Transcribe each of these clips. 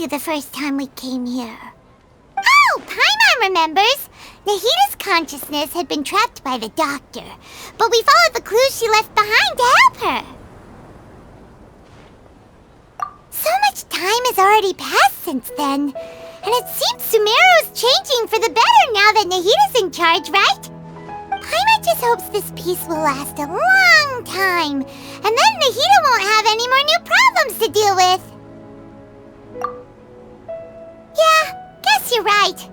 the first time we came here. Oh, Paimon remembers! Nahita's consciousness had been trapped by the doctor, but we followed the clues she left behind to help her. So much time has already passed since then, and it seems Sumeru's changing for the better now that Nahita's in charge, right? Paimon just hopes this peace will last a long time, and then Nahita won't have any more new problems to deal with. Yeah, guess you're right.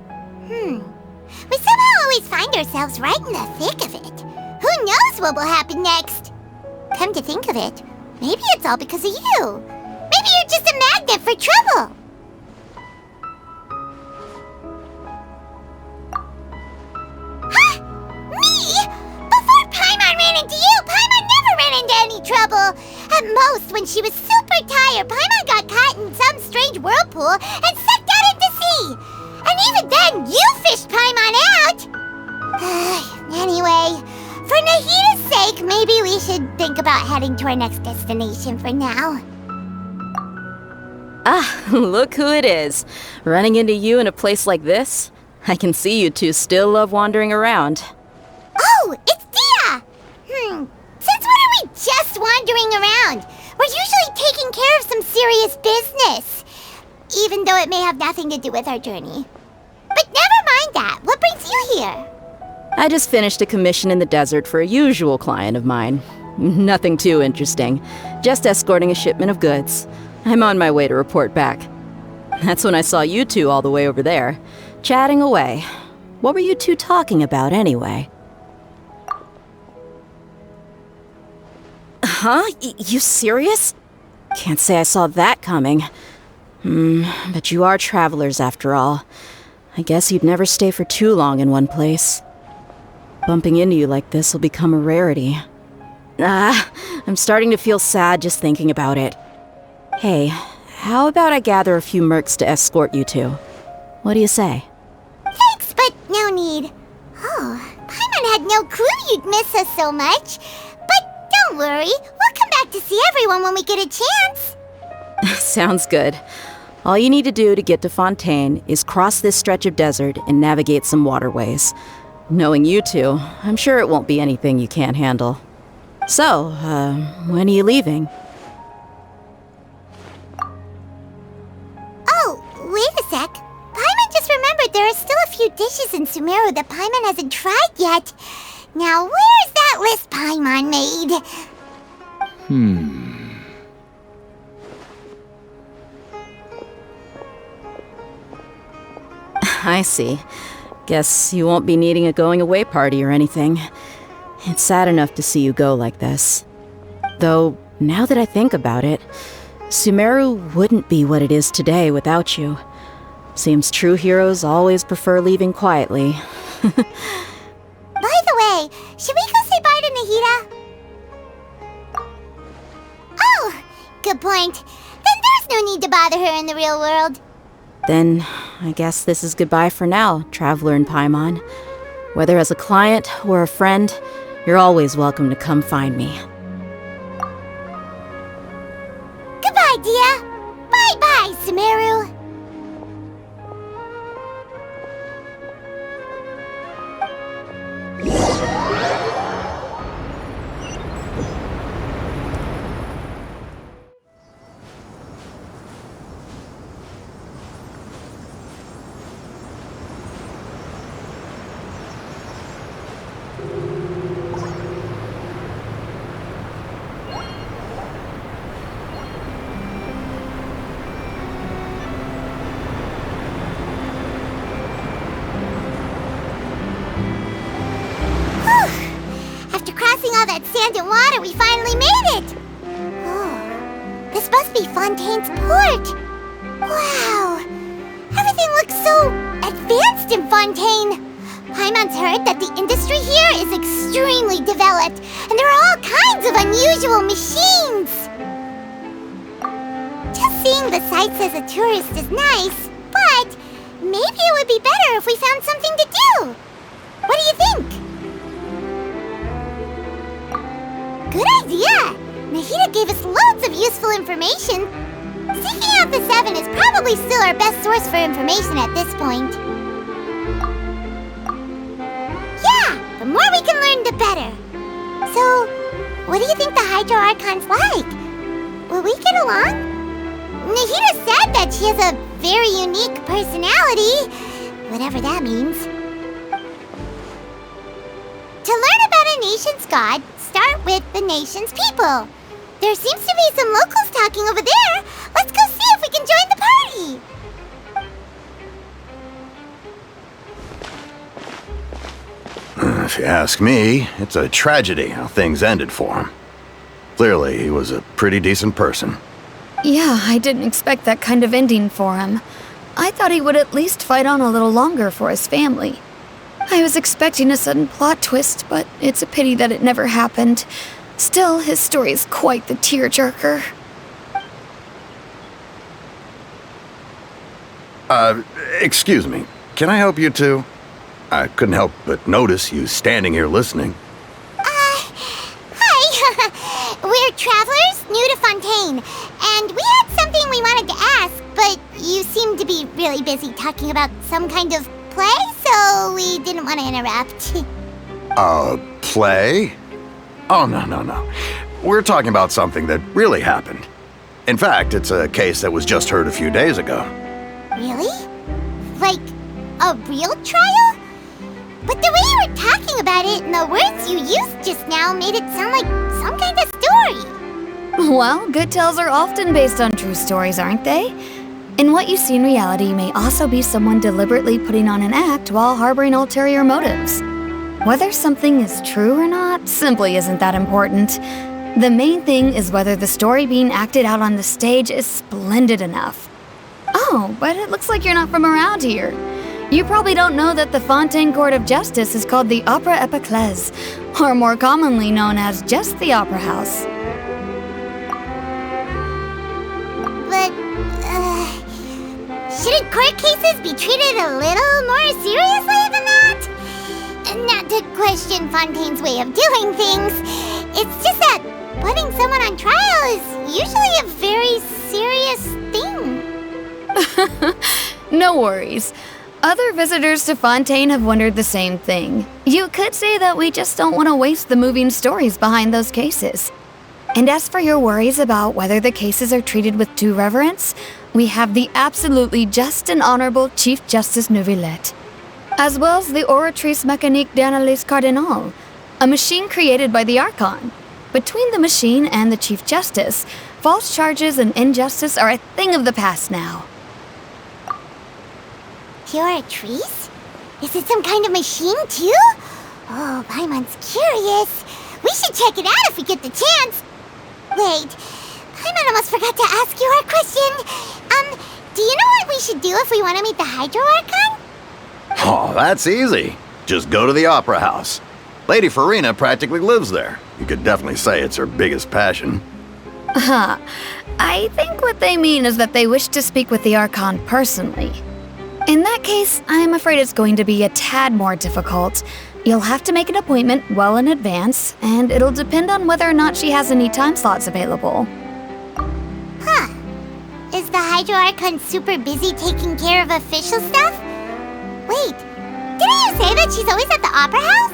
We somehow always find ourselves right in the thick of it. Who knows what will happen next? Come to think of it, maybe it's all because of you. Maybe you're just a magnet for trouble. Huh? Me? Before Paimon ran into you, Paimon never ran into any trouble. At most, when she was super tired, Paimon got caught in some strange whirlpool and sucked out into sea. And even then, you fished Paimon out! Anyway, for Nahita's sake, maybe we should think about heading to our next destination for now. Ah, look who it is. Running into you in a place like this? I can see you two still love wandering around. Oh, it's Dia! Since when are we just wandering around? We're usually taking care of some serious business. Even though it may have nothing to do with our journey. But never mind that. What brings you here? I just finished a commission in the desert for a usual client of mine. Nothing too interesting. Just escorting a shipment of goods. I'm on my way to report back. That's when I saw you two all the way over there, chatting away. What were you two talking about anyway? Huh? You serious? Can't say I saw that coming. But you are travelers after all. I guess you'd never stay for too long in one place. Bumping into you like this will become a rarity. I'm starting to feel sad just thinking about it. Hey, how about I gather a few mercs to escort you two? What do you say? Thanks, but no need. Oh, Paimon had no clue you'd miss us so much. But don't worry, we'll come back to see everyone when we get a chance. Sounds good. All you need to do to get to Fontaine is cross this stretch of desert and navigate some waterways. Knowing you two, I'm sure it won't be anything you can't handle. So, when are you leaving? Oh, wait a sec. Paimon just remembered there are still a few dishes in Sumeru that Paimon hasn't tried yet. Now, where's that list Paimon made? I see. Guess you won't be needing a going-away party or anything. It's sad enough to see you go like this. Though, now that I think about it, Sumeru wouldn't be what it is today without you. Seems true heroes always prefer leaving quietly. By the way, should we go say bye to Nahita? Oh, good point. Then there's no need to bother her in the real world. Then, I guess this is goodbye for now, Traveler in Paimon. Whether as a client or a friend, you're always welcome to come find me. Goodbye, Dia. Bye-bye, Sumeru. All that sand and water, we finally made it! Oh, this must be Fontaine's port! Wow! Everything looks so advanced in Fontaine! Paimon's heard that the industry here is extremely developed, and there are all kinds of unusual machines! Just seeing the sights as a tourist is nice, but maybe it would be better if we found something to do! What do you think? Good idea! Nahita gave us loads of useful information. Seeking out the Seven is probably still our best source for information at this point. Yeah, the more we can learn, the better. So, what do you think the Hydro Archon's like? Will we get along? Nahida said that she has a very unique personality, whatever that means. To learn about a nation's god, start with the nation's people. There seems to be some locals talking over there. Let's go see if we can join the party. If you ask me, it's a tragedy how things ended for him. Clearly, he was a pretty decent person. Yeah, I didn't expect that kind of ending for him. I thought he would at least fight on a little longer for his family. I was expecting a sudden plot twist, but it's a pity that it never happened. Still, his story is quite the tearjerker. Excuse me. Can I help you two? I couldn't help but notice you standing here listening. Hi. We're travelers new to Fontaine, and we had something we wanted to ask, but you seemed to be really busy talking about some kind of play, so we didn't want to interrupt. Play? Oh, no. We're talking about something that really happened. In fact, it's a case that was just heard a few days ago. Really? Like, a real trial? But the way you were talking about it and the words you used just now made it sound like some kind of story. Well, good tales are often based on true stories, aren't they? And what you see in reality may also be someone deliberately putting on an act while harboring ulterior motives. Whether something is true or not simply isn't that important. The main thing is whether the story being acted out on the stage is splendid enough. Oh, but it looks like you're not from around here. You probably don't know that the Fontaine Court of Justice is called the Opera Epiclese, or more commonly known as just the Opera House. But, shouldn't court cases be treated a little more seriously than that? Not to question Fontaine's way of doing things, it's just that putting someone on trial is usually a very serious thing. No worries. Other visitors to Fontaine have wondered the same thing. You could say that we just don't want to waste the moving stories behind those cases. And as for your worries about whether the cases are treated with due reverence, we have the absolutely just and honorable Chief Justice Neuvillette, as well as the Oratrice Mécanique d'Analyse Cardinal, a machine created by the Archon. Between the machine and the Chief Justice, false charges and injustice are a thing of the past now. Oratrice? Is it some kind of machine, too? Oh, Paimon's curious. We should check it out if we get the chance. Wait, Paimon almost forgot to ask you our question. Do you know what we should do if we want to meet the Hydro Archon? Oh, that's easy. Just go to the Opera House. Lady Farina practically lives there. You could definitely say it's her biggest passion. I think what they mean is that they wish to speak with the Archon personally. In that case, I'm afraid it's going to be a tad more difficult. You'll have to make an appointment well in advance, and it'll depend on whether or not she has any time slots available. Huh. Is the Hydro Archon super busy taking care of official stuff? Wait, didn't you say that she's always at the Opera House?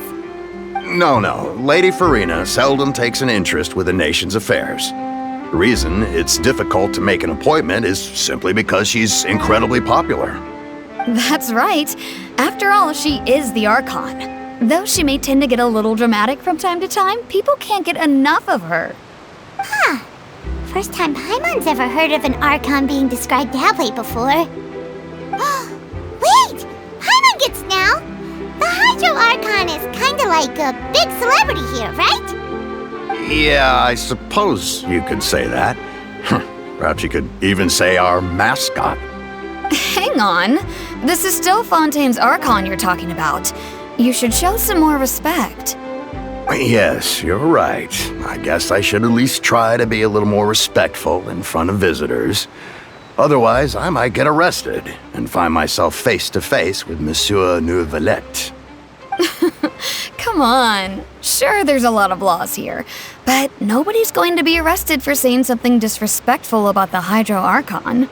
No. Lady Farina seldom takes an interest with the nation's affairs. The reason it's difficult to make an appointment is simply because she's incredibly popular. That's right. After all, she is the Archon. Though she may tend to get a little dramatic from time to time, people can't get enough of her. Huh. First time Paimon's ever heard of an Archon being described that way before. Wait! Paimon gets now! The Hydro Archon is kinda like a big celebrity here, right? Yeah, I suppose you could say that. Perhaps you could even say our mascot. Hang on. This is still Fontaine's Archon you're talking about. You should show some more respect. Yes, you're right. I guess I should at least try to be a little more respectful in front of visitors. Otherwise, I might get arrested and find myself face to face with Monsieur Neuvillette. Come on. Sure, there's a lot of laws here, but nobody's going to be arrested for saying something disrespectful about the Hydro Archon.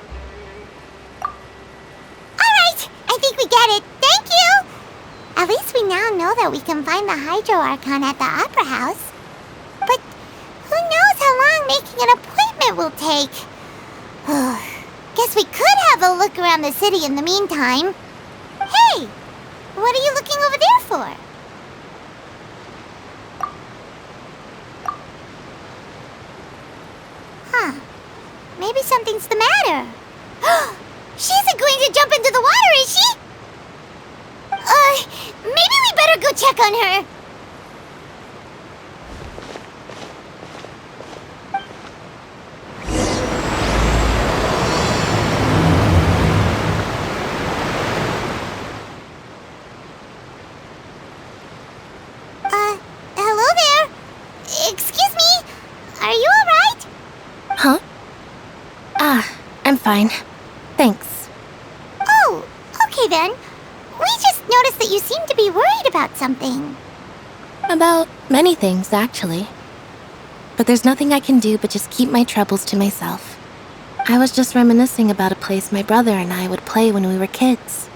Alright, I think we get it. Thank you! At least we now know that we can find the Hydro Archon at the Opera House. But who knows how long making an appointment will take? Guess we could have a look around the city in the meantime. Hey! What are you looking over there for? Huh. Maybe something's the matter. She isn't going to jump into the water, is she? Maybe we better go check on her. Hello there. Excuse me. Are you alright? Huh? I'm fine. Thanks. Oh, okay then. We just noticed that you seem to be worried about something. About many things, actually. But there's nothing I can do but just keep my troubles to myself. I was just reminiscing about a place my brother and I would play when we were kids.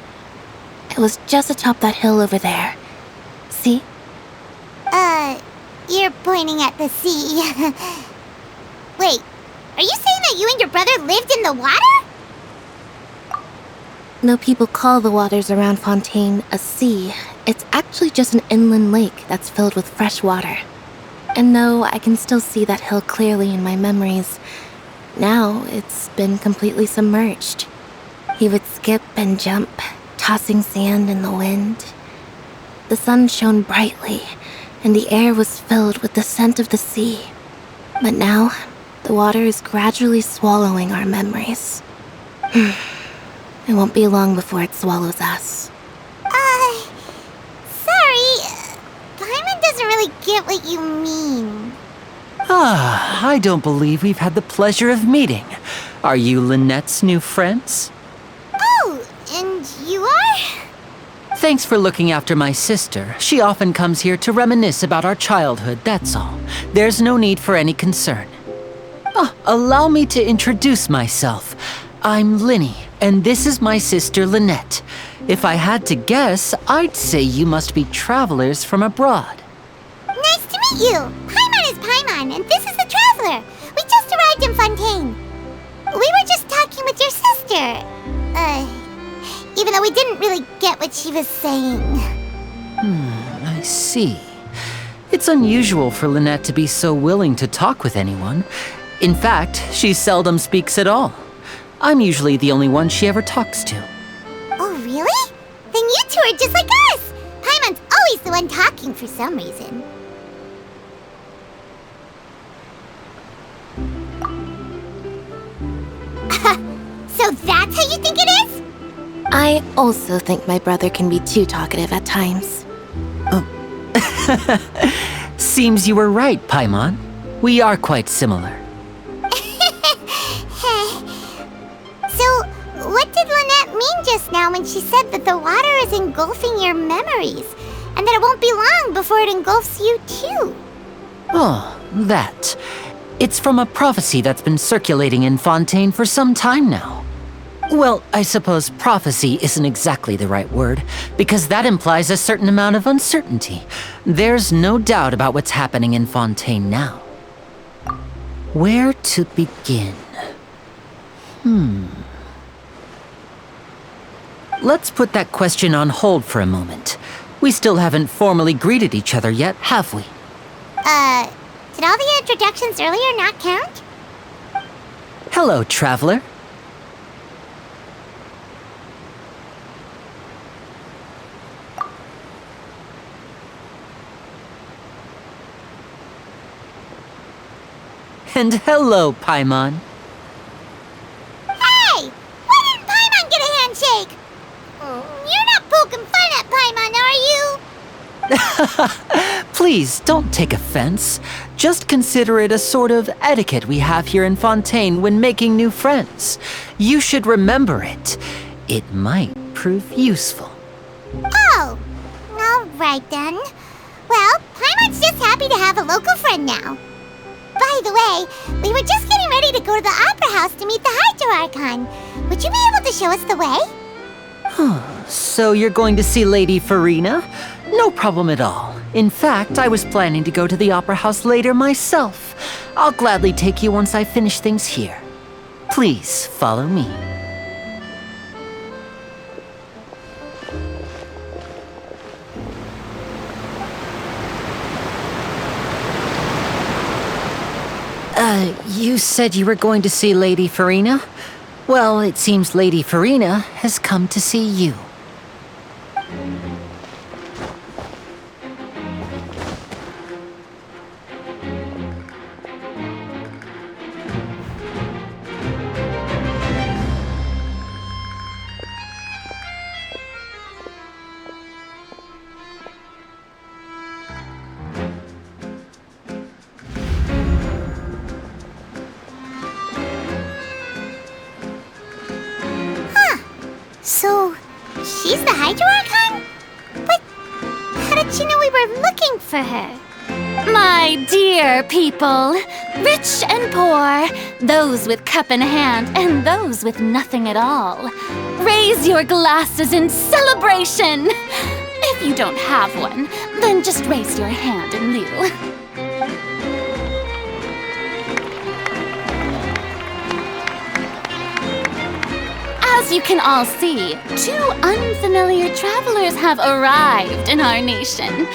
It was just atop that hill over there. See? You're pointing at the sea. Wait, are you saying that you and your brother lived in the water? No, people call the waters around Fontaine a sea. It's actually just an inland lake that's filled with fresh water. And no, I can still see that hill clearly in my memories. Now, it's been completely submerged. He would skip and jump, tossing sand in the wind. The sun shone brightly, and the air was filled with the scent of the sea. But now, the water is gradually swallowing our memories. It won't be long before it swallows us. Sorry. Paimon doesn't really get what you mean. I don't believe we've had the pleasure of meeting. Are you Lynette's new friends? Oh, and you are? Thanks for looking after my sister. She often comes here to reminisce about our childhood, that's all. There's no need for any concern. Allow me to introduce myself. I'm Linny, and this is my sister Lynette. If I had to guess, I'd say you must be travelers from abroad. Nice to meet you. Paimon is Paimon, and this is the Traveler. We just arrived in Fontaine. We were just talking with your sister. Even though we didn't really get what she was saying. I see. It's unusual for Lynette to be so willing to talk with anyone. In fact, she seldom speaks at all. I'm usually the only one she ever talks to. Oh, really? Then you two are just like us! Paimon's always the one talking for some reason. So that's how you think it is? I also think my brother can be too talkative at times. Seems you were right, Paimon. We are quite similar. So, what did Lynette mean just now when she said that the water is engulfing your memories, and that it won't be long before it engulfs you too? Oh, that. It's from a prophecy that's been circulating in Fontaine for some time now. Well, I suppose prophecy isn't exactly the right word, because that implies a certain amount of uncertainty. There's no doubt about what's happening in Fontaine now. Where to begin? Let's put that question on hold for a moment. We still haven't formally greeted each other yet, have we? Did all the introductions earlier not count? Hello, Traveler. And hello, Paimon. Hey! Why didn't Paimon get a handshake? You're not poking fun at Paimon, are you? Please, don't take offense. Just consider it a sort of etiquette we have here in Fontaine when making new friends. You should remember it. It might prove useful. Oh, alright then. Well, Paimon's just happy to have a local friend now. By the way, we were just getting ready to go to the Opera House to meet the Hydro Archon. Would you be able to show us the way? So you're going to see Lady Farina? No problem at all. In fact, I was planning to go to the Opera House later myself. I'll gladly take you once I finish things here. Please follow me. You said you were going to see Lady Farina? Well, it seems Lady Farina has come to see you. So, she's the Hydro Archon? But how did she know we were looking for her? My dear people, rich and poor, those with cup in hand and those with nothing at all, raise your glasses in celebration! If you don't have one, then just raise your hand in lieu. As you can all see, 2 unfamiliar travelers have arrived in our nation.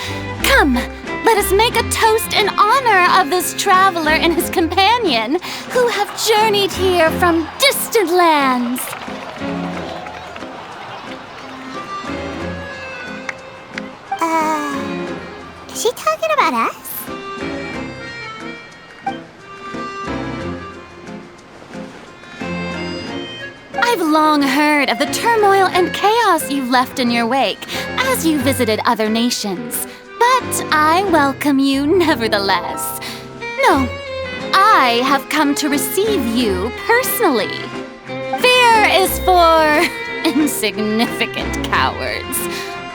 Come, let us make a toast in honor of this traveler and his companion who have journeyed here from distant lands. Is she talking about us? I've long heard of the turmoil and chaos you've left in your wake as you visited other nations, but I welcome you nevertheless. No, I have come to receive you personally. Fear is for insignificant cowards.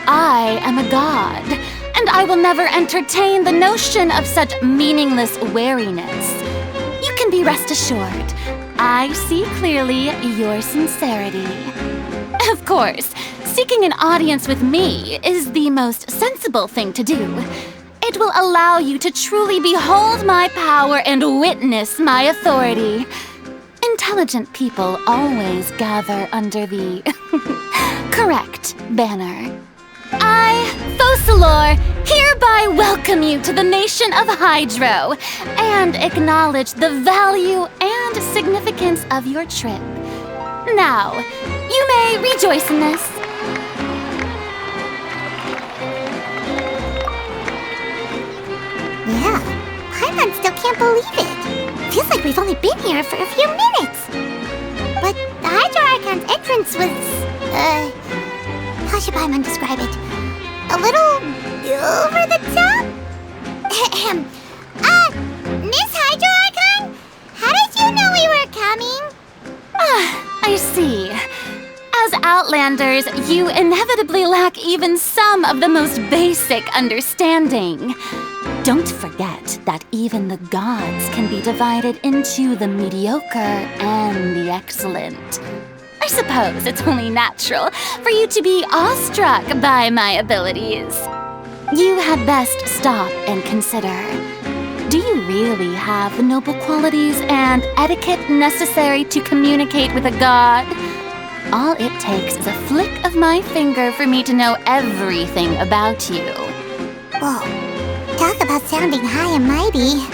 I am a god, and I will never entertain the notion of such meaningless wariness. You can be rest assured, I see clearly your sincerity. Of course, seeking an audience with me is the most sensible thing to do. It will allow you to truly behold my power and witness my authority. Intelligent people always gather under the correct banner. I, Focalor, hereby welcome you to the nation of Hydro and acknowledge the value and significance of your trip. Now, you may rejoice in this. Yeah, Paimon still can't believe it. Feels like we've only been here for a few minutes. But the Hydro Archon's entrance was, how should Paimon describe it? A little over the top? Miss Hydro Archon? How did you know we were coming? I see. As Outlanders, you inevitably lack even some of the most basic understanding. Don't forget that even the gods can be divided into the mediocre and the excellent. I suppose it's only natural for you to be awestruck by my abilities. You had best stop and consider. Do you really have the noble qualities and etiquette necessary to communicate with a god? All it takes is a flick of my finger for me to know everything about you. Whoa, talk about sounding high and mighty.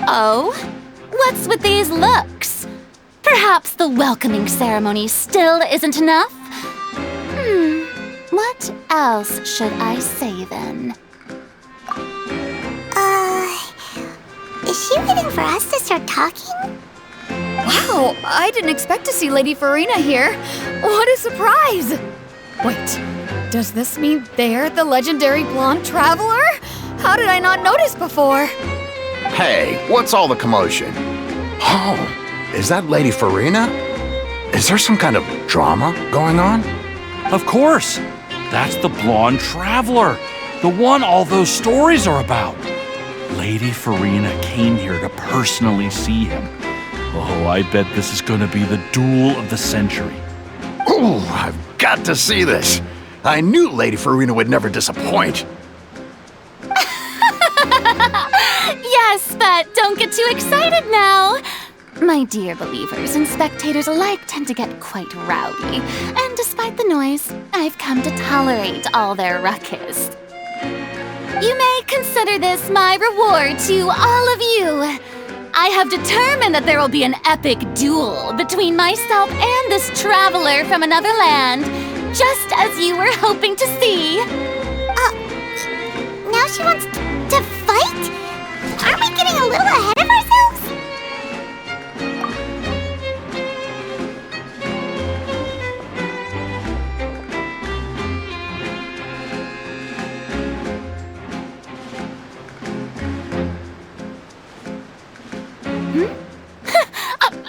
Oh? What's with these looks? Perhaps the welcoming ceremony still isn't enough? What else should I say then? Is she waiting for us to start talking? Wow, I didn't expect to see Lady Farina here. What a surprise! Wait, does this mean they're the legendary blonde traveler? How did I not notice before? Hey, what's all the commotion? Oh, is that Lady Farina? Is there some kind of drama going on? Of course. That's the blonde traveler, the one all those stories are about. Lady Farina came here to personally see him. Oh, I bet this is gonna be the duel of the century. Ooh, I've got to see this. I knew Lady Farina would never disappoint. Yes, but don't get too excited now. My dear believers and spectators alike tend to get quite rowdy, and despite the noise, I've come to tolerate all their ruckus. You may consider this my reward to all of you. I have determined that there will be an epic duel between myself and this traveler from another land, just as you were hoping to see. Now she wants to fight? Aren't we getting a little ahead of ourselves?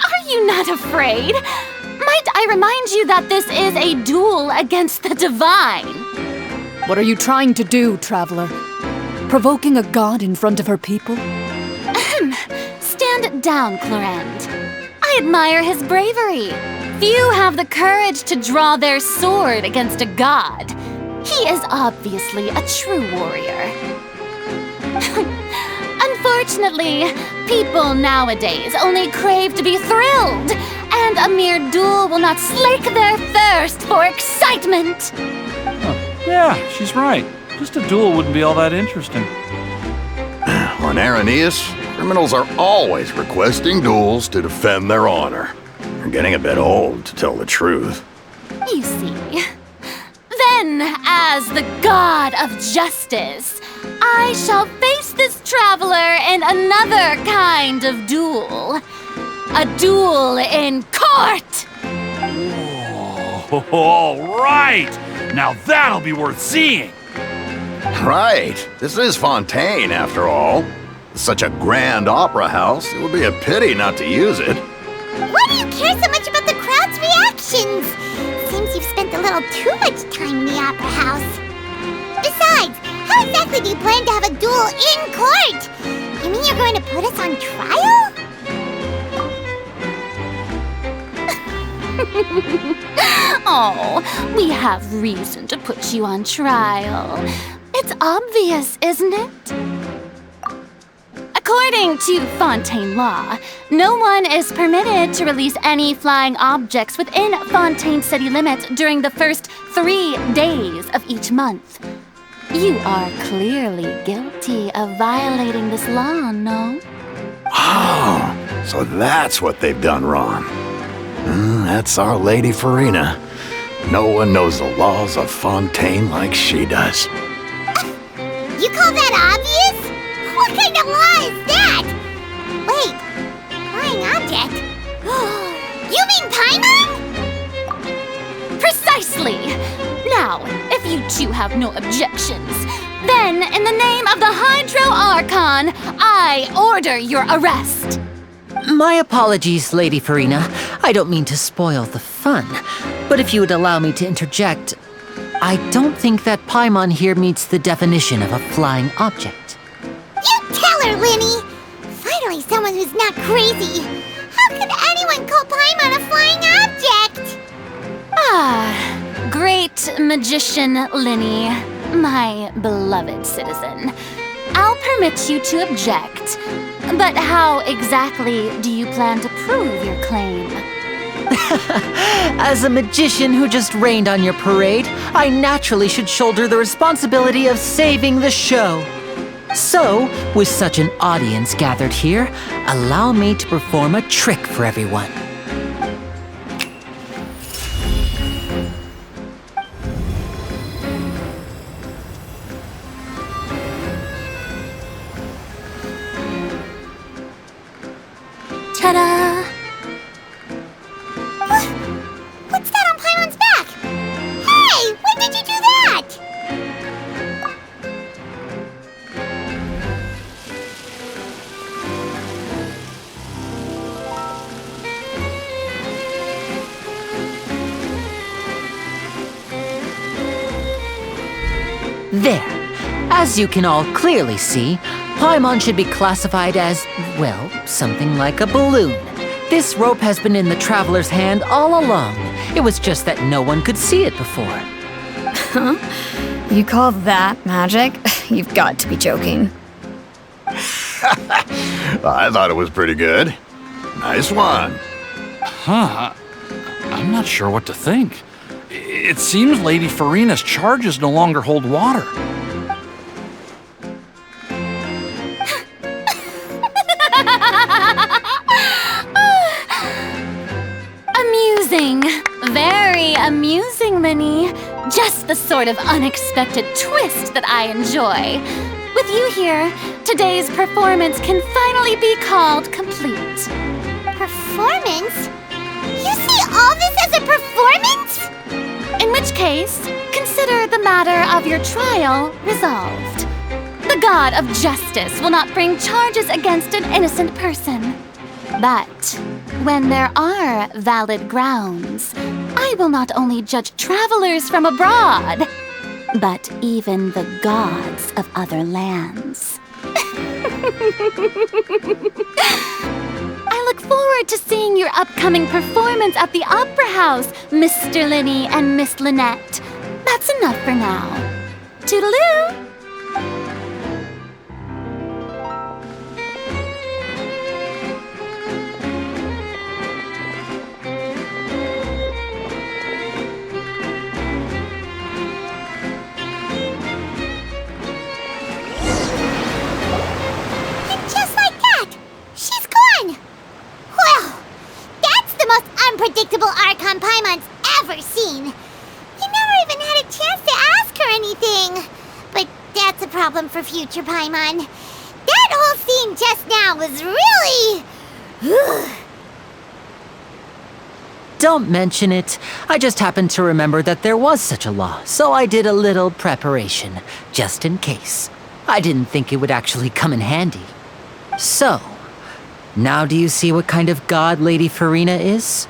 Are you not afraid? Might I remind you that this is a duel against the divine? What are you trying to do, traveler? Provoking a god in front of her people? Stand down, Clorend. I admire his bravery. Few have the courage to draw their sword against a god. He is obviously a true warrior. Unfortunately, people nowadays only crave to be thrilled, and a mere duel will not slake their thirst for excitement. Yeah, she's right. Just a duel wouldn't be all that interesting. On Araneus, criminals are always requesting duels to defend their honor. They're getting a bit old, to tell the truth. You see. Then, as the god of justice, I shall face this traveler in another kind of duel. A duel in court! Whoa, all right! Now that'll be worth seeing! Right. This is Fontaine, after all. Such a grand opera house, it would be a pity not to use it. Why do you care so much about the crowd's reactions? Seems you've spent a little too much time in the opera house. Besides, how exactly do you plan to have a duel in court? You mean you're going to put us on trial? Oh, we have reason to put you on trial. It's obvious, isn't it? According to Fontaine law, no one is permitted to release any flying objects within Fontaine city limits during the first 3 days of each month. You are clearly guilty of violating this law, no? Oh, so that's what they've done wrong. That's our Lady Farina. No one knows the laws of Fontaine like she does. You call that obvious? What kind of law is that? Wait, flying object? You mean Paimon? Precisely! Now, if you two have no objections, then in the name of the Hydro Archon, I order your arrest. My apologies, Lady Farina. I don't mean to spoil the fun. But if you would allow me to interject, I don't think that Paimon here meets the definition of a flying object. You tell her, Linny! Finally someone who's not crazy. How could anyone call Paimon a flying object? Ah, great magician Linny, my beloved citizen. I'll permit you to object. But how exactly do you plan to prove your claim? As a magician who just rained on your parade, I naturally should shoulder the responsibility of saving the show. So, with such an audience gathered here, allow me to perform a trick for everyone. Ta-da! What's that on Paimon's back? Hey, when did you do that? There. As you can all clearly see, Paimon should be classified as, well, something like a balloon. This rope has been in the traveler's hand all along. It was just that no one could see it before. Huh? You call that magic? You've got to be joking. I thought it was pretty good. Nice one. Huh? I'm not sure what to think. It seems Lady Furina's charges no longer hold water. Amusing. Very amusing, Linny. Just the sort of unexpected twist that I enjoy. With you here, today's performance can finally be called complete. Performance? You see all this as a performance? In which case, consider the matter of your trial resolved. The god of justice will not bring charges against an innocent person. But when there are valid grounds, I will not only judge travelers from abroad, but even the gods of other lands. I look forward to seeing your upcoming performance at the Opera House, Mr. Linny and Miss Lynette. That's enough for now. Toodaloo! Unpredictable Archon Paimon's ever seen. You never even had a chance to ask her anything. But that's a problem for future Paimon. That whole scene just now was really... Don't mention it. I just happened to remember that there was such a law, so I did a little preparation, just in case. I didn't think it would actually come in handy. So, now do you see what kind of god Lady Furina is?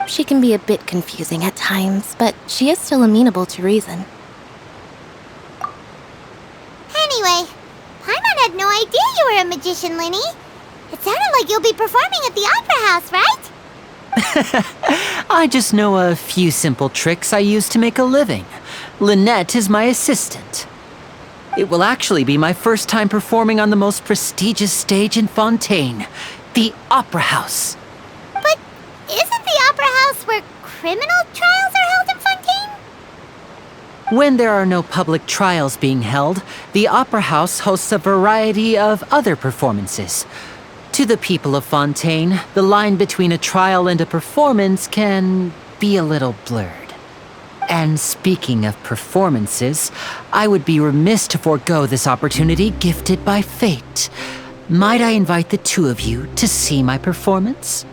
She can be a bit confusing at times, but she is still amenable to reason. Anyway, Paimon had no idea you were a magician, Linny. It sounded like you'll be performing at the Opera House, right? I just know a few simple tricks I use to make a living. Lynette is my assistant. It will actually be my first time performing on the most prestigious stage in Fontaine, the Opera House. But isn't the Opera House where criminal trials are held in Fontaine? When there are no public trials being held, the Opera House hosts a variety of other performances. To the people of Fontaine, the line between a trial and a performance can be a little blurred. And speaking of performances, I would be remiss to forego this opportunity gifted by fate. Might I invite the two of you to see my performance?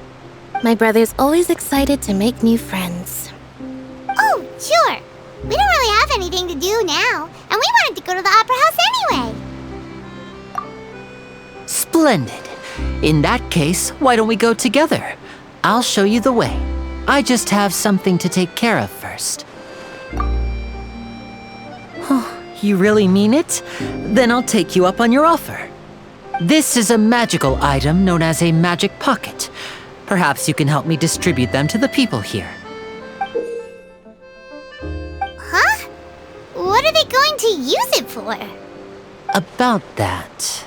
My brother's always excited to make new friends. Oh, sure. We don't really have anything to do now, and we wanted to go to the Opera House anyway. Splendid. In that case, why don't we go together? I'll show you the way. I just have something to take care of first. You really mean it? Then I'll take you up on your offer. This is a magical item known as a magic pocket. Perhaps you can help me distribute them to the people here. Huh? What are they going to use it for? About that...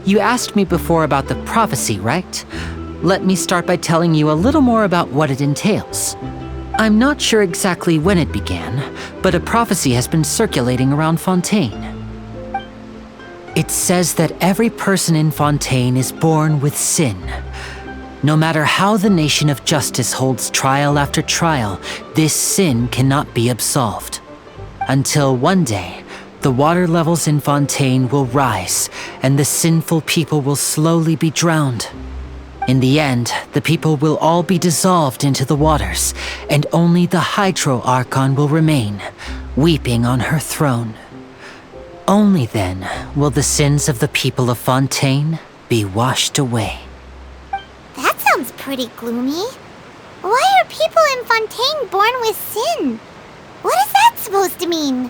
You asked me before about the prophecy, right? Let me start by telling you a little more about what it entails. I'm not sure exactly when it began, but a prophecy has been circulating around Fontaine. It says that every person in Fontaine is born with sin. No matter how the nation of justice holds trial after trial, this sin cannot be absolved. Until one day, the water levels in Fontaine will rise, and the sinful people will slowly be drowned. In the end, the people will all be dissolved into the waters, and only the Hydro Archon will remain, weeping on her throne. Only then will the sins of the people of Fontaine be washed away. That sounds pretty gloomy. Why are people in Fontaine born with sin? What does that supposed to mean?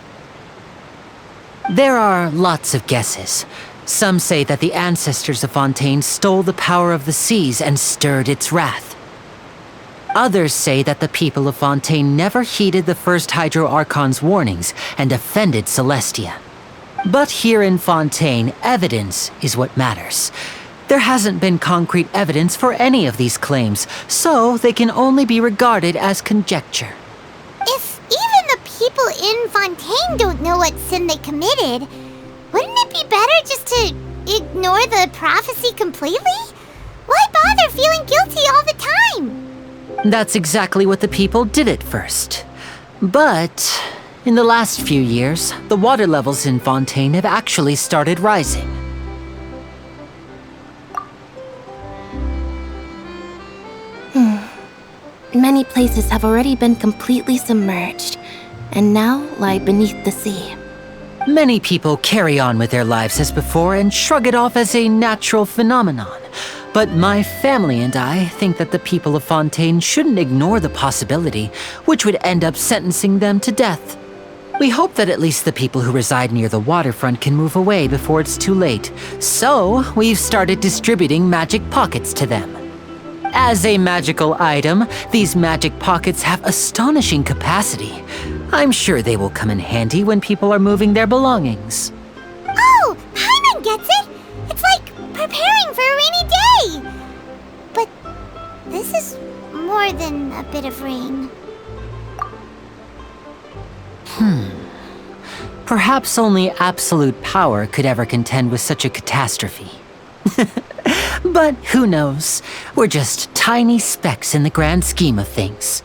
There are lots of guesses. Some say that the ancestors of Fontaine stole the power of the seas and stirred its wrath. Others say that the people of Fontaine never heeded the first Hydro Archon's warnings and offended Celestia. But here in Fontaine, evidence is what matters. There hasn't been concrete evidence for any of these claims, so they can only be regarded as conjecture. If even the people in Fontaine don't know what sin they committed, wouldn't it be better just to ignore the prophecy completely? Why bother feeling guilty all the time? That's exactly what the people did at first. But in the last few years, the water levels in Fontaine have actually started rising. Many places have already been completely submerged, and now lie beneath the sea. Many people carry on with their lives as before and shrug it off as a natural phenomenon. But my family and I think that the people of Fontaine shouldn't ignore the possibility, which would end up sentencing them to death. We hope that at least the people who reside near the waterfront can move away before it's too late. So, we've started distributing magic pockets to them. As a magical item, these magic pockets have astonishing capacity. I'm sure they will come in handy when people are moving their belongings. Oh, Paimon gets it! It's like preparing for a rainy day! But this is more than a bit of rain. Perhaps only absolute power could ever contend with such a catastrophe. But who knows? We're just tiny specks in the grand scheme of things.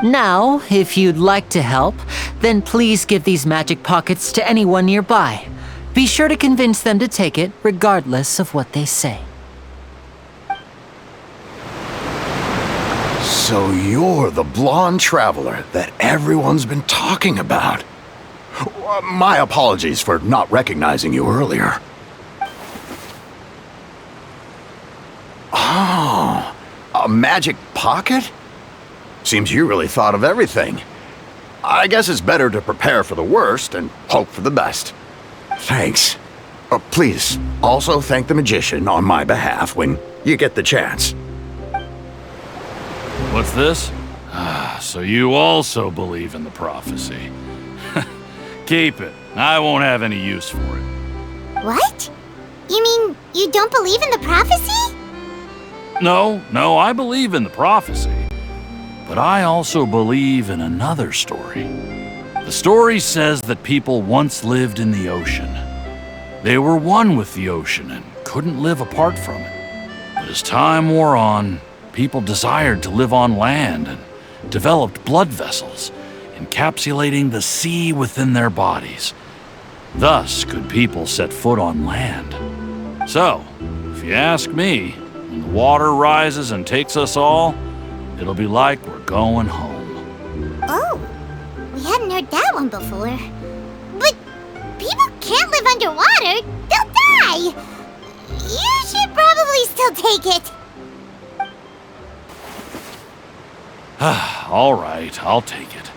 Now, if you'd like to help, then please give these magic pockets to anyone nearby. Be sure to convince them to take it, regardless of what they say. So you're the blonde traveler that everyone's been talking about. My apologies for not recognizing you earlier. Oh, a magic pocket? Seems you really thought of everything. I guess it's better to prepare for the worst and hope for the best. Thanks. Please, also thank the magician on my behalf when you get the chance. What's this? So you also believe in the prophecy. Keep it. I won't have any use for it. What? You mean you don't believe in the prophecy? No, I believe in the prophecy. But I also believe in another story. The story says that people once lived in the ocean. They were one with the ocean and couldn't live apart from it. But as time wore on, people desired to live on land and developed blood vessels, encapsulating the sea within their bodies. Thus could people set foot on land. So, if you ask me, when the water rises and takes us all, it'll be like we're going home. Oh, we hadn't heard that one before. But people can't live underwater. They'll die. You should probably still take it. All right, I'll take it.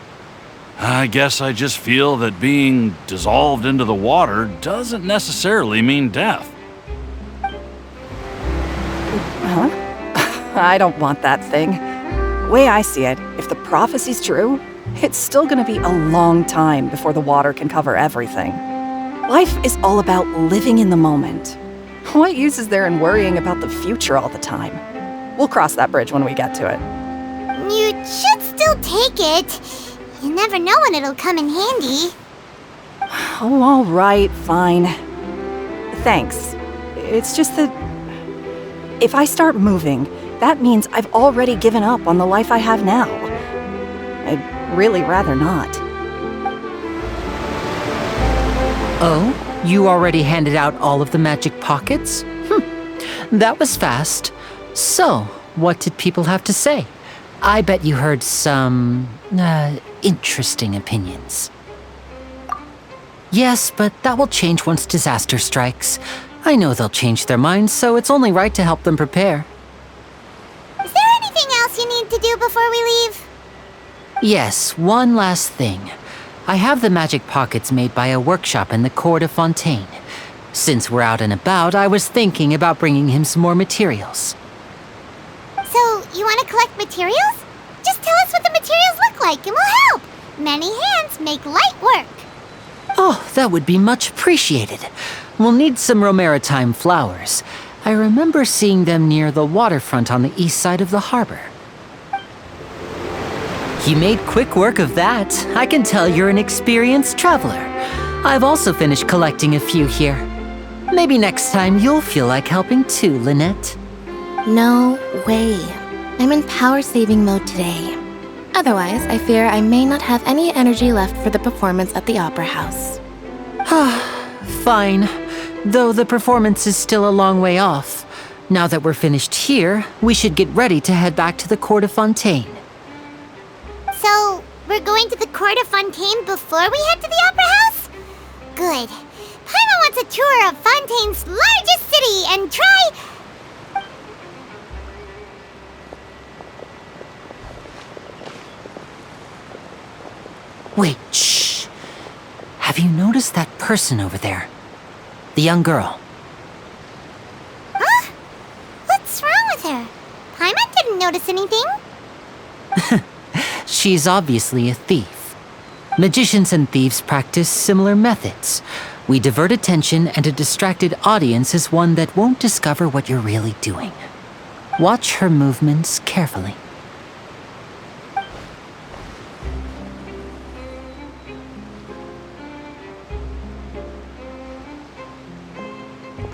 I guess I just feel that being dissolved into the water doesn't necessarily mean death. Huh? I don't want that thing. Way I see it, if the prophecy's true, it's still gonna be a long time before the water can cover everything. Life is all about living in the moment. What use is there in worrying about the future all the time? We'll cross that bridge when we get to it. You should still take it. You never know when it'll come in handy. Oh, all right, fine. Thanks. It's just that if I start moving, that means I've already given up on the life I have now. I'd really rather not. Oh, you already handed out all of the magic pockets? That was fast. So, what did people have to say? I bet you heard some, interesting opinions. Yes, but that will change once disaster strikes. I know they'll change their minds, so it's only right to help them prepare. Is there anything else you need to do before we leave? Yes, one last thing. I have the magic pockets made by a workshop in the court of Fontaine. Since we're out and about, I was thinking about bringing him some more materials. So, you want to collect materials? Just tell us what the materials look like and we'll help. Many hands make light work. Oh, that would be much appreciated. We'll need some Romaritime flowers. I remember seeing them near the waterfront on the east side of the harbor. You made quick work of that. I can tell you're an experienced traveler. I've also finished collecting a few here. Maybe next time you'll feel like helping too, Lynette. No way. I'm in power-saving mode today. Otherwise, I fear I may not have any energy left for the performance at the Opera House. Fine. Though the performance is still a long way off. Now that we're finished here, we should get ready to head back to the Court of Fontaine. So, we're going to the Court of Fontaine before we head to the Opera House? Good. Paimon wants a tour of Fontaine's largest city and try... Wait, shh. Have you noticed that person over there? The young girl. Huh? What's wrong with her? Paimon didn't notice anything. She's obviously a thief. Magicians and thieves practice similar methods. We divert attention, and a distracted audience is one that won't discover what you're really doing. Watch her movements carefully.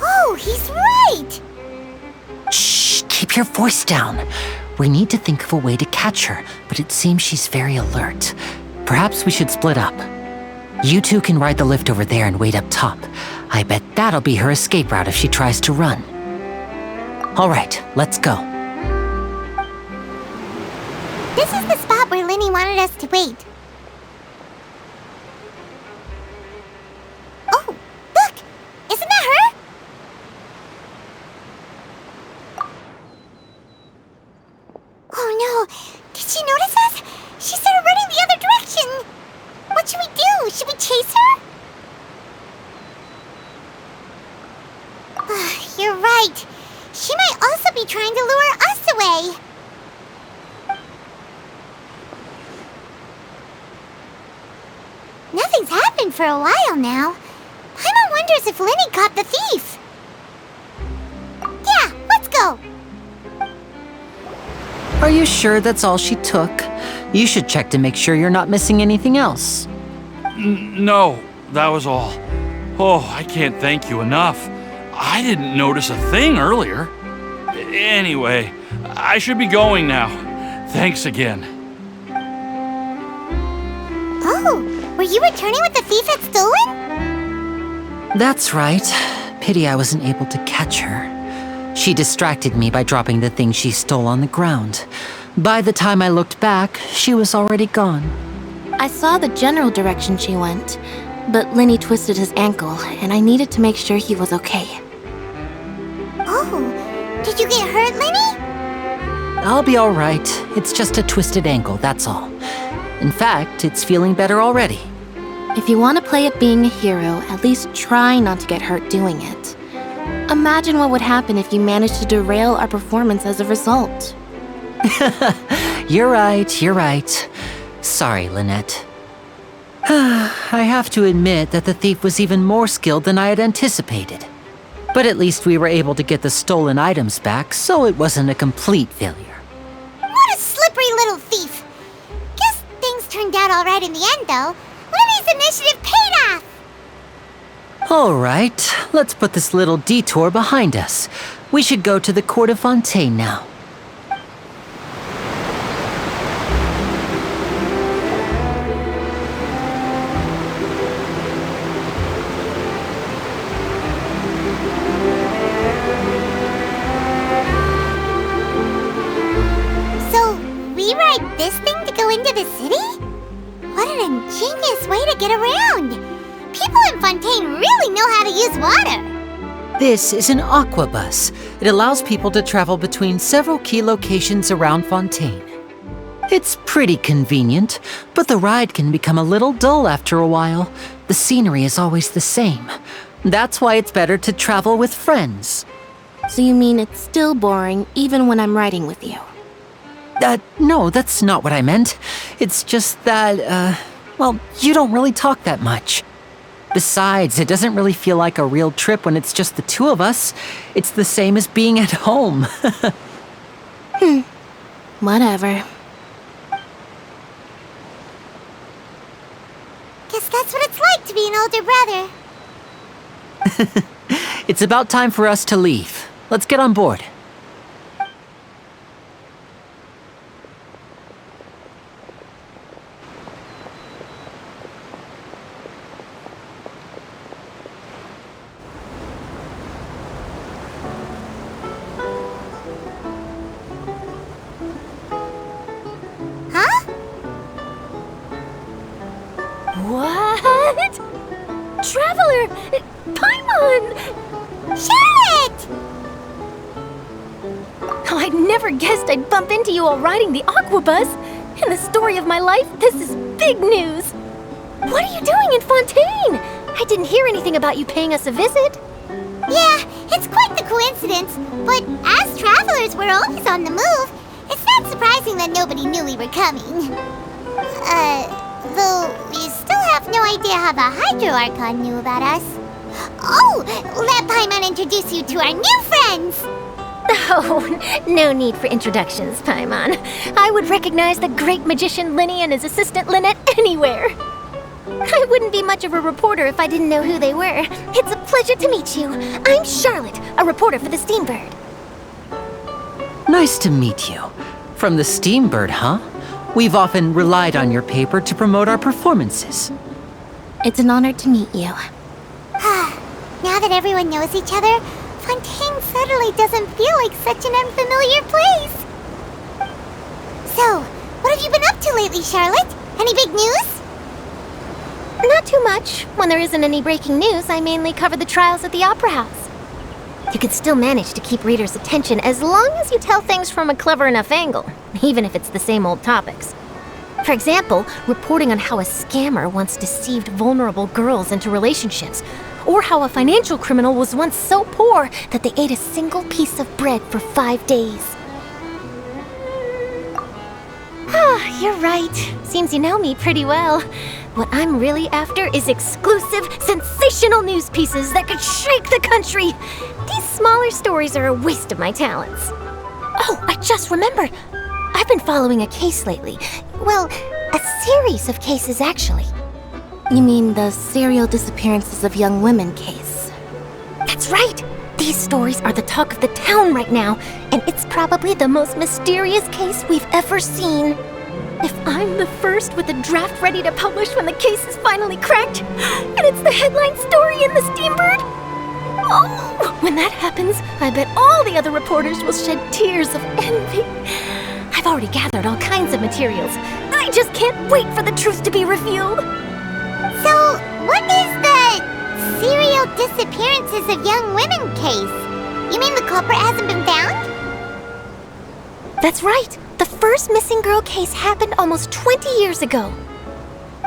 Oh, he's right! Shh, keep your voice down. We need to think of a way to catch her, but it seems she's very alert. Perhaps we should split up. You two can ride the lift over there and wait up top. I bet that'll be her escape route if she tries to run. All right, let's go. This is the spot where Linny wanted us to wait. Oh, look! Isn't that her? Oh no! Did she notice us? She started running the other direction! What should we do? Should we chase her? You're right. She might also be trying to lure us away. Nothing's happened for a while now. Paimon wonders if Linny caught the thief. Yeah, let's go. Are you sure that's all she took? You should check to make sure you're not missing anything else. No, that was all. Oh, I can't thank you enough. I didn't notice a thing earlier. Anyway, I should be going now. Thanks again. Oh, were you returning what the thief had stolen? That's right. Pity I wasn't able to catch her. She distracted me by dropping the thing she stole on the ground. By the time I looked back, she was already gone. I saw the general direction she went, but Linny twisted his ankle, and I needed to make sure he was okay. Oh, did you get hurt, Linny? I'll be all right. It's just a twisted ankle, that's all. In fact, it's feeling better already. If you want to play at being a hero, at least try not to get hurt doing it. Imagine what would happen if you managed to derail our performance as a result. You're right. Sorry, Lynette. I have to admit that the thief was even more skilled than I had anticipated. But at least we were able to get the stolen items back, so it wasn't a complete failure. What a slippery little thief! Guess things turned out all right in the end, though. Linny's initiative paid off! All right, let's put this little detour behind us. We should go to the Court of Fontaine now. So, we ride this thing to go into the city? What an ingenious way to get around! People in Fontaine really know how to use water! This is an aqua bus. It allows people to travel between several key locations around Fontaine. It's pretty convenient, but the ride can become a little dull after a while. The scenery is always the same. That's why it's better to travel with friends. So you mean it's still boring even when I'm riding with you? No, that's not what I meant. It's just that, well, you don't really talk that much. Besides, it doesn't really feel like a real trip when it's just the two of us. It's the same as being at home. Whatever. Guess that's what it's like to be an older brother. It's about time for us to leave. Let's get on board. Huh? What? Traveler! Paimon! Charlotte! Oh, I'd never guessed I'd bump into you while riding the Aquabus. In the story of my life, this is big news. What are you doing in Fontaine? I didn't hear anything about you paying us a visit. Yeah, it's quite the coincidence, but as travelers, we're always on the move. It's not surprising that nobody knew we were coming. Though we still have no idea how the Hydro Archon knew about us. Oh, let Paimon introduce you to our new friends! Oh, no need for introductions, Paimon. I would recognize the great magician Linny and his assistant Lynette anywhere. I wouldn't be much of a reporter if I didn't know who they were. It's a pleasure to meet you. I'm Charlotte, a reporter for the Steambird. Nice to meet you. From the Steambird, huh? We've often relied on your paper to promote our performances. It's an honor to meet you. Now that everyone knows each other, Fontaine suddenly doesn't feel like such an unfamiliar place. So, what have you been up to lately, Charlotte? Any big news? Not too much. When there isn't any breaking news, I mainly cover the trials at the Opera House. You can still manage to keep readers' attention as long as you tell things from a clever enough angle, even if it's the same old topics. For example, reporting on how a scammer once deceived vulnerable girls into relationships, or how a financial criminal was once so poor that they ate a single piece of bread for 5 days. Ah, you're right. Seems you know me pretty well. What I'm really after is exclusive, sensational news pieces that could shake the country. These smaller stories are a waste of my talents. Oh, I just remembered. I've been following a case lately. Well, a series of cases, actually. You mean the serial disappearances of young women case? That's right! These stories are the talk of the town right now, and it's probably the most mysterious case we've ever seen. If I'm the first with a draft ready to publish when the case is finally cracked, and it's the headline story in the Steambird, oh, when that happens, I bet all the other reporters will shed tears of envy. I've already gathered all kinds of materials. I just can't wait for the truth to be revealed. So, what is the serial disappearances of young women case? You mean the culprit hasn't been found? That's right. The first missing girl case happened almost 20 years ago.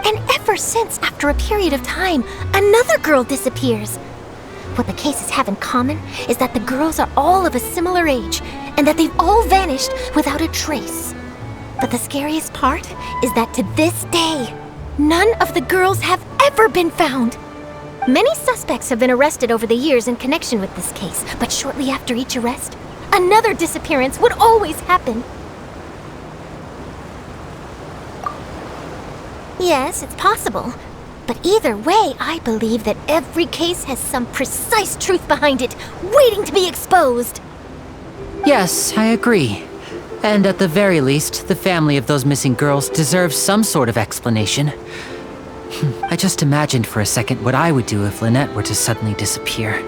And ever since, after a period of time, another girl disappears. What the cases have in common is that the girls are all of a similar age, and that they've all vanished without a trace. But the scariest part is that to this day, none of the girls have ever been found. Many suspects have been arrested over the years in connection with this case, but shortly after each arrest, another disappearance would always happen. Yes, it's possible. But either way, I believe that every case has some precise truth behind it, waiting to be exposed. Yes, I agree. And at the very least, the family of those missing girls deserves some sort of explanation. I just imagined for a second what I would do if Lynette were to suddenly disappear.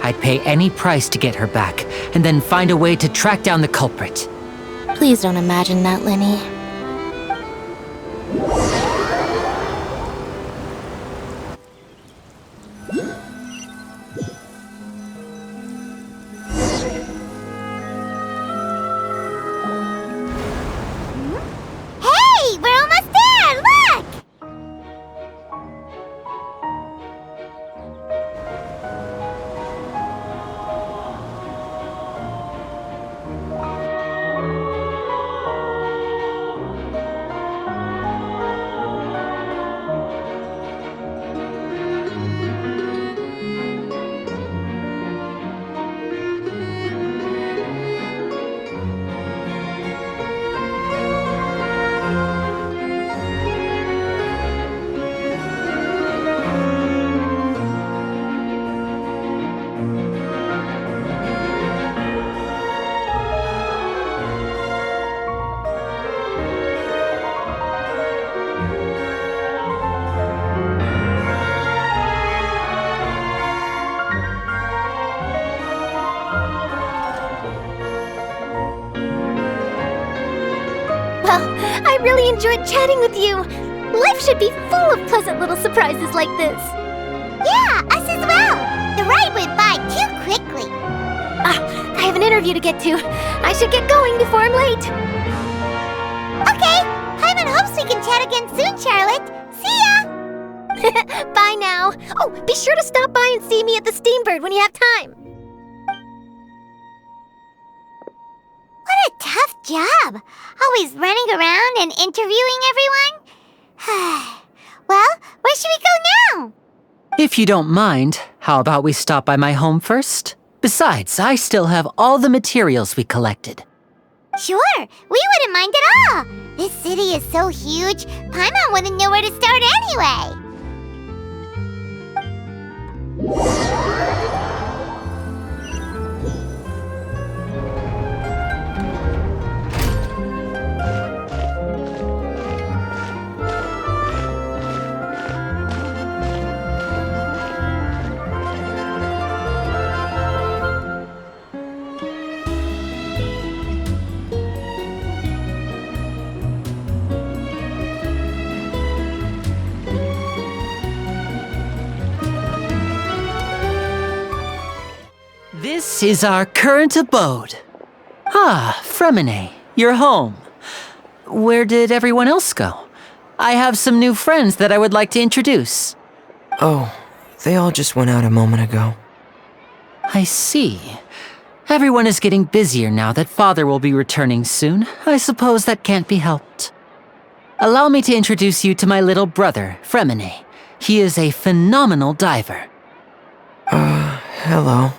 I'd pay any price to get her back, and then find a way to track down the culprit. Please don't imagine that, Linny. really enjoyed chatting with you. Life should be full of pleasant little surprises like this. Yeah, us as well. The ride went by too quickly. I have an interview to get to. I should get going before I'm late. Okay, Paimon hopes we can chat again soon, Charlotte. See ya! Bye now. Oh, be sure to stop by and see me at the Steambird when you have time. What a tough job. Always running around and interviewing everyone. Well, where should we go now? If you don't mind, how about we stop by my home first? Besides, I still have all the materials we collected. Sure, we wouldn't mind at all. This city is so huge, Paimon wouldn't know where to start anyway. This is our current abode. Ah, Fremine, you're home. Where did everyone else go? I have some new friends that I would like to introduce. Oh, they all just went out a moment ago. I see. Everyone is getting busier now that Father will be returning soon. I suppose that can't be helped. Allow me to introduce you to my little brother, Fremine. He is a phenomenal diver. Hello.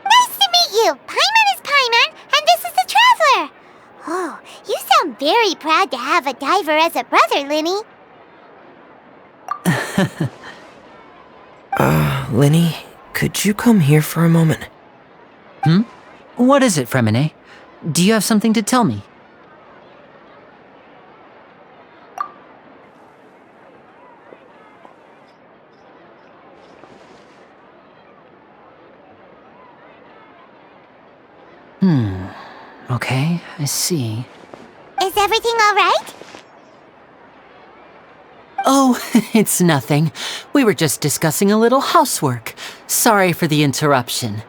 Nice to meet you. Paimon is Paimon, and this is the Traveler. Oh, you sound very proud to have a diver as a brother, Linny. Linny, could you come here for a moment? What is it, Fremine? Do you have something to tell me? Okay, I see. Is everything all right? Oh, it's nothing. We were just discussing a little housework. Sorry for the interruption.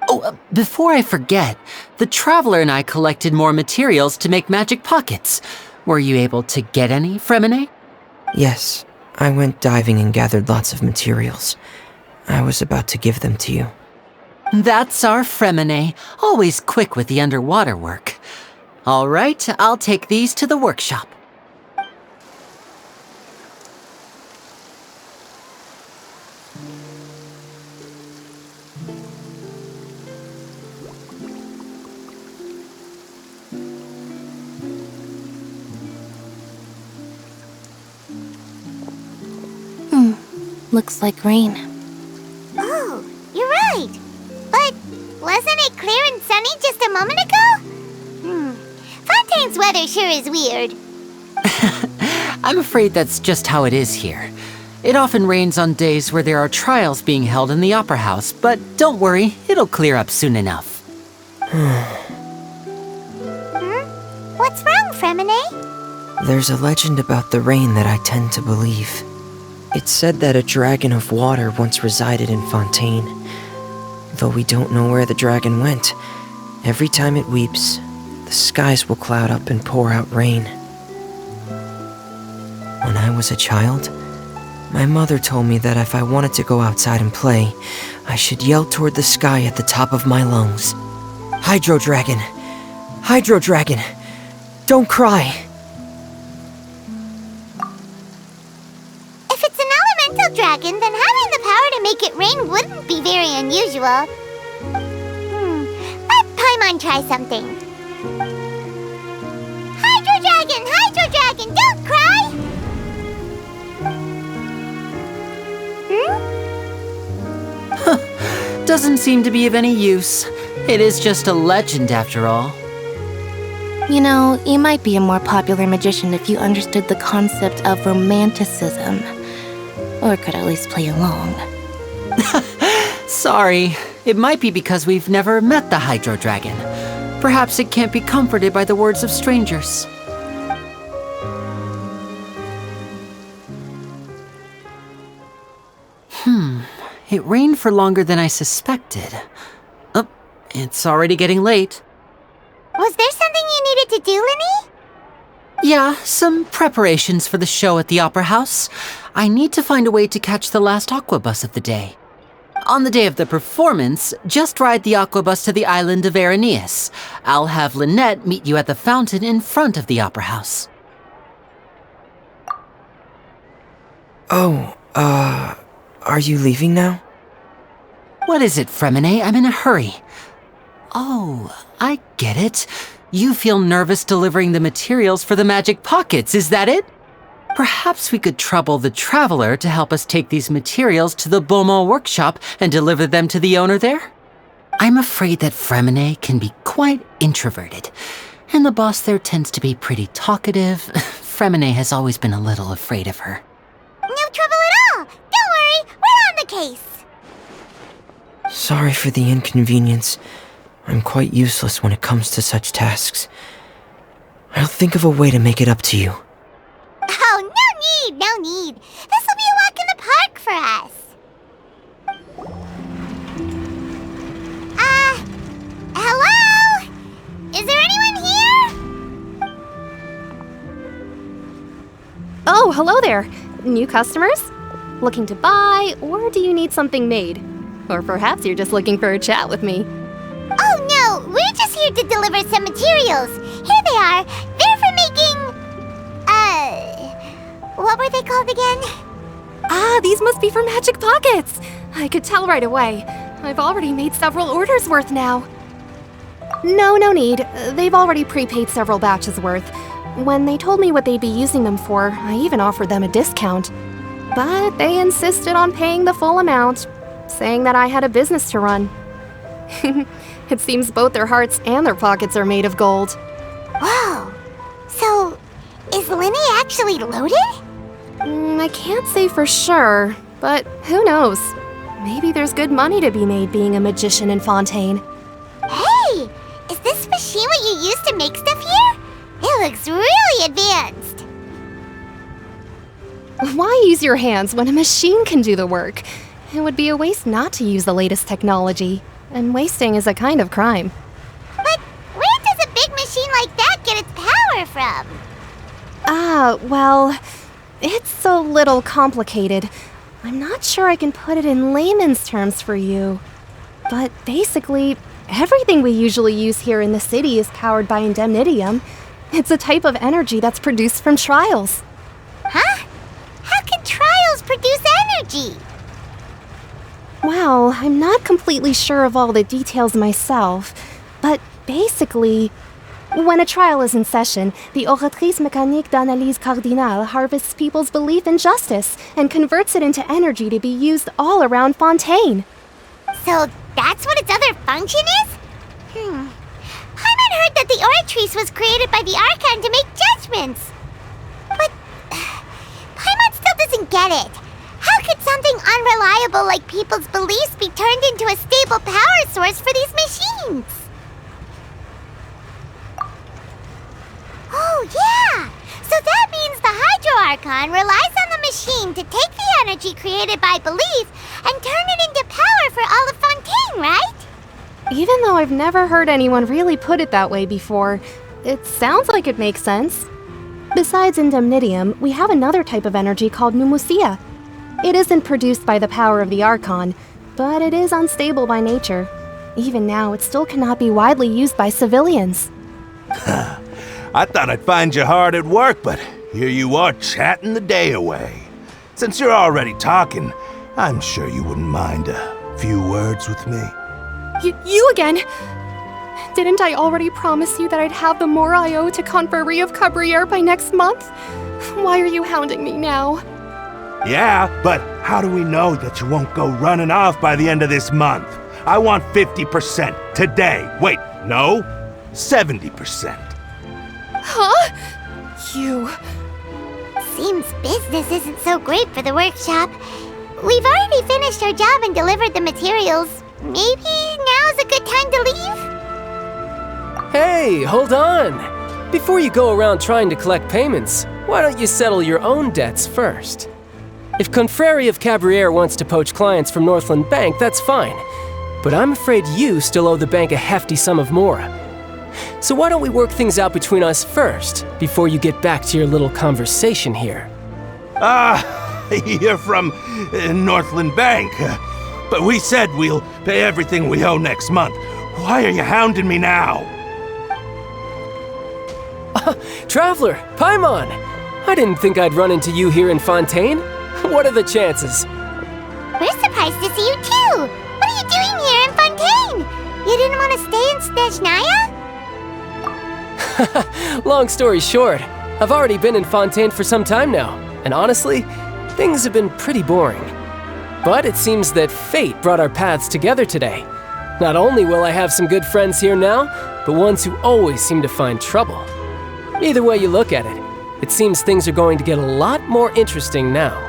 Oh, before I forget, the Traveler and I collected more materials to make magic pockets. Were you able to get any, Fremine? Yes, I went diving and gathered lots of materials. I was about to give them to you. That's our Fremine, always quick with the underwater work. All right, I'll take these to the workshop. Looks like rain. Oh, you're right. But wasn't it clear and sunny just a moment ago? Fontaine's weather sure is weird. I'm afraid that's just how it is here. It often rains on days where there are trials being held in the Opera House, but don't worry, it'll clear up soon enough. What's wrong, Fremine? There's a legend about the rain that I tend to believe. It's said that a dragon of water once resided in Fontaine. Though we don't know where the dragon went, every time it weeps, the skies will cloud up and pour out rain. When I was a child, my mother told me that if I wanted to go outside and play, I should yell toward the sky at the top of my lungs. Hydro Dragon! Hydro Dragon! Don't cry! If it's an elemental dragon, then having the power to make it rain wouldn't be very unusual. Let Paimon try something. Hydro Dragon, don't cry! Doesn't seem to be of any use. It is just a legend after all. You know, you might be a more popular magician if you understood the concept of romanticism. Or could at least play along. Sorry, it might be because we've never met the Hydro Dragon. Perhaps it can't be comforted by the words of strangers. It rained for longer than I suspected. Oh, it's already getting late. Was there something you needed to do, Linny? Yeah, some preparations for the show at the Opera House. I need to find a way to catch the last aqua bus of the day. On the day of the performance, just ride the aqua bus to the island of Araneus. I'll have Lynette meet you at the fountain in front of the Opera House. Oh, are you leaving now? What is it, Fremine? I'm in a hurry. Oh, I get it. You feel nervous delivering the materials for the magic pockets, is that it? Perhaps we could trouble the Traveler to help us take these materials to the Beaumont workshop and deliver them to the owner there? I'm afraid that Fremine can be quite introverted, and the boss there tends to be pretty talkative. Fremine has always been a little afraid of her. No trouble at all! Don't worry, we're on the case! Sorry for the inconvenience. I'm quite useless when it comes to such tasks. I'll think of a way to make it up to you. Oh, no need! This'll be a walk in the park for us! Hello? Is there anyone here? Oh, hello there. New customers? Looking to buy, or do you need something made? Or perhaps you're just looking for a chat with me. Oh no, we're just here to deliver some materials. Here they are. They're for making... what were they called again? Ah, these must be for magic pockets. I could tell right away. I've already made several orders worth now. No need. They've already prepaid several batches worth. When they told me what they'd be using them for, I even offered them a discount. But they insisted on paying the full amount, saying that I had a business to run. It seems both their hearts and their pockets are made of gold. Whoa! So, is Linny actually loaded? I can't say for sure, but who knows? Maybe there's good money to be made being a magician in Fontaine. Hey! Is this machine what you use to make stuff here? It looks really advanced. Why use your hands when a machine can do the work? It would be a waste not to use the latest technology, and wasting is a kind of crime. But where does a big machine like that get its power from? Well, it's a little complicated. I'm not sure I can put it in layman's terms for you. But basically, everything we usually use here in the city is powered by indemnitium. It's a type of energy that's produced from trials. Huh? How can trials produce energy? Well, I'm not completely sure of all the details myself, but basically, when a trial is in session, the Oratrice Mécanique d'Analyse Cardinale harvests people's belief in justice and converts it into energy to be used all around Fontaine. So that's what its other function is? Paimon heard that the Oratrice was created by the Archon to make judgments. But Paimon still doesn't get it. How could something unreliable like people's beliefs be turned into a stable power source for these machines? Oh, yeah! So that means the Hydro Archon relies on the machine to take the energy created by belief and turn it into power for all of Fontaine, right? Even though I've never heard anyone really put it that way before, it sounds like it makes sense. Besides indemnitium, we have another type of energy called pneumosia. It isn't produced by the power of the Archon, but it is unstable by nature. Even now, it still cannot be widely used by civilians. I thought I'd find you hard at work, but here you are chatting the day away. Since you're already talking, I'm sure you wouldn't mind a few words with me. You again? Didn't I already promise you that I'd have the more I owe to Confrérie of Cabriere by next month? Why are you hounding me now? Yeah, but how do we know that you won't go running off by the end of this month? I want 50% today. Wait, no, 70%. Huh? You... Seems business isn't so great for the workshop. We've already finished our job and delivered the materials. Maybe now's a good time to leave? Hey, hold on! Before you go around trying to collect payments, why don't you settle your own debts first? If Confrérie of Cabriere wants to poach clients from Northland Bank, that's fine. But I'm afraid you still owe the bank a hefty sum of mora. So why don't we work things out between us first, before you get back to your little conversation here? You're from Northland Bank. But we said we'll pay everything we owe next month. Why are you hounding me now? Traveler, Paimon! I didn't think I'd run into you here in Fontaine. What are the chances? We're surprised to see you too! What are you doing here in Fontaine? You didn't want to stay in Snezhnaya? Long story short, I've already been in Fontaine for some time now, and honestly, things have been pretty boring. But it seems that fate brought our paths together today. Not only will I have some good friends here now, but ones who always seem to find trouble. Either way you look at it, it seems things are going to get a lot more interesting now.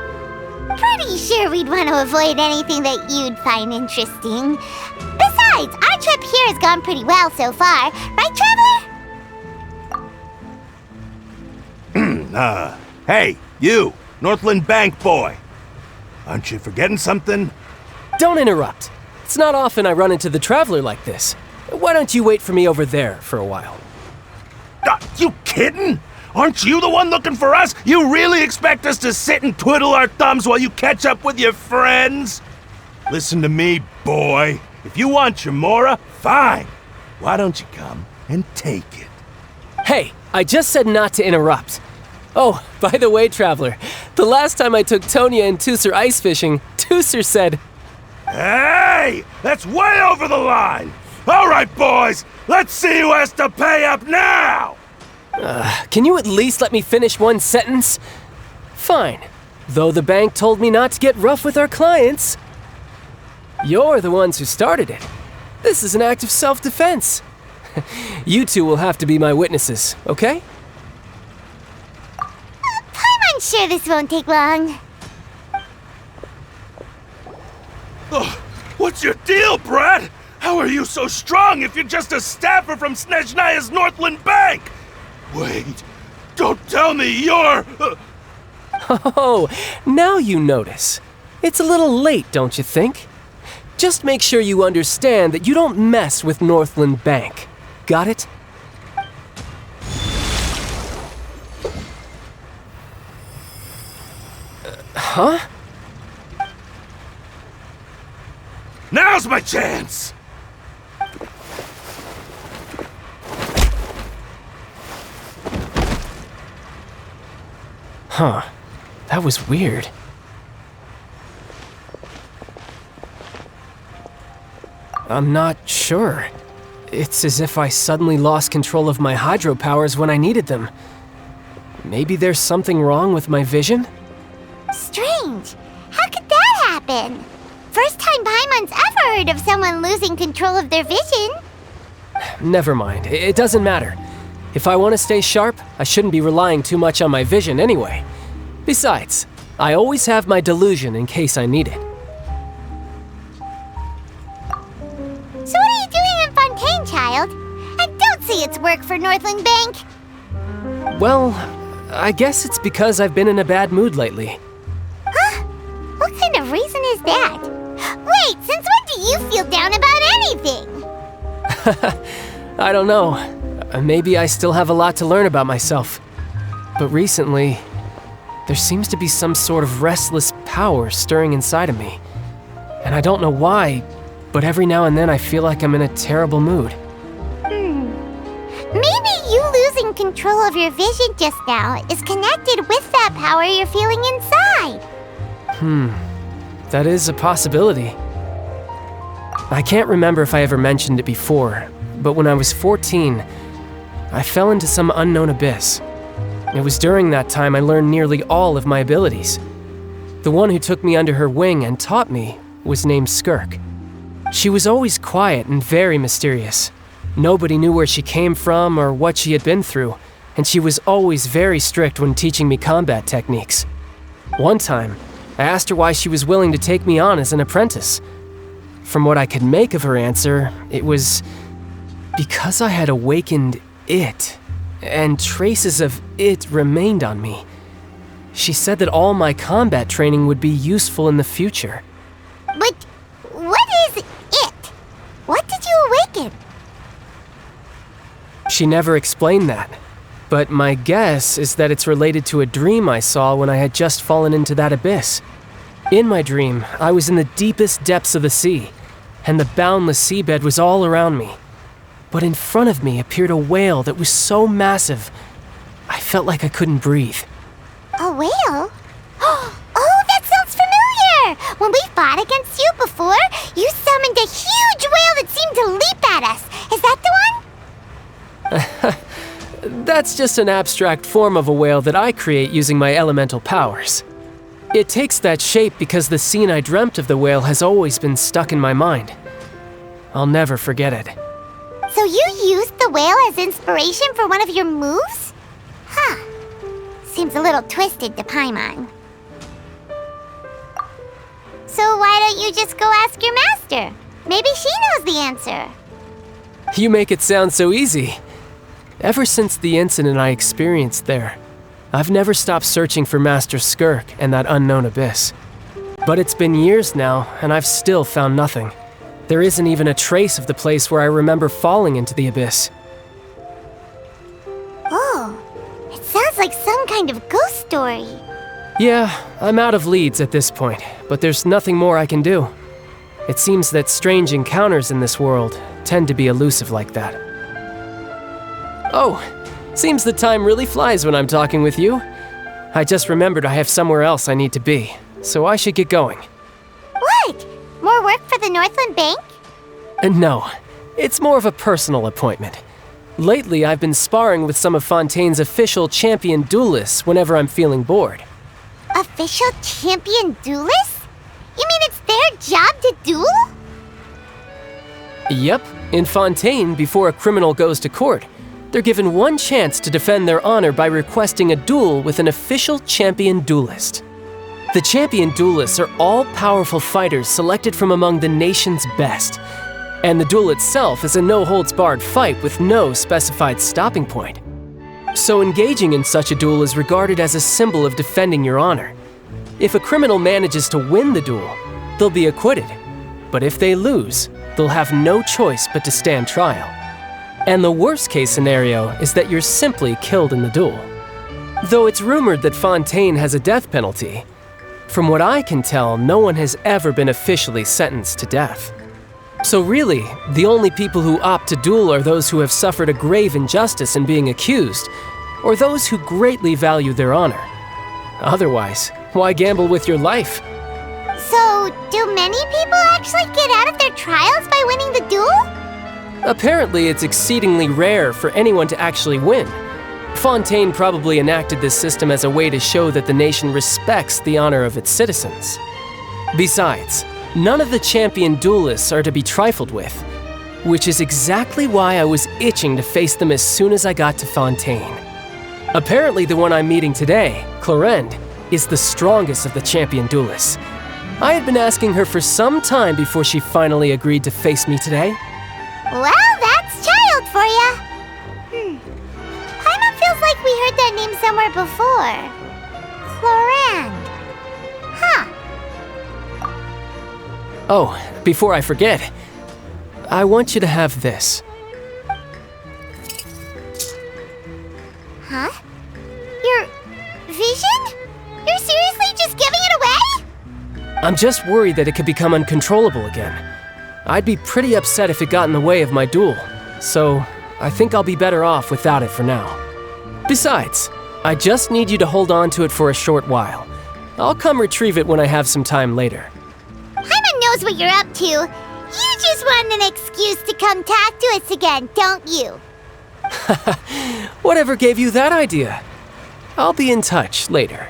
Pretty sure we'd want to avoid anything that you'd find interesting. Besides, our trip here has gone pretty well so far, right, Traveler? Hey, you, Northland Bank boy. Aren't you forgetting something? Don't interrupt. It's not often I run into the Traveler like this. Why don't you wait for me over there for a while? You kidding? Aren't you the one looking for us? You really expect us to sit and twiddle our thumbs while you catch up with your friends? Listen to me, boy. If you want your mora, fine. Why don't you come and take it? Hey, I just said not to interrupt. Oh, by the way, Traveler, the last time I took Tonya and Tusser ice fishing, Tusser said, "Hey, that's way over the line! All right, boys, let's see who has to pay up now!" Can you at least let me finish one sentence? Fine. Though the bank told me not to get rough with our clients. You're the ones who started it. This is an act of self-defense. You two will have to be my witnesses, okay? I'm sure this won't take long. Oh, what's your deal, Brad? How are you so strong if you're just a staffer from Snezhnaya's Northland Bank? Wait, don't tell me you're... Oh, now you notice. It's a little late, don't you think? Just make sure you understand that you don't mess with Northland Bank. Got it? Huh? Now's my chance! Huh. That was weird. I'm not sure. It's as if I suddenly lost control of my hydro powers when I needed them. Maybe there's something wrong with my vision? Strange. How could that happen? First time Paimon's ever heard of someone losing control of their vision. Never mind. It doesn't matter. If I want to stay sharp, I shouldn't be relying too much on my vision anyway. Besides, I always have my delusion in case I need it. So what are you doing in Fontaine, child? And don't say it's work for Northland Bank. Well, I guess it's because I've been in a bad mood lately. Huh? What kind of reason is that? Wait, since when do you feel down about anything? I don't know. Maybe I still have a lot to learn about myself. But recently, there seems to be some sort of restless power stirring inside of me. And I don't know why, but every now and then I feel like I'm in a terrible mood. Maybe you losing control of your vision just now is connected with that power you're feeling inside. That is a possibility. I can't remember if I ever mentioned it before, but when I was 14, I fell into some unknown abyss. It was during that time I learned nearly all of my abilities. The one who took me under her wing and taught me was named Skirk. She was always quiet and very mysterious. Nobody knew where she came from or what she had been through, and she was always very strict when teaching me combat techniques. One time, I asked her why she was willing to take me on as an apprentice. From what I could make of her answer, it was because I had awakened it, and traces of it remained on me. She said that all my combat training would be useful in the future. But what is it? What did you awaken? She never explained that. But my guess is that it's related to a dream I saw when I had just fallen into that abyss. In my dream, I was in the deepest depths of the sea, and the boundless seabed was all around me. But in front of me appeared a whale that was so massive, I felt like I couldn't breathe. A whale? Oh, that sounds familiar! When we fought against you before, you summoned a huge whale that seemed to leap at us. Is that the one? That's just an abstract form of a whale that I create using my elemental powers. It takes that shape because the scene I dreamt of the whale has always been stuck in my mind. I'll never forget it. So you used the whale as inspiration for one of your moves? Huh. Seems a little twisted to Paimon. So why don't you just go ask your master? Maybe she knows the answer. You make it sound so easy. Ever since the incident I experienced there, I've never stopped searching for Master Skirk and that unknown abyss. But it's been years now, and I've still found nothing. There isn't even a trace of the place where I remember falling into the abyss. Oh, it sounds like some kind of ghost story. Yeah, I'm out of leads at this point, but there's nothing more I can do. It seems that strange encounters in this world tend to be elusive like that. Oh, seems the time really flies when I'm talking with you. I just remembered I have somewhere else I need to be, so I should get going. What? More work for the Northland Bank? No, it's more of a personal appointment. Lately, I've been sparring with some of Fontaine's official champion duelists whenever I'm feeling bored. Official champion duelists? You mean it's their job to duel? Yep, in Fontaine, before a criminal goes to court, they're given one chance to defend their honor by requesting a duel with an official champion duelist. The champion duelists are all-powerful fighters selected from among the nation's best, and the duel itself is a no-holds-barred fight with no specified stopping point. So engaging in such a duel is regarded as a symbol of defending your honor. If a criminal manages to win the duel, they'll be acquitted, but if they lose, they'll have no choice but to stand trial. And the worst-case scenario is that you're simply killed in the duel. Though it's rumored that Fontaine has a death penalty, from what I can tell, no one has ever been officially sentenced to death. So really, the only people who opt to duel are those who have suffered a grave injustice in being accused, or those who greatly value their honor. Otherwise, why gamble with your life? So, do many people actually get out of their trials by winning the duel? Apparently, it's exceedingly rare for anyone to actually win. Fontaine probably enacted this system as a way to show that the nation respects the honor of its citizens. Besides, none of the champion duelists are to be trifled with, which is exactly why I was itching to face them as soon as I got to Fontaine. Apparently, the one I'm meeting today, Clorinde, is the strongest of the champion duelists. I had been asking her for some time before she finally agreed to face me today. Well, that's child for ya. Paimon feels like we heard that name somewhere before. Clorinde. Huh. Oh, before I forget, I want you to have this. Huh? Your vision? You're seriously just giving it away? I'm just worried that it could become uncontrollable again. I'd be pretty upset if it got in the way of my duel, so I think I'll be better off without it for now. Besides, I just need you to hold on to it for a short while. I'll come retrieve it when I have some time later. Paimon knows what you're up to. You just want an excuse to come talk to us again, don't you? Whatever gave you that idea? I'll be in touch later.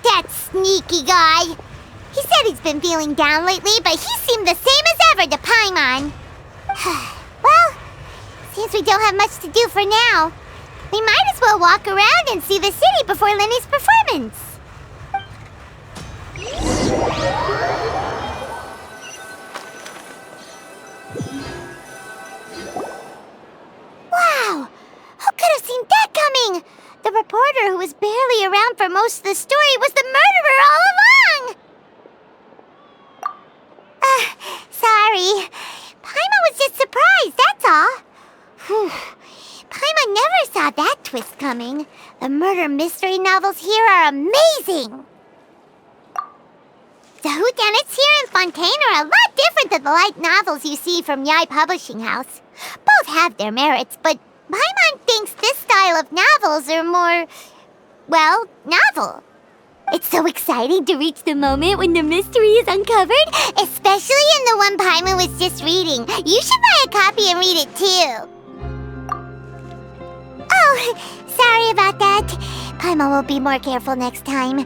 That sneaky guy. He said he's been feeling down lately, but he seemed the same as ever to Paimon. Well, seems we don't have much to do for now. We might as well walk around and see the city before Lenny's performance. Wow! literally around for most of the story was the murderer all along! Sorry. Paimon was just surprised, that's all. Whew. Paimon never saw that twist coming. The murder mystery novels here are amazing! The whodunits here in Fontaine are a lot different than the light novels you see from Yai Publishing House. Both have their merits, but Paimon thinks this style of novels are more, well, novel. It's so exciting to reach the moment when the mystery is uncovered, especially in the one Paimon was just reading. You should buy a copy and read it too. Oh, sorry about that. Paimon will be more careful next time. Hey,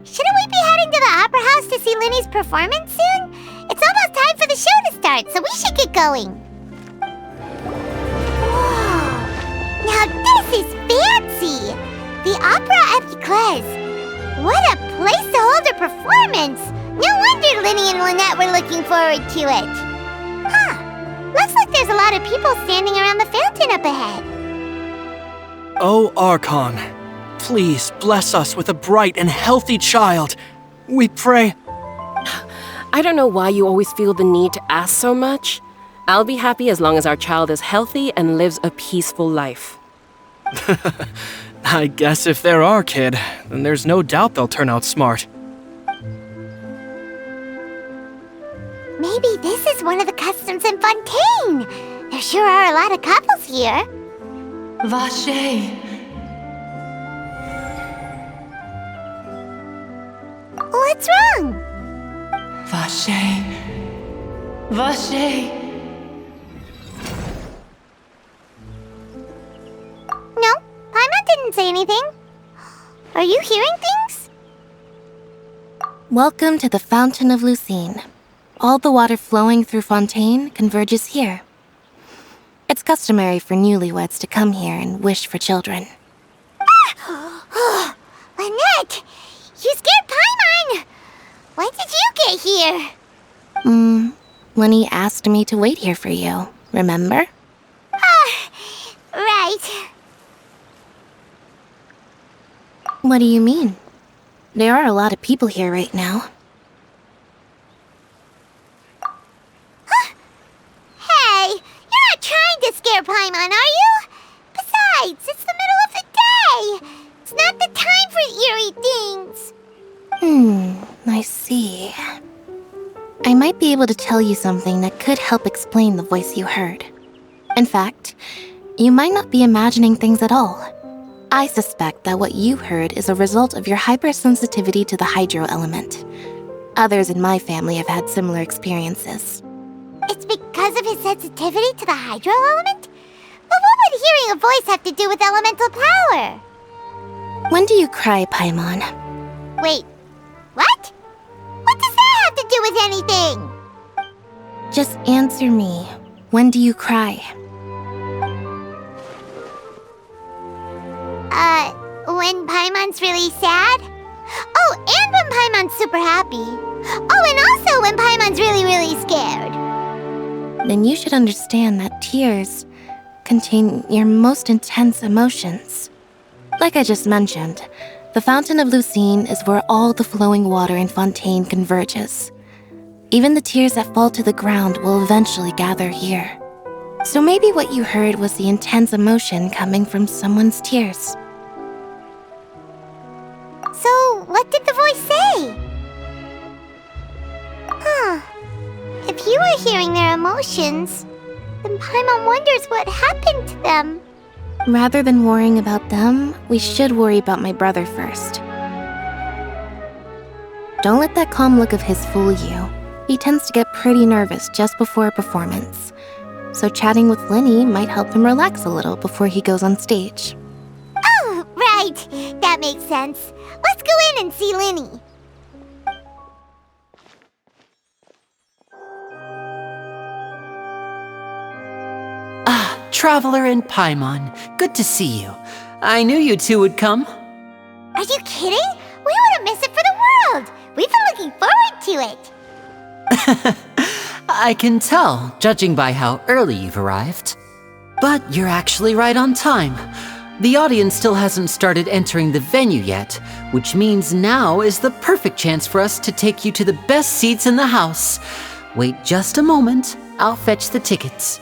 shouldn't we be heading to the Opera House to see Linny's performance soon? It's almost time for the show to start, so we should get going. Whoa, now this is fancy! The Opera.IV. What a place to hold a performance! No wonder Linny and Lynette were looking forward to it. Huh, looks like there's a lot of people standing around the fountain up ahead. Oh, Archon, please bless us with a bright and healthy child. We pray. I don't know why you always feel the need to ask so much. I'll be happy as long as our child is healthy and lives a peaceful life. I guess if they're our kid, then there's no doubt they'll turn out smart. Maybe this is one of the customs in Fontaine. There sure are a lot of couples here. Vache. What's wrong? Vache. Vache. No, Paimon didn't say anything. Are you hearing things? Welcome to the Fountain of Lucine. All the water flowing through Fontaine converges here. It's customary for newlyweds to come here and wish for children. Ah! Lynette! You scared Paimon! When did you get here? Lenny asked me to wait here for you, remember? Right. What do you mean? There are a lot of people here right now. Hey, you're not trying to scare Paimon, are you? Besides, it's the middle of the day. It's not the time for eerie things. I see. I might be able to tell you something that could help explain the voice you heard. In fact, you might not be imagining things at all. I suspect that what you heard is a result of your hypersensitivity to the hydro element. Others in my family have had similar experiences. It's because of his sensitivity to the hydro element? But what would hearing a voice have to do with elemental power? When do you cry, Paimon? Wait, what? What does that have to do with anything? Just answer me. When do you cry? When Paimon's really sad? Oh, and when Paimon's super happy. Oh, and also when Paimon's really, really scared. Then you should understand that tears contain your most intense emotions. Like I just mentioned, the Fountain of Lucine is where all the flowing water in Fontaine converges. Even the tears that fall to the ground will eventually gather here. So maybe what you heard was the intense emotion coming from someone's tears. So, what did the voice say? If you were hearing their emotions, then Paimon wonders what happened to them. Rather than worrying about them, we should worry about my brother first. Don't let that calm look of his fool you. He tends to get pretty nervous just before a performance. So chatting with Linny might help him relax a little before he goes on stage. Oh, right. That makes sense. Let's go in and see Linny. Traveler and Paimon, good to see you. I knew you two would come. Are you kidding? We wouldn't miss it for the world. We've been looking forward to it. I can tell, judging by how early you've arrived. But you're actually right on time. The audience still hasn't started entering the venue yet, which means now is the perfect chance for us to take you to the best seats in the house. Wait just a moment, I'll fetch the tickets.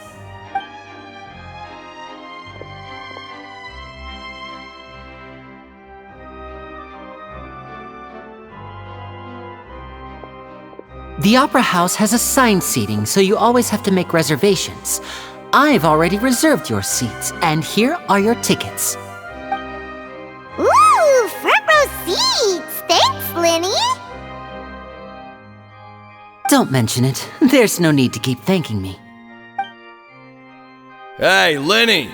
The Opera House has assigned seating, so you always have to make reservations. I've already reserved your seats, and here are your tickets. Ooh, front row seats! Thanks, Linny! Don't mention it. There's no need to keep thanking me. Hey, Linny!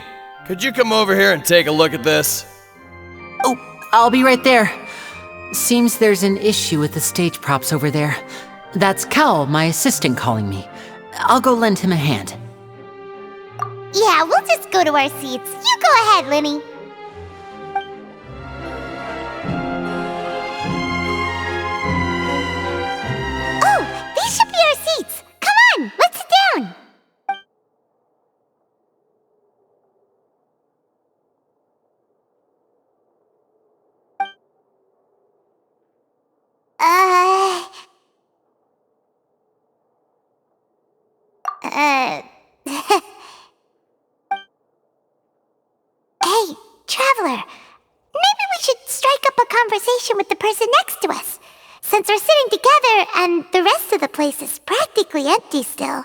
Could you come over here and take a look at this? Oh, I'll be right there. Seems there's an issue with the stage props over there. That's Cal, my assistant, calling me. I'll go lend him a hand. Yeah, we'll just go to our seats. You go ahead, Linny. Oh, these should be our seats. Come on, let's sit down. Hey, Traveler. Maybe we should strike up a conversation with the person next to us. Since we're sitting together and the rest of the place is practically empty still,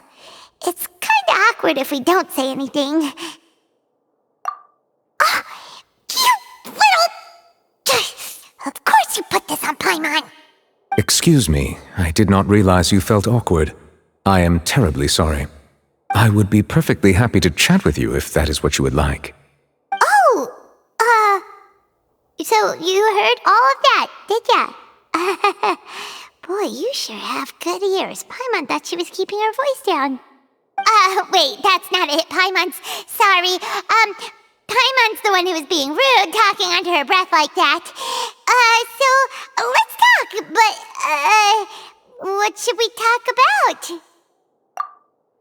it's kinda awkward if we don't say anything. Oh, you little... Of course you put this on Paimon. Excuse me, I did not realize you felt awkward. I am terribly sorry. I would be perfectly happy to chat with you if that is what you would like. So you heard all of that, did ya? Boy, you sure have good ears. Paimon thought she was keeping her voice down. Wait, that's not it. Paimon's... Sorry. Paimon's the one who was being rude, talking under her breath like that. So, let's talk, but, what should we talk about?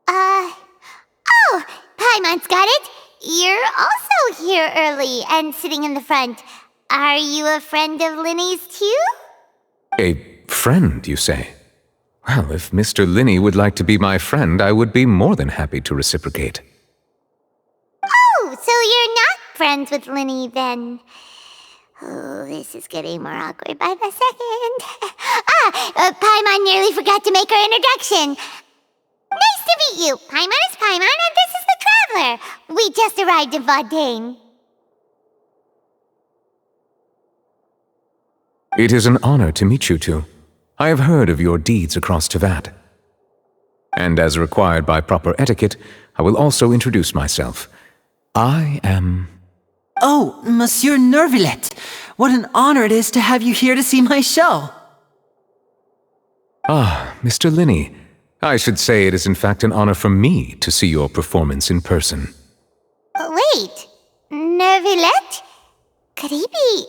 Oh, Paimon's got it. You're also here early and sitting in the front. Are you a friend of Linny's too? A friend, you say? Well, if Mr. Linny would like to be my friend, I would be more than happy to reciprocate. Oh, so you're not friends with Linny then? Oh, this is getting more awkward by the second. Paimon nearly forgot to make her introduction. Nice to meet you. Paimon is Paimon, and this is the Traveler. We just arrived in Fontaine. It is an honor to meet you two. I have heard of your deeds across Teyvat. And as required by proper etiquette, I will also introduce myself. I am... Oh, Monsieur Neuvillette! What an honor it is to have you here to see my show! Ah, Mr. Linny. I should say it is in fact an honor for me to see your performance in person. Wait, Neuvillette? Could he be...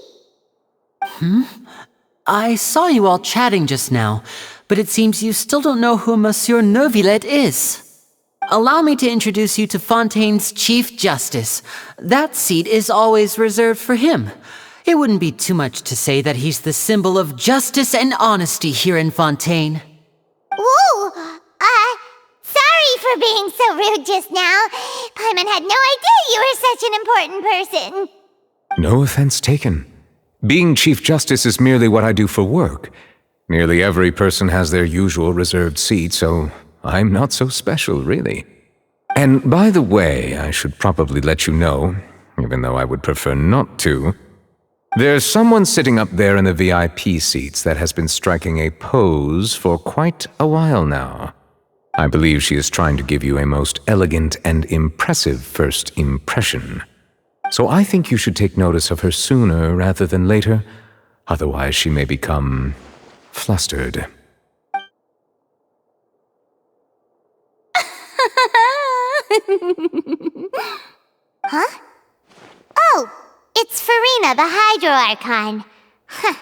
I saw you all chatting just now, but it seems you still don't know who Monsieur Neuvillette is. Allow me to introduce you to Fontaine's Chief Justice. That seat is always reserved for him. It wouldn't be too much to say that he's the symbol of justice and honesty here in Fontaine. Whoa! Sorry for being so rude just now. Paimon had no idea you were such an important person. No offense taken. Being Chief Justice is merely what I do for work. Nearly every person has their usual reserved seat, so I'm not so special, really. And by the way, I should probably let you know, even though I would prefer not to, there's someone sitting up there in the VIP seats that has been striking a pose for quite a while now. I believe she is trying to give you a most elegant and impressive first impression. So I think you should take notice of her sooner rather than later, otherwise she may become flustered. Huh? Oh, it's Farina, the Hydro Archon. Huh.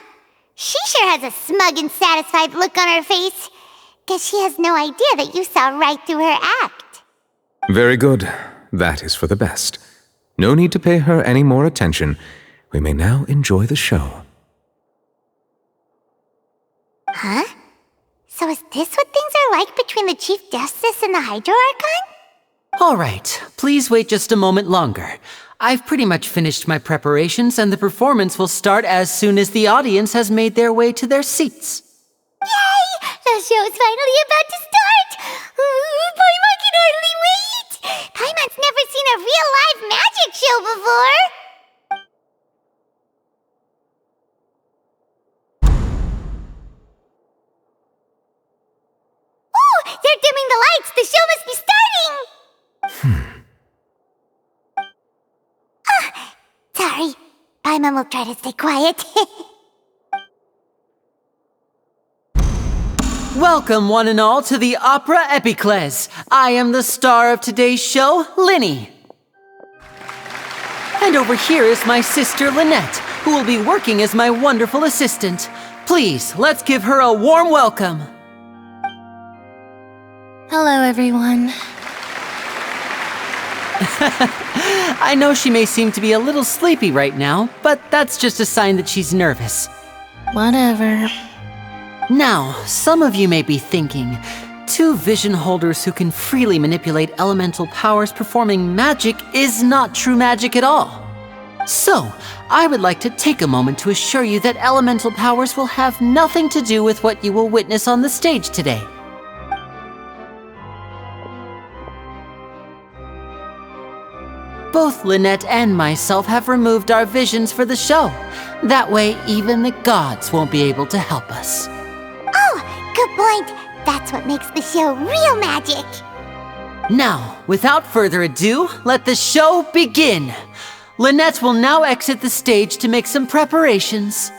She sure has a smug and satisfied look on her face. Guess she has no idea that you saw right through her act. Very good. That is for the best. No need to pay her any more attention. We may now enjoy the show. Huh? So is this what things are like between the Chief Justice and the Hydro Archon? All right, please wait just a moment longer. I've pretty much finished my preparations, and the performance will start as soon as the audience has made their way to their seats. Yay! The show's finally about to start! Paimon can hardly wait! Paimon's never seen a real live magic show before! Oh! They're dimming the lights! The show must be starting! Sorry. Paimon will try to stay quiet. Welcome, one and all, to the Opera Epiclese. I am the star of today's show, Linny. And over here is my sister, Lynette, who will be working as my wonderful assistant. Please, let's give her a warm welcome. Hello, everyone. I know she may seem to be a little sleepy right now, but that's just a sign that she's nervous. Whatever. Now, some of you may be thinking, two vision holders who can freely manipulate elemental powers performing magic is not true magic at all. So, I would like to take a moment to assure you that elemental powers will have nothing to do with what you will witness on the stage today. Both Lynette and myself have removed our visions for the show. That way, even the gods won't be able to help us. Oh, good point. That's what makes the show real magic. Now, without further ado, let the show begin. Lynette will now exit the stage to make some preparations.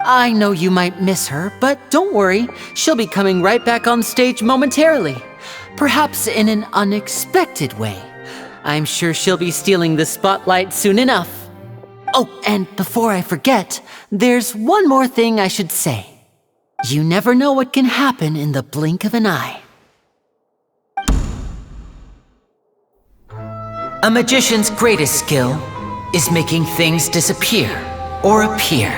I know you might miss her, but don't worry. She'll be coming right back on stage momentarily. Perhaps in an unexpected way. I'm sure she'll be stealing the spotlight soon enough. Oh, and before I forget, there's one more thing I should say. You never know what can happen in the blink of an eye. A magician's greatest skill is making things disappear or appear.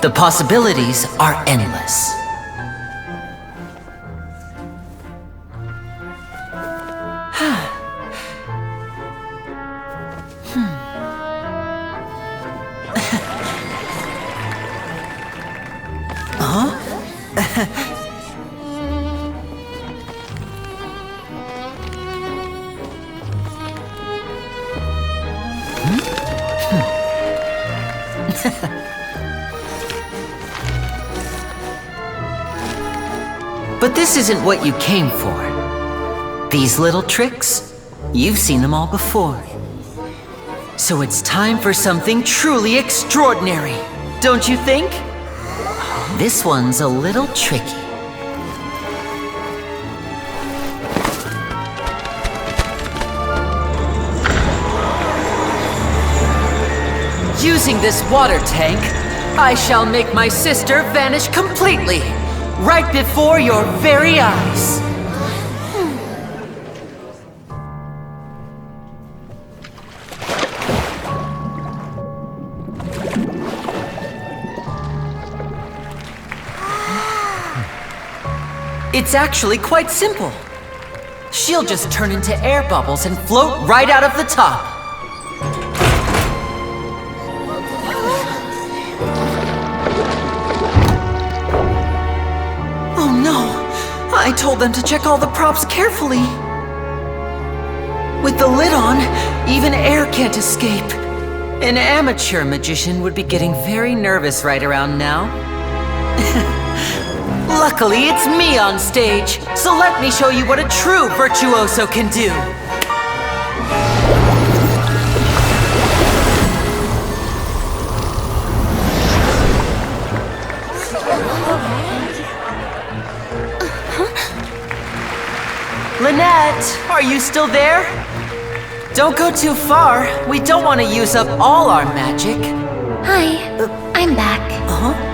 The possibilities are endless. But this isn't what you came for. These little tricks, you've seen them all before. So it's time for something truly extraordinary, don't you think? This one's a little tricky. Using this water tank, I shall make my sister vanish completely, right before your very eyes. It's actually quite simple. She'll just turn into air bubbles and float right out of the top. Oh no! I told them to check all the props carefully. With the lid on, even air can't escape. An amateur magician would be getting very nervous right around now. Luckily, it's me on stage, so let me show you what a true virtuoso can do. Lynette, are you still there? Don't go too far. We don't want to use up all our magic. Hi, I'm back. Uh-huh.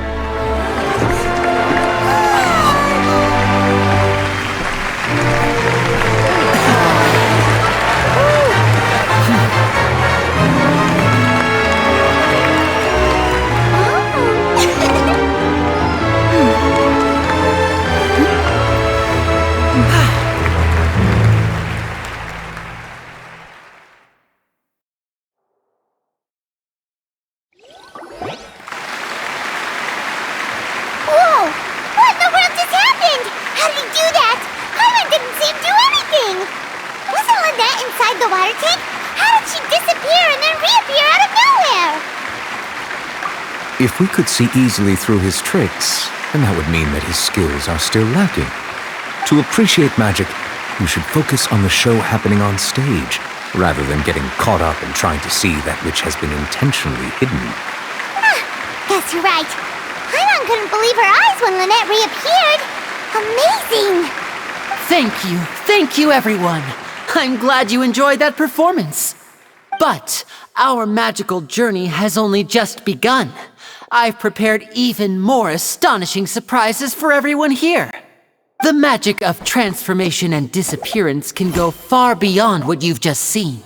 inside the water tank? How did she disappear and then reappear out of nowhere? If we could see easily through his tricks, then that would mean that his skills are still lacking. To appreciate magic, you should focus on the show happening on stage, rather than getting caught up in trying to see that which has been intentionally hidden. Guess you're right. Paimon couldn't believe her eyes when Lynette reappeared. Amazing! Thank you everyone. I'm glad you enjoyed that performance. But our magical journey has only just begun. I've prepared even more astonishing surprises for everyone here. The magic of transformation and disappearance can go far beyond what you've just seen.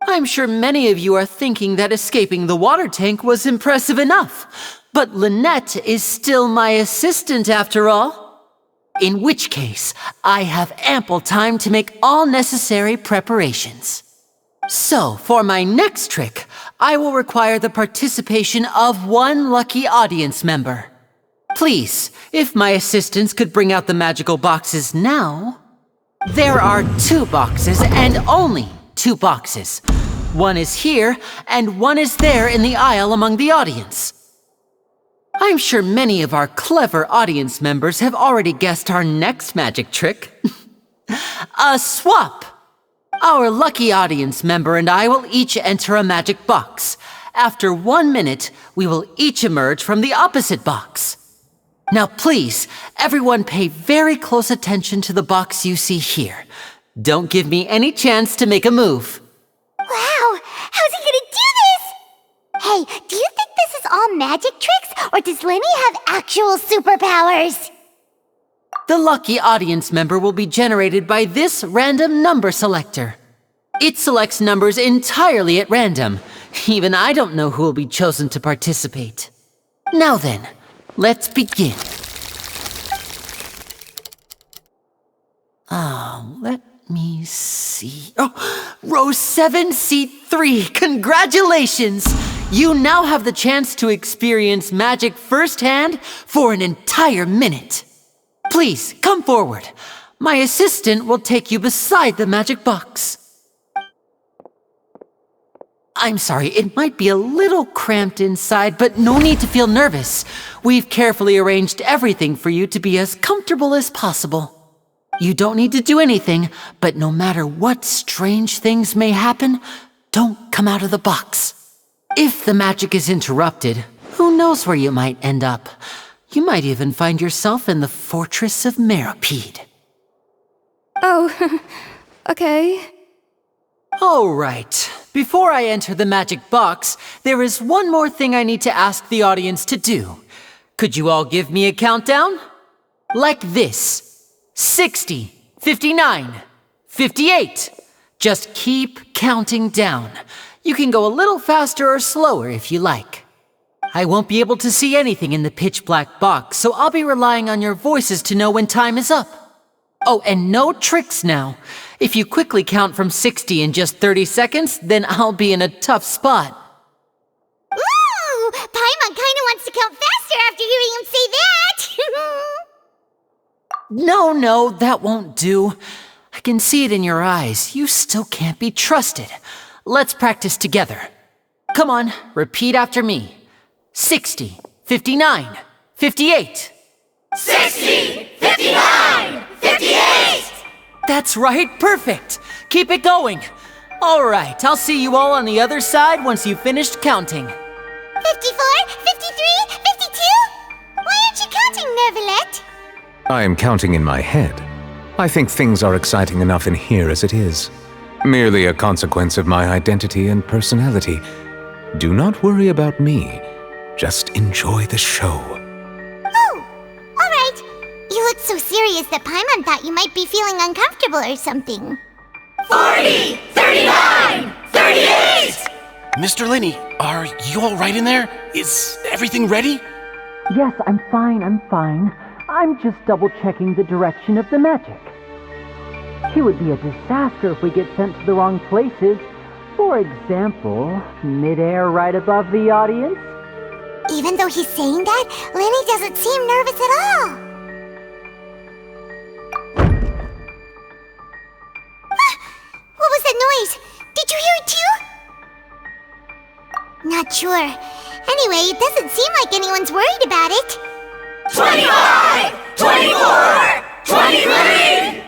I'm sure many of you are thinking that escaping the water tank was impressive enough, but Lynette is still my assistant after all. In which case, I have ample time to make all necessary preparations. So, for my next trick, I will require the participation of one lucky audience member. Please, if my assistants could bring out the magical boxes now. There are 2 boxes and only 2 boxes. One is here and one is there in the aisle among the audience. I'm sure many of our clever audience members have already guessed our next magic trick. A swap! Our lucky audience member and I will each enter a magic box. After 1 minute, we will each emerge from the opposite box. Now please, everyone pay very close attention to the box you see here. Don't give me any chance to make a move. Wow! How's he gonna do this? Hey, do you think this is all magic tricks, or does Lenny have actual superpowers? The lucky audience member will be generated by this random number selector. It selects numbers entirely at random. Even I don't know who will be chosen to participate. Now then, let's begin. Let me see. Oh, row 7, seat 3. Congratulations! You now have the chance to experience magic firsthand for an entire minute. Please, come forward. My assistant will take you beside the magic box. I'm sorry, it might be a little cramped inside, but no need to feel nervous. We've carefully arranged everything for you to be as comfortable as possible. You don't need to do anything, but no matter what strange things may happen, don't come out of the box. If the magic is interrupted, who knows where you might end up? You might even find yourself in the Fortress of Meropide. Oh, okay. All right. Before I enter the magic box, there is one more thing I need to ask the audience to do. Could you all give me a countdown? Like this. 60, 59, 58. Just keep counting down. You can go a little faster or slower if you like. I won't be able to see anything in the pitch-black box, so I'll be relying on your voices to know when time is up. Oh, and no tricks now. If you quickly count from 60 in just 30 seconds, then I'll be in a tough spot. Ooh! Paimon kinda wants to count faster after hearing him say that! No, that won't do. I can see it in your eyes. You still can't be trusted. Let's practice together. Come on, repeat after me. 60, 59, 58. 60, 59, 58! That's right, perfect. Keep it going. All right, I'll see you all on the other side once you've finished counting. 54, 53, 52? Why aren't you counting, Nervalette? I am counting in my head. I think things are exciting enough in here as it is. Merely a consequence of my identity and personality. Do not worry about me. Just enjoy the show. Oh, all right. You look so serious that Paimon thought you might be feeling uncomfortable or something. 40, 39, 38! Mr. Linney, are you all right in there? Is everything ready? Yes, I'm fine. I'm just double-checking the direction of the magic. It would be a disaster if we get sent to the wrong places. For example, midair right above the audience. Even though he's saying that, Lenny doesn't seem nervous at all. Not sure. Anyway, it doesn't seem like anyone's worried about it. 25! 24! 23!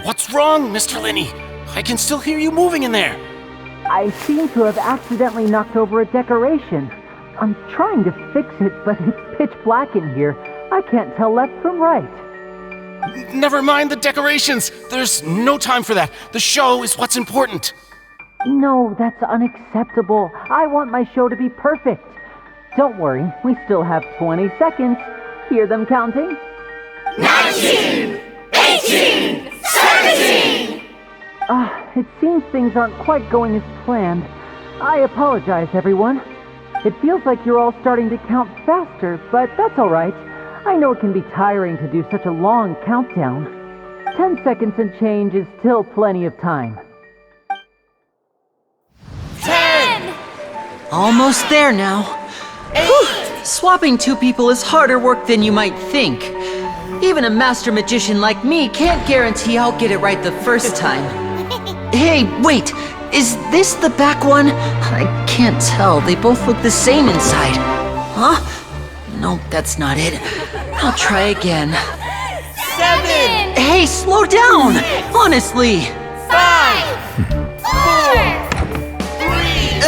What's wrong, Mr. Linney? I can still hear you moving in there. I seem to have accidentally knocked over a decoration. I'm trying to fix it, but it's pitch black in here. I can't tell left from right. Never mind the decorations. There's no time for that. The show is what's important. No, that's unacceptable. I want my show to be perfect. Don't worry, we still have 20 seconds. Hear them counting? 19! 18! 17! It seems things aren't quite going as planned. I apologize, everyone. It feels like you're all starting to count faster, but that's alright. I know it can be tiring to do such a long countdown. 10 seconds and change is still plenty of time. 10! Almost there now. Whew. Swapping two people is harder work than you might think. Even a master magician like me can't guarantee I'll get it right the first time. Hey, wait! Is this the back one? I can't tell. They both look the same inside. Huh? Nope, that's not it. I'll try again. 7! Hey, slow down! Honestly! 5! 4! 3!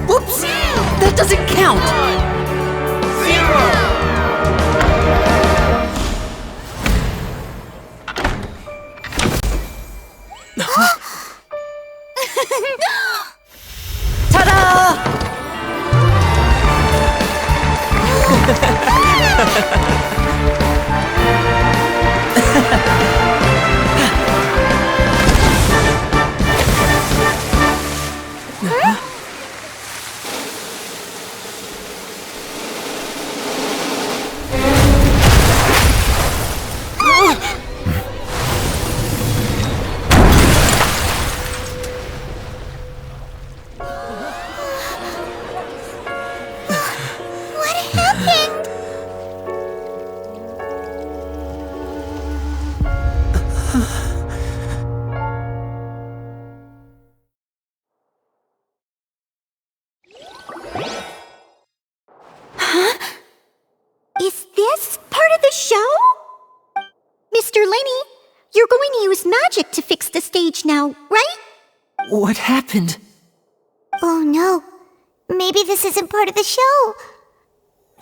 Whoops! That doesn't count! 0! Ta-da! Is this part of the show? Mr. Linney, you're going to use magic to fix the stage now, right? What happened? Oh no. Maybe this isn't part of the show.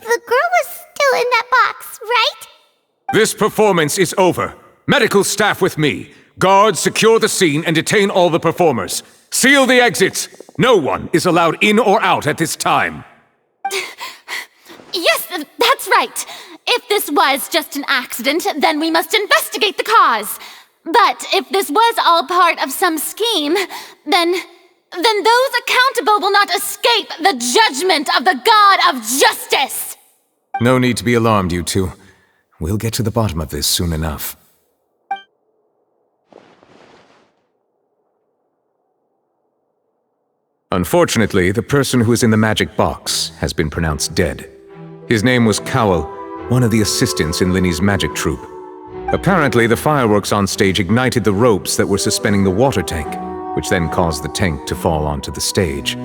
The girl was still in that box, right? This performance is over. Medical staff with me. Guards, secure the scene and detain all the performers. Seal the exits. No one is allowed in or out at this time. Yes, that's right. If this was just an accident, then we must investigate the cause. But if this was all part of some scheme, then those accountable will not escape the judgment of the God of Justice! No need to be alarmed, you two. We'll get to the bottom of this soon enough. Unfortunately, the person who is in the magic box has been pronounced dead. His name was Cowell, one of the assistants in Linney's magic troupe. Apparently, the fireworks on stage ignited the ropes that were suspending the water tank, which then caused the tank to fall onto the stage.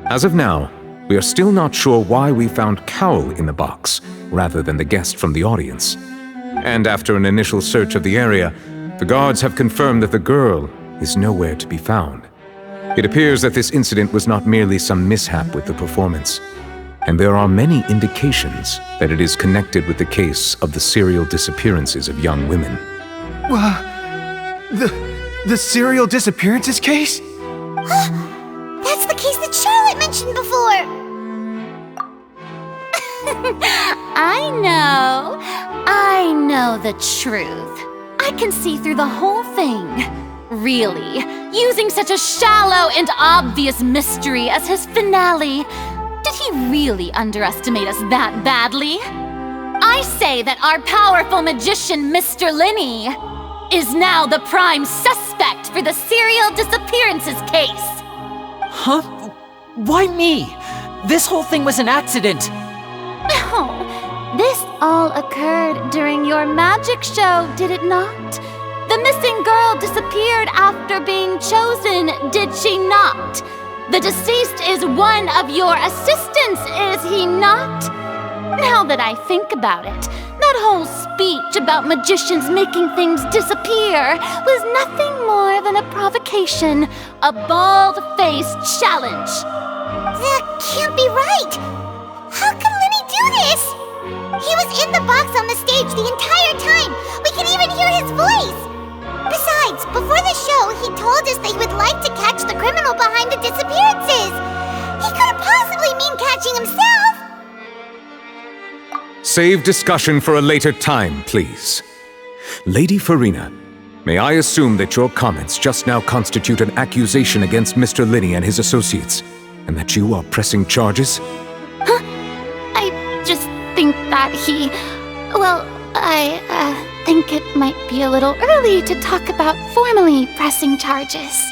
As of now, we are still not sure why we found Cowell in the box, rather than the guest from the audience. And after an initial search of the area, the guards have confirmed that the girl is nowhere to be found. It appears that this incident was not merely some mishap with the performance, and there are many indications that it is connected with the case of the serial disappearances of young women. The serial disappearances case? That's the case that Charlotte mentioned before! I know the truth. I can see through the whole thing. Really, using such a shallow and obvious mystery as his finale, did he really underestimate us that badly? I say that our powerful magician, Mr. Linney, is now the prime suspect for the serial disappearances case. Huh? Why me? This whole thing was an accident. No, this all occurred during your magic show, did it not? The missing girl disappeared after being chosen, did she not? The deceased is one of your assistants, is he not? Now that I think about it, that whole speech about magicians making things disappear was nothing more than a provocation, a bald-faced challenge. That can't be right! How could Lenny do this? He was in the box on the stage the entire time! We can even hear his voice! Besides, before the show, he told us that he would like to catch the criminal behind the disappearances! He couldn't possibly mean catching himself! Save discussion for a later time, please. Lady Farina, may I assume that your comments just now constitute an accusation against Mr. Linney and his associates, and that you are pressing charges? Huh? I just think that he... Well, I think it might be a little early to talk about formally pressing charges.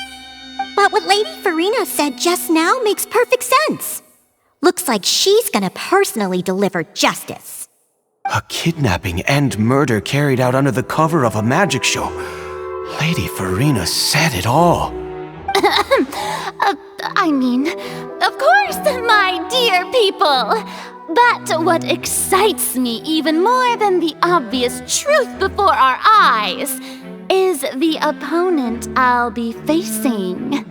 But what Lady Farina said just now makes perfect sense. Looks like she's gonna personally deliver justice. A kidnapping and murder carried out under the cover of a magic show. Lady Farina said it all. I mean, of course, my dear people. But what excites me even more than the obvious truth before our eyes is the opponent I'll be facing.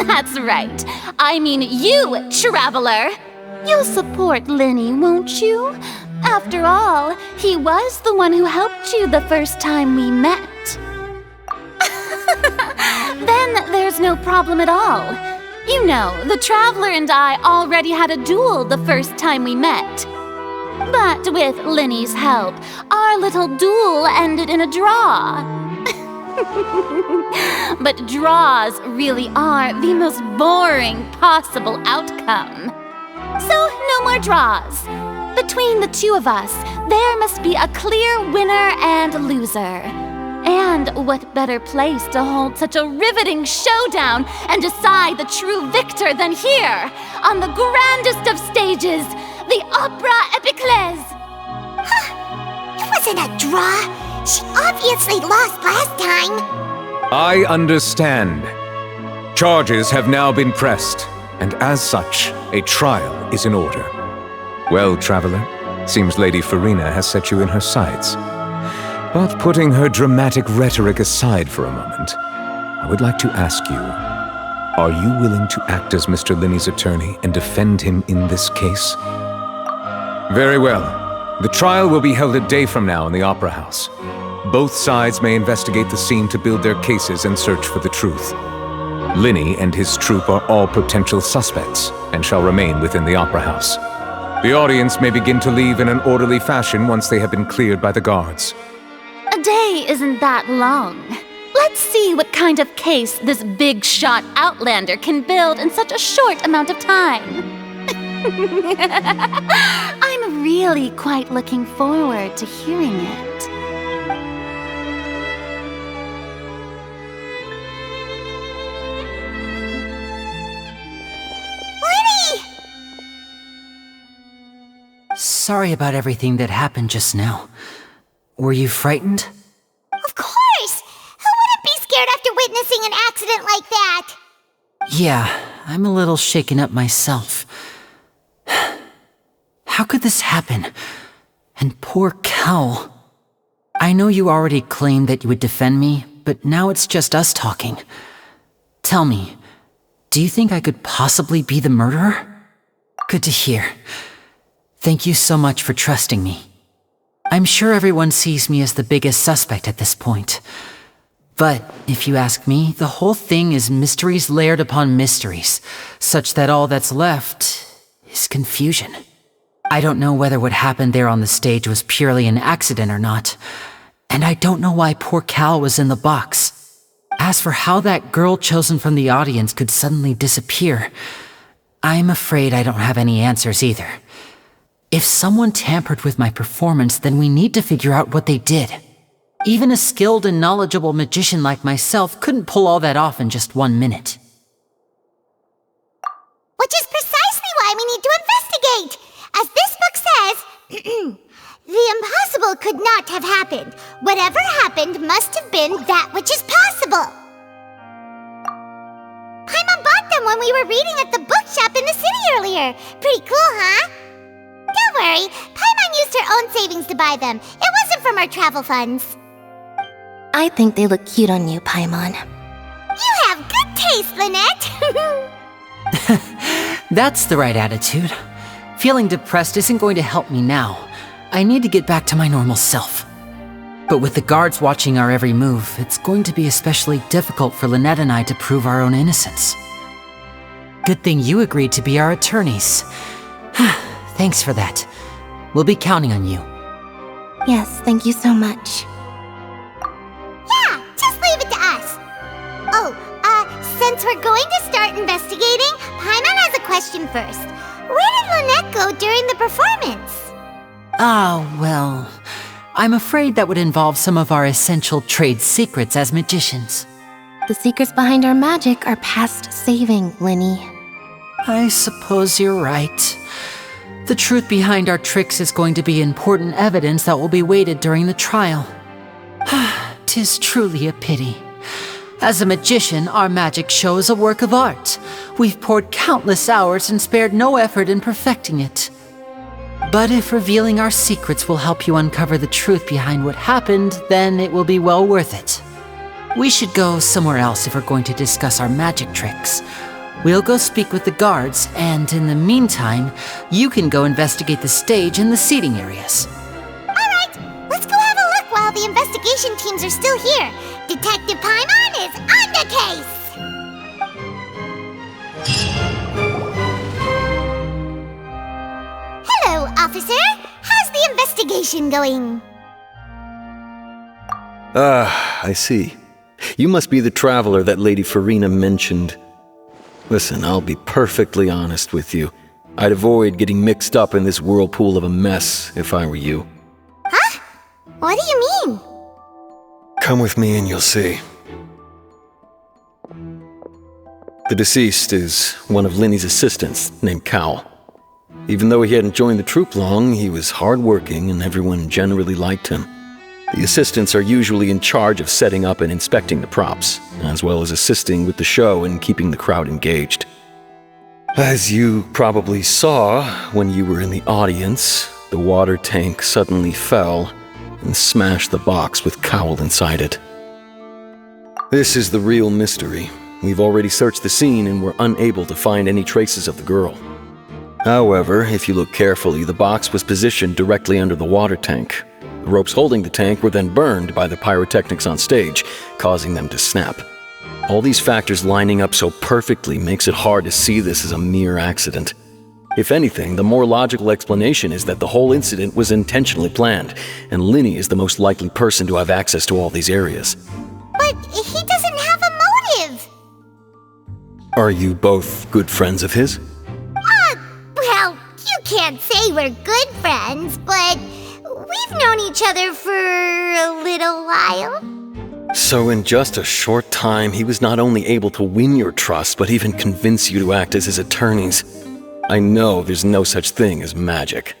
That's right. I mean you, Traveler. You'll support Lenny, won't you? After all, he was the one who helped you the first time we met. Then there's no problem at all. You know, the Traveler and I already had a duel the first time we met. But with Lenny's help, our little duel ended in a draw. But draws really are the most boring possible outcome. So, no more draws. Between the two of us, there must be a clear winner and loser. And what better place to hold such a riveting showdown and decide the true victor than here, on the grandest of stages, the Opera Epiclese. It wasn't a draw. She obviously lost last time. I understand. Charges have now been pressed, and as such, a trial is in order. Well, Traveler, seems Lady Farina has set you in her sights. But putting her dramatic rhetoric aside for a moment, I would like to ask you, are you willing to act as Mr. Linney's attorney and defend him in this case? Very well. The trial will be held a day from now in the Opera House. Both sides may investigate the scene to build their cases and search for the truth. Linney and his troupe are all potential suspects and shall remain within the Opera House. The audience may begin to leave in an orderly fashion once they have been cleared by the guards. A day isn't that long. Let's see what kind of case this big-shot outlander can build in such a short amount of time. I'm really quite looking forward to hearing it. Lenny! Sorry about everything that happened just now. Were you frightened? Of course! Who wouldn't be scared after witnessing an accident like that? Yeah, I'm a little shaken up myself. How could this happen? And poor Cal. I know you already claimed that you would defend me, but now it's just us talking. Tell me, do you think I could possibly be the murderer? Good to hear. Thank you so much for trusting me. I'm sure everyone sees me as the biggest suspect at this point. But if you ask me, the whole thing is mysteries layered upon mysteries, such that all that's left is confusion. I don't know whether what happened there on the stage was purely an accident or not, and I don't know why poor Cal was in the box. As for how that girl chosen from the audience could suddenly disappear, I'm afraid I don't have any answers either. If someone tampered with my performance, then we need to figure out what they did. Even a skilled and knowledgeable magician like myself couldn't pull all that off in just 1 minute. Which is precisely why we need to investigate! As this book says, the impossible could not have happened. Whatever happened must have been that which is possible. Paimon bought them one we were reading at the bookshop in the city earlier. Pretty cool, huh? Don't worry, Paimon used her own savings to buy them. It wasn't from our travel funds. I think they look cute on you, Paimon. You have good taste, Lynette! That's the right attitude. Feeling depressed isn't going to help me now. I need to get back to my normal self. But with the guards watching our every move, it's going to be especially difficult for Lynette and I to prove our own innocence. Good thing you agreed to be our attorneys. Thanks for that. We'll be counting on you. Yes, thank you so much. Yeah, just leave it to us. Oh, since we're going to start investigating, Paimon has a question first. Where did Lynette go during the performance? Well, I'm afraid that would involve some of our essential trade secrets as magicians. The secrets behind our magic are past saving, Linny. I suppose you're right. The truth behind our tricks is going to be important evidence that will be weighted during the trial. 'Tis truly a pity. As a magician, our magic show is a work of art. We've poured countless hours and spared no effort in perfecting it. But if revealing our secrets will help you uncover the truth behind what happened, then it will be well worth it. We should go somewhere else if we're going to discuss our magic tricks. We'll go speak with the guards, and in the meantime, you can go investigate the stage and the seating areas. Alright, let's go have a look while the investigation teams are still here. Detective Paimon is on the case! Hello, officer. How's the investigation going? I see. You must be the traveler that Lady Farina mentioned. Listen, I'll be perfectly honest with you. I'd avoid getting mixed up in this whirlpool of a mess if I were you. Huh? What do you mean? Come with me and you'll see. The deceased is one of Linny's assistants named Cal. Even though he hadn't joined the troupe long, he was hardworking and everyone generally liked him. The assistants are usually in charge of setting up and inspecting the props, as well as assisting with the show and keeping the crowd engaged. As you probably saw when you were in the audience, the water tank suddenly fell and smashed the box with Cowl inside it. This is the real mystery. We've already searched the scene and were unable to find any traces of the girl. However, if you look carefully, the box was positioned directly under the water tank. The ropes holding the tank were then burned by the pyrotechnics on stage, causing them to snap. All these factors lining up so perfectly makes it hard to see this as a mere accident. If anything, the more logical explanation is that the whole incident was intentionally planned, and Linny is the most likely person to have access to all these areas. But he doesn't have a motive! Are you both good friends of his? Well, you can't say we're good friends, but we've known each other for a little while. So in just a short time, he was not only able to win your trust, but even convince you to act as his attorneys. I know there's no such thing as magic.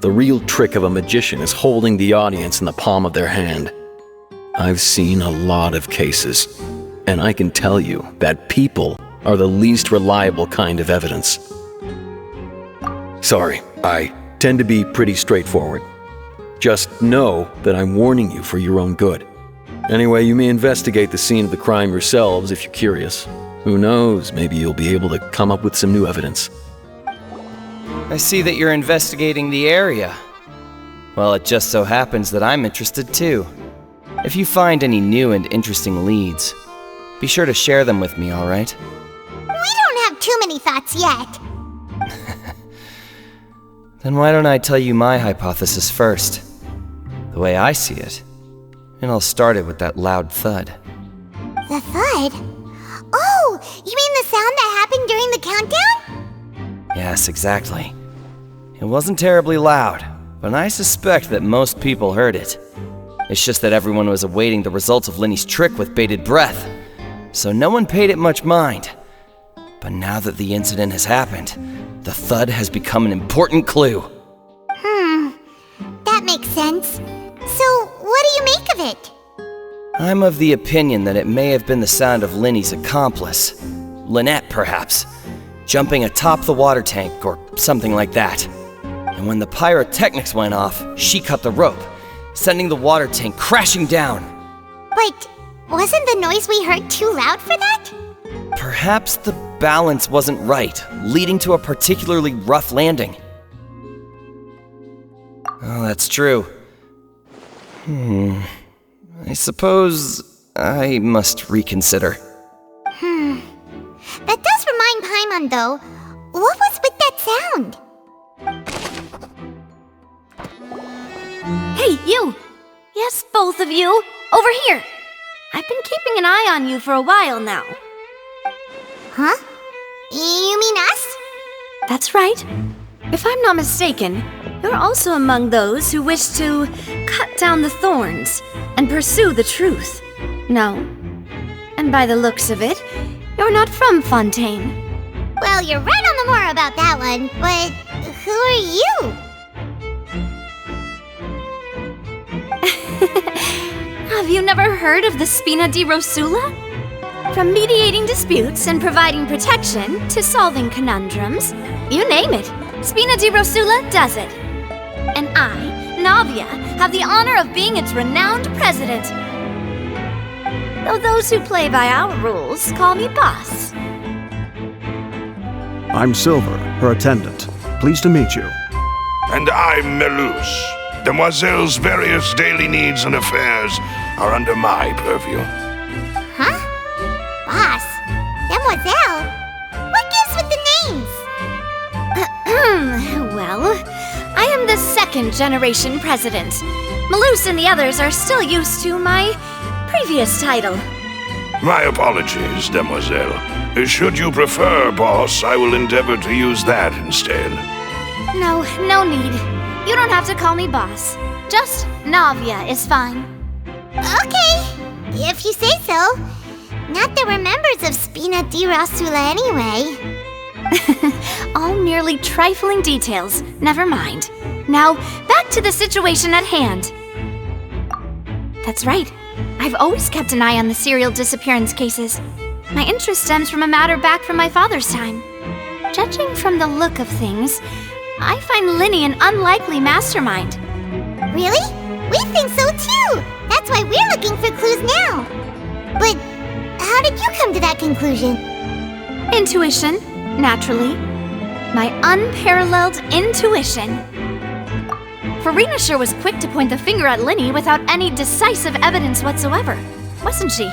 The real trick of a magician is holding the audience in the palm of their hand. I've seen a lot of cases, and I can tell you that people are the least reliable kind of evidence. Sorry, I tend to be pretty straightforward. Just know that I'm warning you for your own good. Anyway, you may investigate the scene of the crime yourselves if you're curious. Who knows, maybe you'll be able to come up with some new evidence. I see that you're investigating the area. Well, it just so happens that I'm interested too. If you find any new and interesting leads, be sure to share them with me, alright? We don't have too many thoughts yet. Then why don't I tell you my hypothesis first? The way I see it. And I'll start it with that loud thud. The thud? Oh, you mean the sound that happened during the countdown? Yes, exactly. It wasn't terribly loud, but I suspect that most people heard it. It's just that everyone was awaiting the results of Linny's trick with bated breath, so no one paid it much mind. But now that the incident has happened, the thud has become an important clue. That makes sense. So, what do you make of it? I'm of the opinion that it may have been the sound of Linny's accomplice. Lynette, perhaps, jumping atop the water tank or something like that. And when the pyrotechnics went off, she cut the rope, sending the water tank crashing down. But wasn't the noise we heard too loud for that? Perhaps the balance wasn't right, leading to a particularly rough landing. Oh, that's true. I suppose I must reconsider. That does remind Paimon, though. What was with that sound? Hey, you! Yes, both of you! Over here! I've been keeping an eye on you for a while now. Huh? You mean us? That's right. If I'm not mistaken, you're also among those who wish to cut down the thorns and pursue the truth. No. And by the looks of it, you're not from Fontaine. Well, you're right on the moor about that one, but who are you? Have you never heard of the Spina di Rosula? From mediating disputes and providing protection to solving conundrums, you name it, Spina di Rosula does it. And I, Navia, have the honor of being its renowned president. Though those who play by our rules call me boss. I'm Silver, her attendant. Pleased to meet you. And I'm Melus. Demoiselle's various daily needs and affairs are under my purview. Huh? Boss? Demoiselle? What gives with the names? Well, I am the second generation president. Melus and the others are still used to my previous title. My apologies, Demoiselle. Should you prefer, boss, I will endeavor to use that instead. No need. You don't have to call me boss. Just Navia is fine. Okay, if you say so. Not that we're members of Spina di Rosula anyway. All merely trifling details. Never mind. Now, back to the situation at hand. That's right. I've always kept an eye on the serial disappearance cases. My interest stems from a matter back from my father's time. Judging from the look of things, I find Linny an unlikely mastermind. Really? We think so too! That's why we're looking for clues now. But how did you come to that conclusion? Intuition, naturally. My unparalleled intuition. Noirceur was quick to point the finger at Linny without any decisive evidence whatsoever, wasn't she?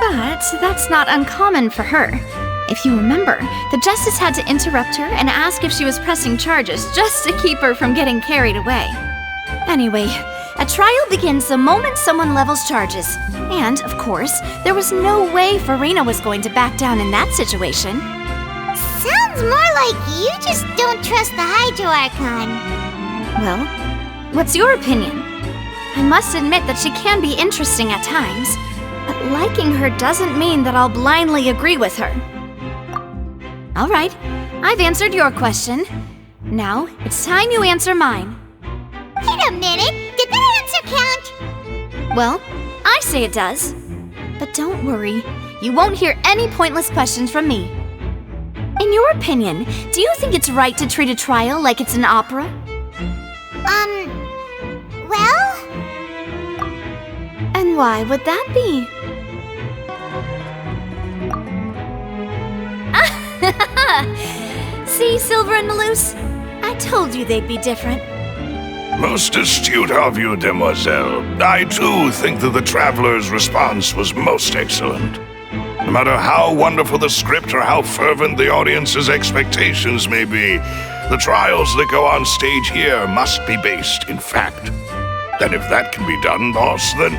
But that's not uncommon for her. If you remember, the Justice had to interrupt her and ask if she was pressing charges just to keep her from getting carried away. Anyway, a trial begins the moment someone levels charges. And, of course, there was no way Farina was going to back down in that situation. Sounds more like you just don't trust the Hydro Archon. Well, what's your opinion? I must admit that she can be interesting at times, but liking her doesn't mean that I'll blindly agree with her. All right, I've answered your question. Now, it's time you answer mine. Wait a minute, did that answer count? Well, I say it does. But don't worry, you won't hear any pointless questions from me. In your opinion, do you think it's right to treat a trial like it's an opera? Well? And why would that be? See, Silver and Melus? I told you they'd be different. Most astute of you, Demoiselle. I too think that the Traveler's response was most excellent. No matter how wonderful the script or how fervent the audience's expectations may be, the trials that go on stage here must be based in fact. And if that can be done, boss, then...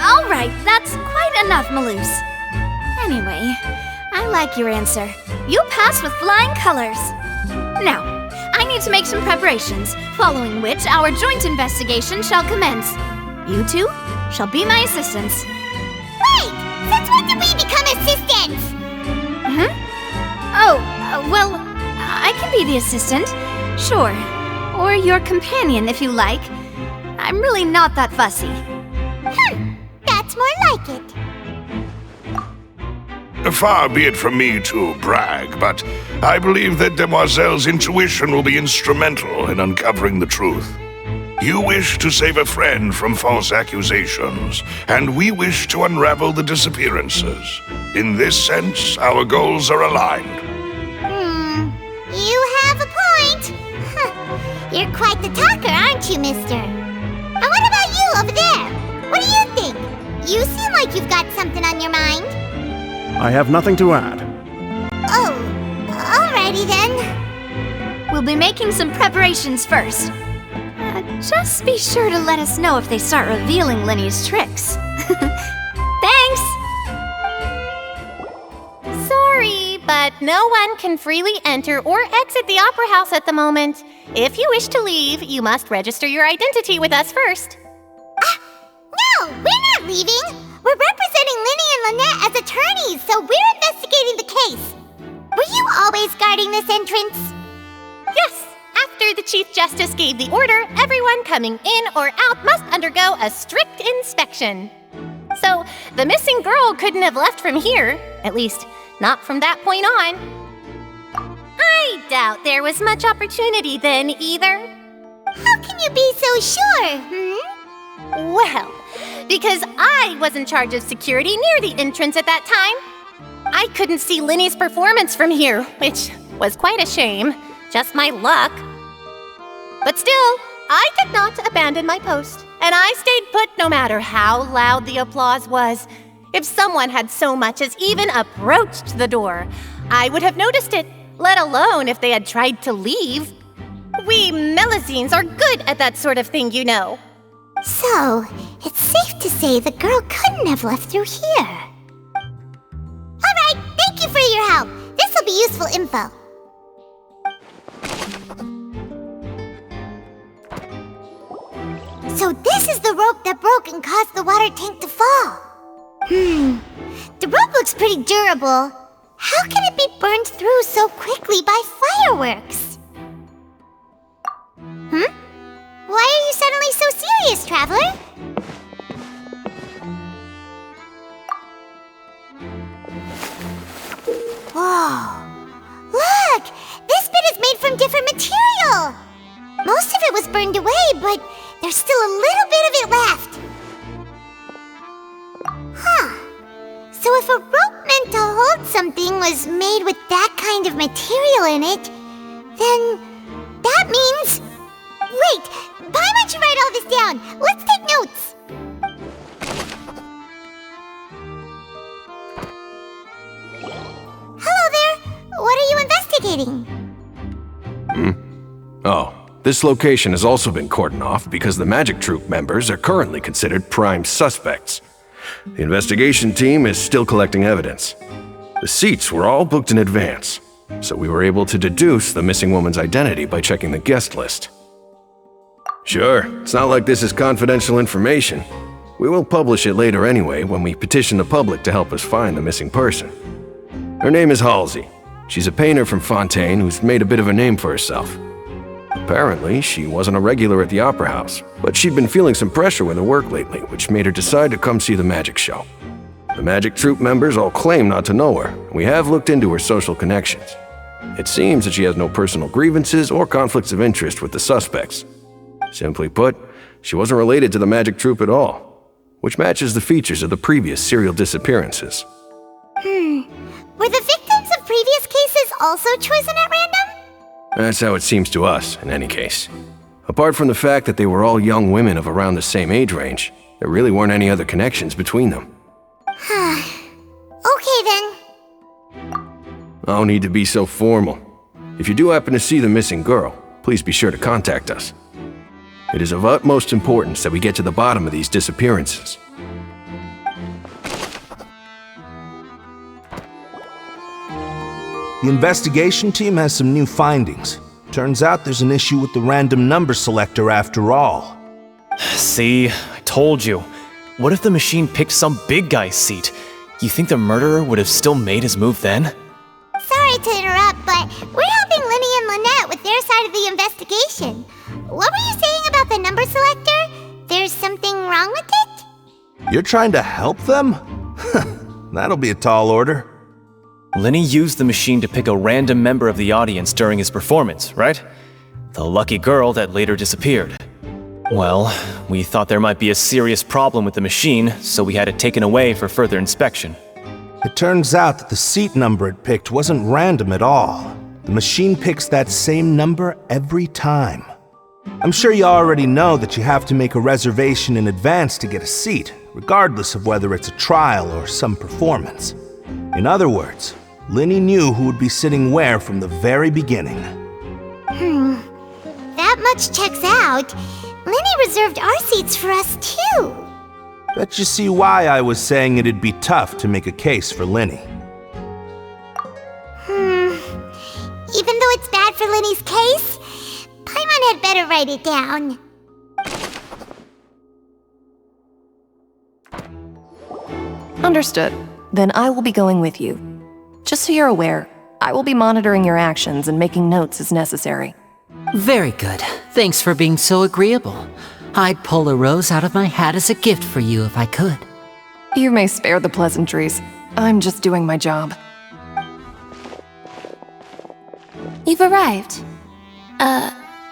All right, that's quite enough, Melus. Anyway, I like your answer. You pass with flying colors. Now, I need to make some preparations, following which our joint investigation shall commence. You two shall be my assistants. Wait! Since when did we become assistants? Well, I can be the assistant, sure. Or your companion, if you like. I'm really not that fussy. That's more like it. Far be it from me to brag, but I believe that Demoiselle's intuition will be instrumental in uncovering the truth. You wish to save a friend from false accusations, and we wish to unravel the disappearances. In this sense, our goals are aligned. You have a point. You're quite the talker, aren't you, mister? And what about you over there? What do you think? You seem like you've got something on your mind. I have nothing to add. Oh, alrighty then. We'll be making some preparations first. Just be sure to let us know if they start revealing Lenny's tricks. Thanks! Sorry, but no one can freely enter or exit the Opera House at the moment. If you wish to leave, you must register your identity with us first. No, we're not leaving. We're representing Linny and Lynette as attorneys, so we're investigating the case. Were you always guarding this entrance? Yes. After the Chief Justice gave the order, everyone coming in or out must undergo a strict inspection. So, the missing girl couldn't have left from here. At least, not from that point on. I doubt there was much opportunity then, either. How can you be so sure, Well, because I was in charge of security near the entrance at that time. I couldn't see Linny's performance from here, which was quite a shame. Just my luck. But still, I did not abandon my post, and I stayed put no matter how loud the applause was. If someone had so much as even approached the door, I would have noticed it, let alone if they had tried to leave. We Melusines are good at that sort of thing, you know. So, it's safe to say the girl couldn't have left through here. Alright, thank you for your help. This will be useful info. So this is the rope that broke and caused the water tank to fall. The rope looks pretty durable. How can it be burned through so quickly by fireworks? Why are you suddenly so serious, Traveler? Whoa! Look! This bit is made from different material! Most of it was burned away, but there's still a little bit of it left. So if a rope meant to hold something was made with that kind of material in it, then that means... Wait! Why don't you write all this down? Let's take notes! Hello there! What are you investigating? Oh, this location has also been cordoned off because the Magic Troop members are currently considered prime suspects. The investigation team is still collecting evidence. The seats were all booked in advance, so we were able to deduce the missing woman's identity by checking the guest list. Sure, it's not like this is confidential information. We will publish it later anyway when we petition the public to help us find the missing person. Her name is Halsey. She's a painter from Fontaine who's made a bit of a name for herself. Apparently, she wasn't a regular at the Opera House, but she'd been feeling some pressure with her work lately, which made her decide to come see the magic show. The Magic Troop members all claim not to know her, and we have looked into her social connections. It seems that she has no personal grievances or conflicts of interest with the suspects. Simply put, she wasn't related to the Magic Troop at all, which matches the features of the previous serial disappearances. Were the victims of previous cases also chosen at random? That's how it seems to us, in any case. Apart from the fact that they were all young women of around the same age range, there really weren't any other connections between them. Okay then. No need to be so formal. If you do happen to see the missing girl, please be sure to contact us. It is of utmost importance that we get to the bottom of these disappearances. The investigation team has some new findings. Turns out there's an issue with the random number selector after all. See, I told you. What if the machine picked some big guy's seat? You think the murderer would have still made his move then? Sorry to interrupt, but we're helping Linny and Lynette with their side of the investigation. What were you saying about the number selector? There's something wrong with it? You're trying to help them? That'll be a tall order. Lenny used the machine to pick a random member of the audience during his performance, right? The lucky girl that later disappeared. Well, we thought there might be a serious problem with the machine, so we had it taken away for further inspection. It turns out that the seat number it picked wasn't random at all. The machine picks that same number every time. I'm sure you already know that you have to make a reservation in advance to get a seat, regardless of whether it's a trial or some performance. In other words, Lenny knew who would be sitting where from the very beginning. That much checks out. Lenny reserved our seats for us too. Bet you see why I was saying it'd be tough to make a case for Lenny. Even though it's bad for Lenny's case, Paimon had better write it down. Understood. Then I will be going with you. Just so you're aware, I will be monitoring your actions and making notes as necessary. Very good. Thanks for being so agreeable. I'd pull a rose out of my hat as a gift for you if I could. You may spare the pleasantries. I'm just doing my job. You've arrived.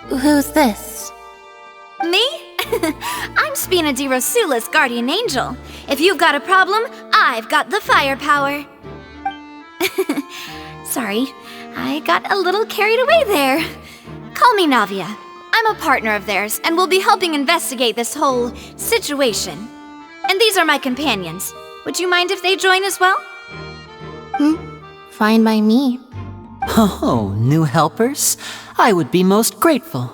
Who's this? Me? I'm Spina di Rosula's guardian angel. If you've got a problem, I've got the firepower. Sorry, I got a little carried away there. Call me Navia. I'm a partner of theirs, and will be helping investigate this whole situation. And these are my companions. Would you mind if they join as well? Fine by me. Oh, new helpers? I would be most grateful.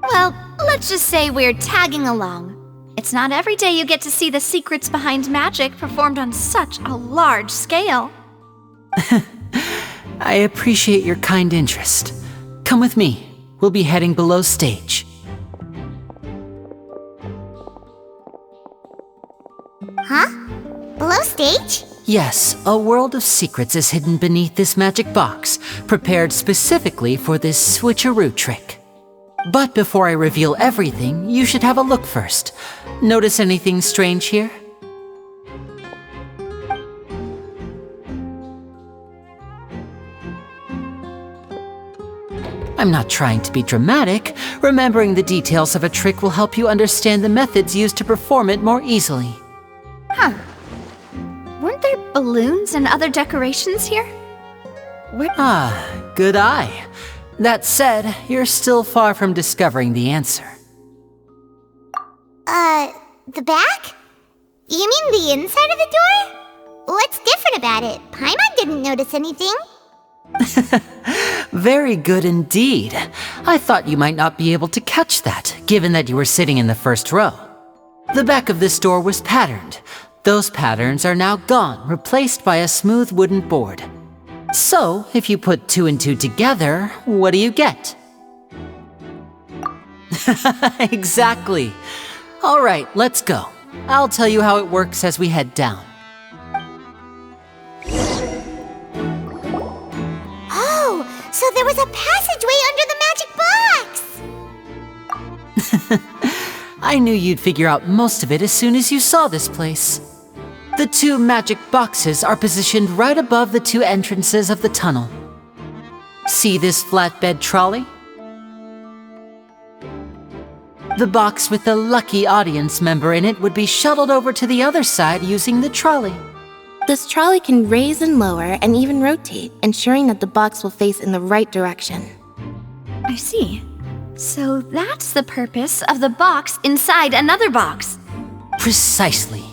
Well, let's just say we're tagging along. It's not every day you get to see the secrets behind magic performed on such a large scale. I appreciate your kind interest. Come with me. We'll be heading below stage. Huh? Below stage? Yes, a world of secrets is hidden beneath this magic box, prepared specifically for this switcheroo trick. But before I reveal everything, you should have a look first. Notice anything strange here? I'm not trying to be dramatic. Remembering the details of a trick will help you understand the methods used to perform it more easily. Huh. Weren't there balloons and other decorations here? Good eye. That said, you're still far from discovering the answer. The back? You mean the inside of the door? What's different about it? Paimon didn't notice anything. Very good indeed. I thought you might not be able to catch that, given that you were sitting in the first row. The back of this door was patterned. Those patterns are now gone, replaced by a smooth wooden board. So, if you put 2 and 2 together, what do you get? Exactly. All right, let's go. I'll tell you how it works as we head down. Oh, so there was a passageway under the magic box! I knew you'd figure out most of it as soon as you saw this place. The 2 magic boxes are positioned right above the 2 entrances of the tunnel. See this flatbed trolley? The box with the lucky audience member in it would be shuttled over to the other side using the trolley. This trolley can raise and lower and even rotate, ensuring that the box will face in the right direction. I see. So that's the purpose of the box inside another box. Precisely.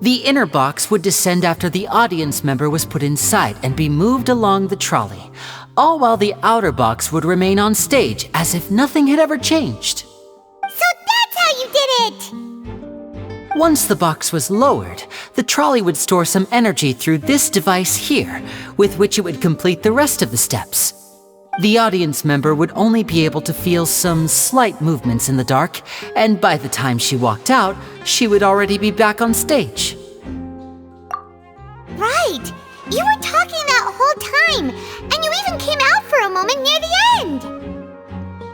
The inner box would descend after the audience member was put inside and be moved along the trolley, all while the outer box would remain on stage as if nothing had ever changed. So that's how you did it! Once the box was lowered, the trolley would store some energy through this device here, with which it would complete the rest of the steps. The audience member would only be able to feel some slight movements in the dark, and by the time she walked out, she would already be back on stage. Right! You were talking that whole time, and you even came out for a moment near the end!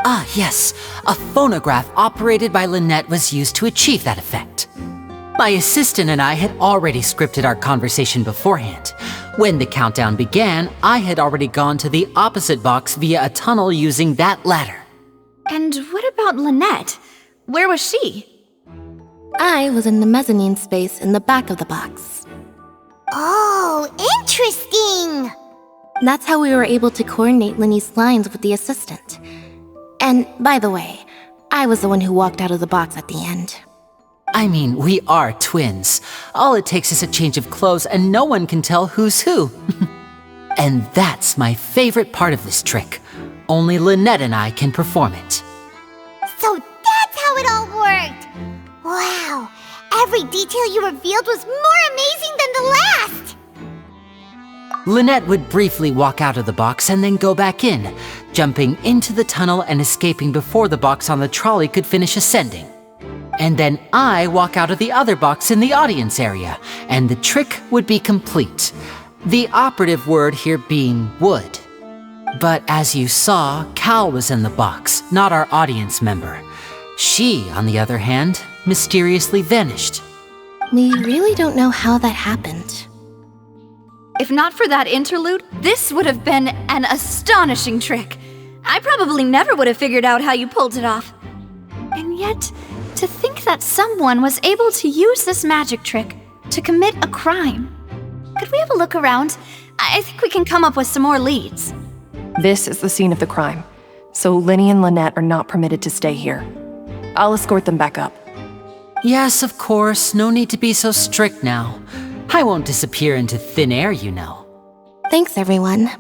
Ah, yes. A phonograph operated by Lynette was used to achieve that effect. My assistant and I had already scripted our conversation beforehand. When the countdown began, I had already gone to the opposite box via a tunnel using that ladder. And what about Lynette? Where was she? I was in the mezzanine space in the back of the box. Oh, interesting! That's how we were able to coordinate Linny's lines with the assistant. And, by the way, I was the one who walked out of the box at the end. I mean, we are twins. All it takes is a change of clothes and no one can tell who's who. And that's my favorite part of this trick. Only Lynette and I can perform it. So that's how it all worked! Wow, every detail you revealed was more amazing than the last! Lynette would briefly walk out of the box and then go back in, jumping into the tunnel and escaping before the box on the trolley could finish ascending. And then I walk out of the other box in the audience area, and the trick would be complete. The operative word here being would. But as you saw, Cal was in the box, not our audience member. She, on the other hand, mysteriously vanished. We really don't know how that happened. If not for that interlude, this would have been an astonishing trick. I probably never would have figured out how you pulled it off. And yet, to think that someone was able to use this magic trick to commit a crime. Could we have a look around? I think we can come up with some more leads. This is the scene of the crime, so Linny and Lynette are not permitted to stay here. I'll escort them back up. Yes, of course. No need to be so strict now. I won't disappear into thin air, you know. Thanks, everyone.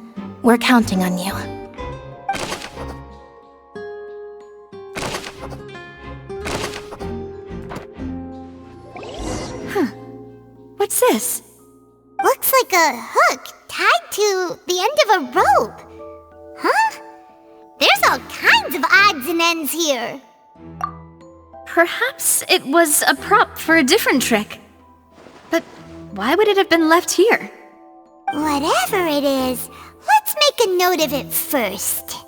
We're counting on you. What's this? Looks like a hook tied to the end of a rope. Huh? There's all kinds of odds and ends here. Perhaps it was a prop for a different trick. But why would it have been left here? Whatever it is, let's make a note of it first.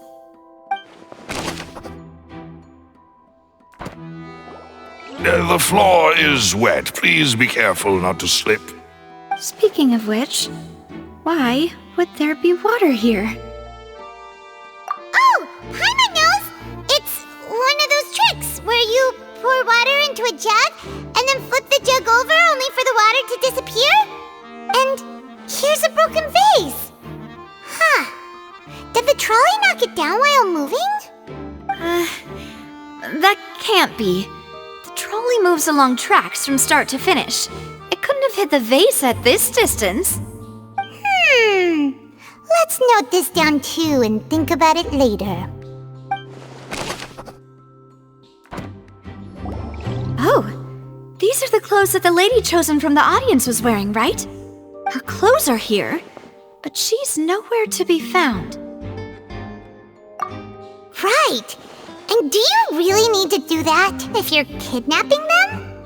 The floor is wet. Please be careful not to slip. Speaking of which, why would there be water here? Oh, Paimon knows! It's one of those tricks where you pour water into a jug and then flip the jug over only for the water to disappear? And here's a broken vase. Huh. Did the trolley knock it down while moving? That can't be. The trolley moves along tracks from start to finish. It couldn't have hit the vase at this distance. Let's note this down too and think about it later. Oh, these are the clothes that the lady chosen from the audience was wearing, right? Her clothes are here, but she's nowhere to be found. Right! And do you really need to do that if you're kidnapping them?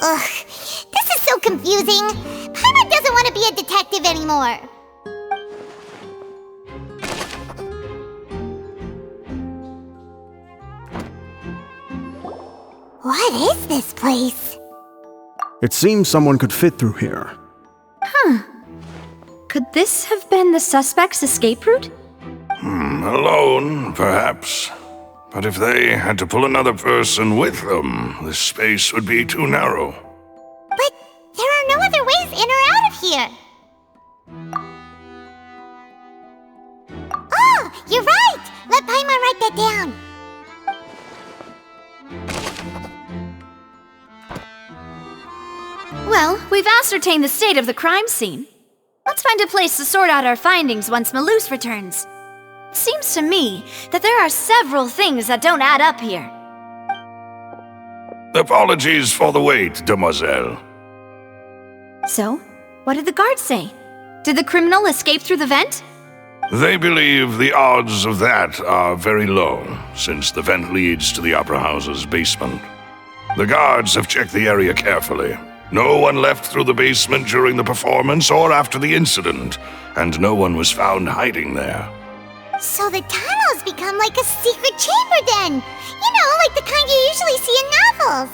Ugh, this is so confusing. Paimon doesn't want to be a detective anymore. What is this place? It seems someone could fit through here. Huh. Could this have been the suspect's escape route? Alone, perhaps. But if they had to pull another person with them, the space would be too narrow. But there are no other ways in or out of here. Oh, you're right! Let Paimon write that down. Well, we've ascertained the state of the crime scene. Let's find a place to sort out our findings once Malus returns. It seems to me that there are several things that don't add up here. Apologies for the wait, demoiselle. So, what did the guards say? Did the criminal escape through the vent? They believe the odds of that are very low, since the vent leads to the Opera House's basement. The guards have checked the area carefully. No one left through the basement during the performance or after the incident, and no one was found hiding there. So the tunnels become like a secret chamber then! You know, like the kind you usually see in novels!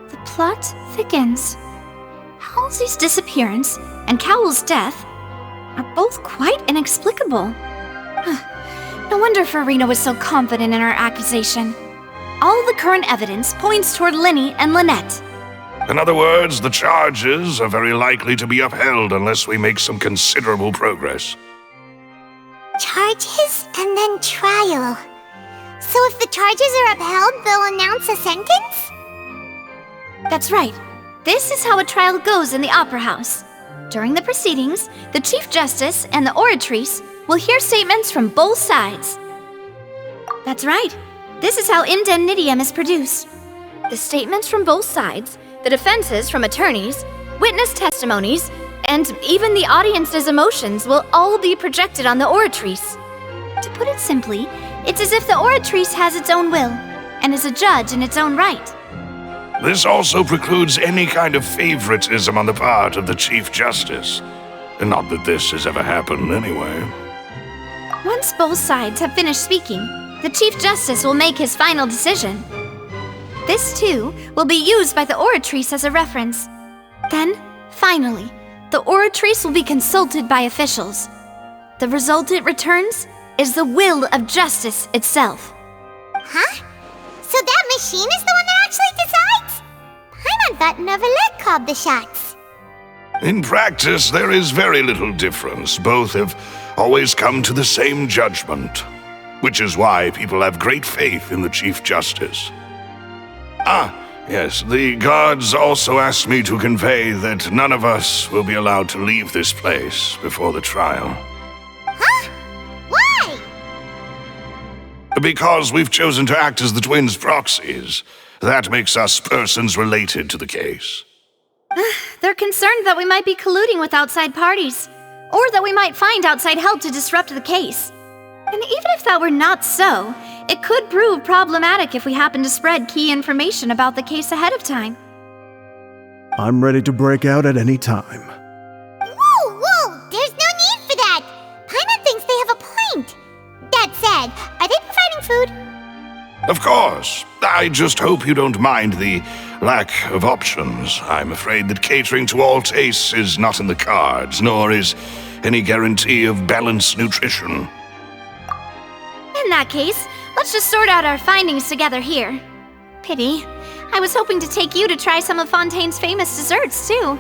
The plot thickens. How Halsey's disappearance and Cowell's death are both quite inexplicable. No wonder Farina was so confident in her accusation. All the current evidence points toward Linny and Lynette. In other words, the charges are very likely to be upheld unless we make some considerable progress. Charges and then trial. So if the charges are upheld, they'll announce a sentence? That's right. This is how a trial goes in the Opera House. During the proceedings, the Chief Justice and the Oratrice will hear statements from both sides. That's right. This is how indemnitium is produced. The statements from both sides, the defenses from attorneys, witness testimonies, and even the audience's emotions will all be projected on the Oratrice. To put it simply, it's as if the Oratrice has its own will, and is a judge in its own right. This also precludes any kind of favoritism on the part of the Chief Justice. And not that this has ever happened anyway. Once both sides have finished speaking, the Chief Justice will make his final decision. This, too, will be used by the Oratrice as a reference. Then, finally, the Oratrice will be consulted by officials. The result it returns is the will of justice itself. Huh? So that machine is the one that actually decides? Paimon thought Neuvillette called the shots. In practice, there is very little difference. Both have always come to the same judgment, which is why people have great faith in the Chief Justice. Yes, the guards also asked me to convey that none of us will be allowed to leave this place before the trial. Huh? Why? Because we've chosen to act as the twins' proxies. That makes us persons related to the case. They're concerned that we might be colluding with outside parties, or that we might find outside help to disrupt the case. And even if that were not so, it could prove problematic if we happen to spread key information about the case ahead of time. I'm ready to break out at any time. Whoa! There's no need for that! Paimon thinks they have a point. That said, are they providing food? Of course. I just hope you don't mind the lack of options. I'm afraid that catering to all tastes is not in the cards, nor is any guarantee of balanced nutrition. In that case, let's just sort out our findings together here. Pity. I was hoping to take you to try some of Fontaine's famous desserts, too.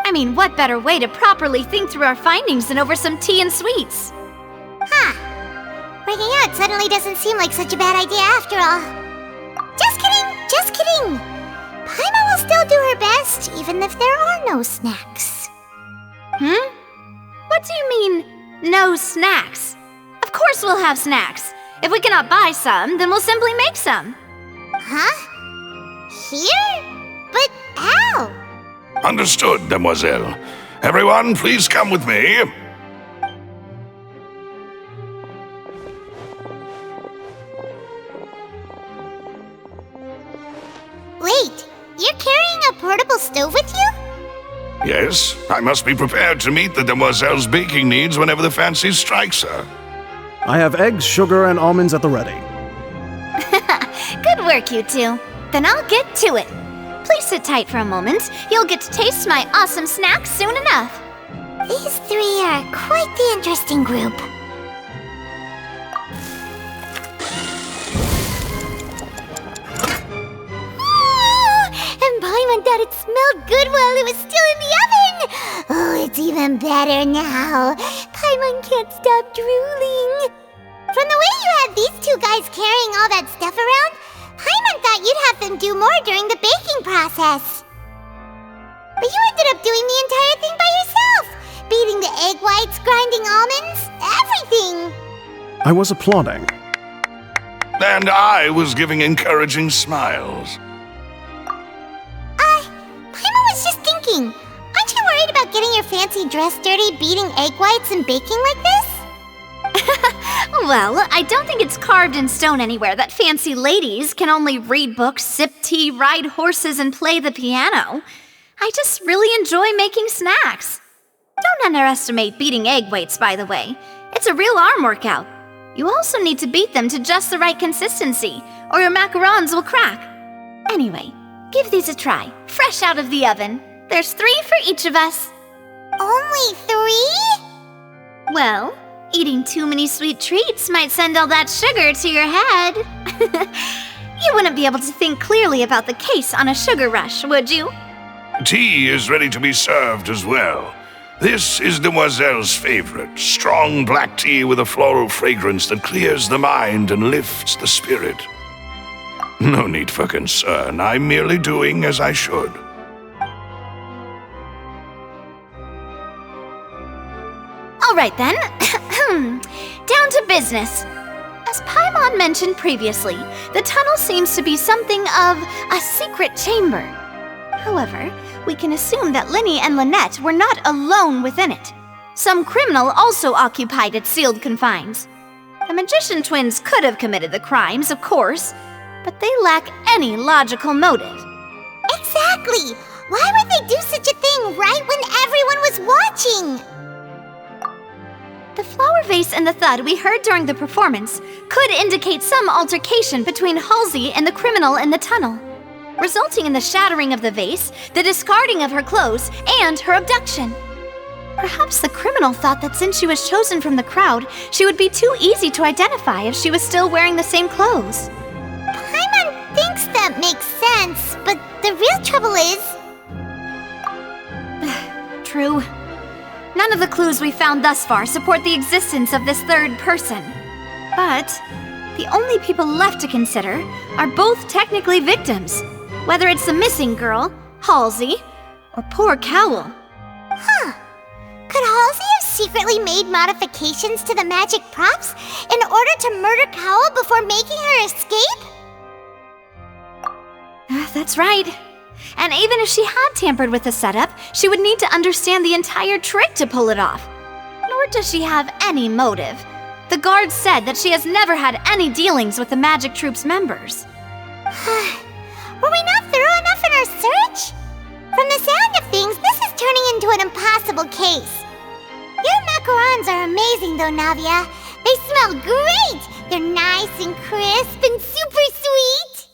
I mean, what better way to properly think through our findings than over some tea and sweets? Breaking out suddenly doesn't seem like such a bad idea after all. Just kidding! Paimon will still do her best, even if there are no snacks. What do you mean, no snacks? Of course we'll have snacks. If we cannot buy some, then we'll simply make some. Huh? Here? But how? Understood, Demoiselle. Everyone, please come with me. Wait, you're carrying a portable stove with you? Yes, I must be prepared to meet the Demoiselle's baking needs whenever the fancy strikes her. I have eggs, sugar, and almonds at the ready. Good work, you two. Then I'll get to it. Please sit tight for a moment. You'll get to taste my awesome snacks soon enough. These three are quite the interesting group. And Paimon thought it smelled good while it was still in the oven! Oh, it's even better now. Paimon can't stop drooling. From the way you had these two guys carrying all that stuff around, Paimon thought you'd have them do more during the baking process. But you ended up doing the entire thing by yourself! Beating the egg whites, grinding almonds, everything! I was applauding. And I was giving encouraging smiles. Paimon was just thinking, aren't you worried about getting your fancy dress dirty beating egg whites and baking like this? Well, I don't think it's carved in stone anywhere that fancy ladies can only read books, sip tea, ride horses, and play the piano. I just really enjoy making snacks. Don't underestimate beating egg whites, by the way. It's a real arm workout. You also need to beat them to just the right consistency, or your macarons will crack. Anyway, give these a try, fresh out of the oven. There's 3 for each of us. Only 3? Well, eating too many sweet treats might send all that sugar to your head. You wouldn't be able to think clearly about the case on a sugar rush, would you? Tea is ready to be served as well. This is Demoiselle's favorite, strong black tea with a floral fragrance that clears the mind and lifts the spirit. No need for concern, I'm merely doing as I should. All right then, down to business. As Paimon mentioned previously, the tunnel seems to be something of a secret chamber. However, we can assume that Linny and Lynette were not alone within it. Some criminal also occupied its sealed confines. The magician twins could have committed the crimes, of course, but they lack any logical motive. Exactly! Why would they do such a thing right when everyone was watching? The flower vase and the thud we heard during the performance could indicate some altercation between Halsey and the criminal in the tunnel, resulting in the shattering of the vase, the discarding of her clothes, and her abduction. Perhaps the criminal thought that since she was chosen from the crowd, she would be too easy to identify if she was still wearing the same clothes. Paimon thinks that makes sense, but the real trouble is... True. None of the clues we found thus far support the existence of this third person. But the only people left to consider are both technically victims, whether it's the missing girl, Halsey, or poor Cowell. Huh. Could Halsey have secretly made modifications to the magic props in order to murder Cowell before making her escape? That's right. And even if she had tampered with the setup, she would need to understand the entire trick to pull it off. Nor does she have any motive. The guards said that she has never had any dealings with the Magic Troop's members. Were we not thorough enough in our search? From the sound of things, this is turning into an impossible case. Your macarons are amazing though, Navia. They smell great! They're nice and crisp and super sweet!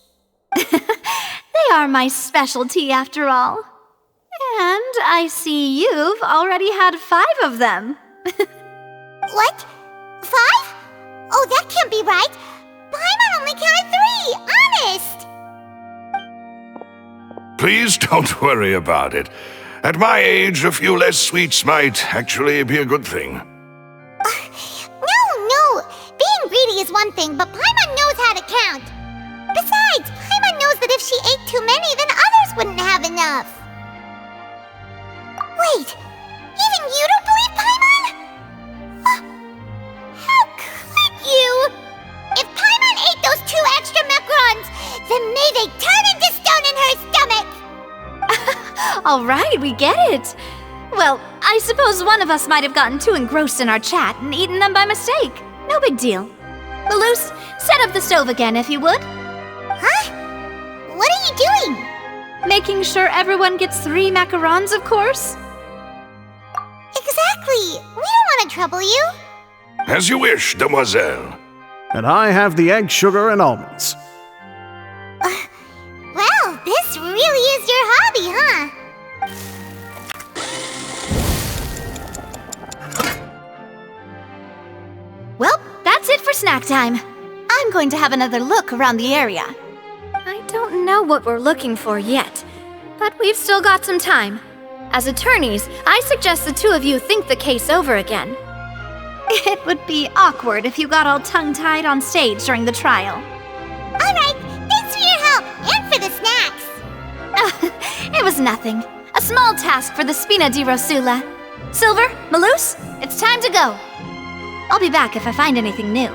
They are my specialty after all. And I see you've already had 5 of them. What? 5? Oh, that can't be right. Paimon only counted 3, honest! Please don't worry about it. At my age, a few less sweets might actually be a good thing. No. Being greedy is one thing, but Paimon knows how to count. Besides, Paimon knows that if she ate too many, then others wouldn't have enough. Wait, even you don't believe Paimon? How could you? If Paimon ate those 2 extra macarons, then may they turn into stone in her stomach! All right, we get it. Well, I suppose one of us might have gotten too engrossed in our chat and eaten them by mistake. No big deal. Maloose, set up the stove again if you would. Huh? What are you doing? Making sure everyone gets 3 macarons, of course. Exactly. We don't want to trouble you. As you wish, Demoiselle. And I have the egg, sugar, and almonds. Well, this really is your hobby, huh? Well, that's it for snack time. I'm going to have another look around the area. I don't know what we're looking for yet, but we've still got some time. As attorneys, I suggest the 2 of you think the case over again. It would be awkward if you got all tongue-tied on stage during the trial. All right, thanks for your help and for the snacks. It was nothing. A small task for the Spina di Rosula. Silver, Maloose, it's time to go. I'll be back if I find anything new.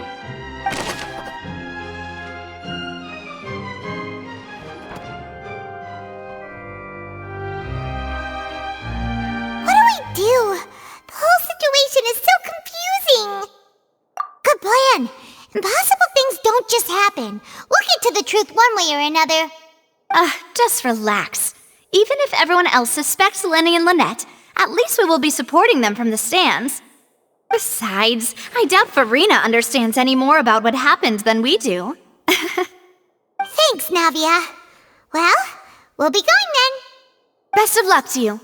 What do we do? The whole situation is so confusing. Good plan. Impossible things don't just happen. We'll get to the truth one way or another. Just relax. Even if everyone else suspects Lenny and Lynette, at least we will be supporting them from the stands. Besides, I doubt Farina understands any more about what happened than we do. Thanks, Navia. Well, we'll be going then. Best of luck to you.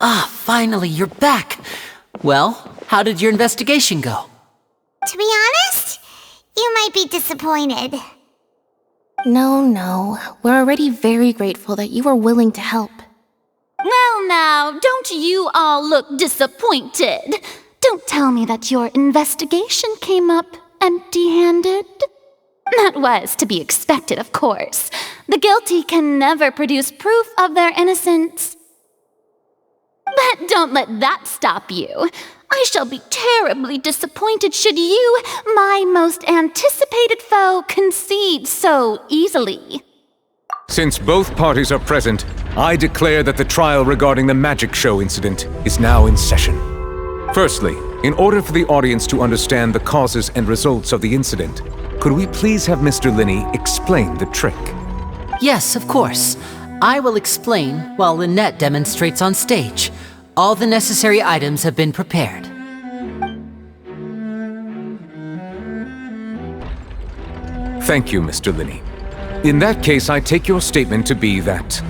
Ah, finally, you're back. Well, how did your investigation go? To be honest, you might be disappointed. No. We're already very grateful that you were willing to help. Well now, don't you all look disappointed. Don't tell me that your investigation came up empty-handed. That was to be expected, of course. The guilty can never produce proof of their innocence. But don't let that stop you. I shall be terribly disappointed should you, my most anticipated foe, concede so easily. Since both parties are present, I declare that the trial regarding the magic show incident is now in session. Firstly, in order for the audience to understand the causes and results of the incident, could we please have Mr. Linney explain the trick? Yes, of course. I will explain while Lynette demonstrates on stage. All the necessary items have been prepared. Thank you, Mr. Linney. In that case, I take your statement to be that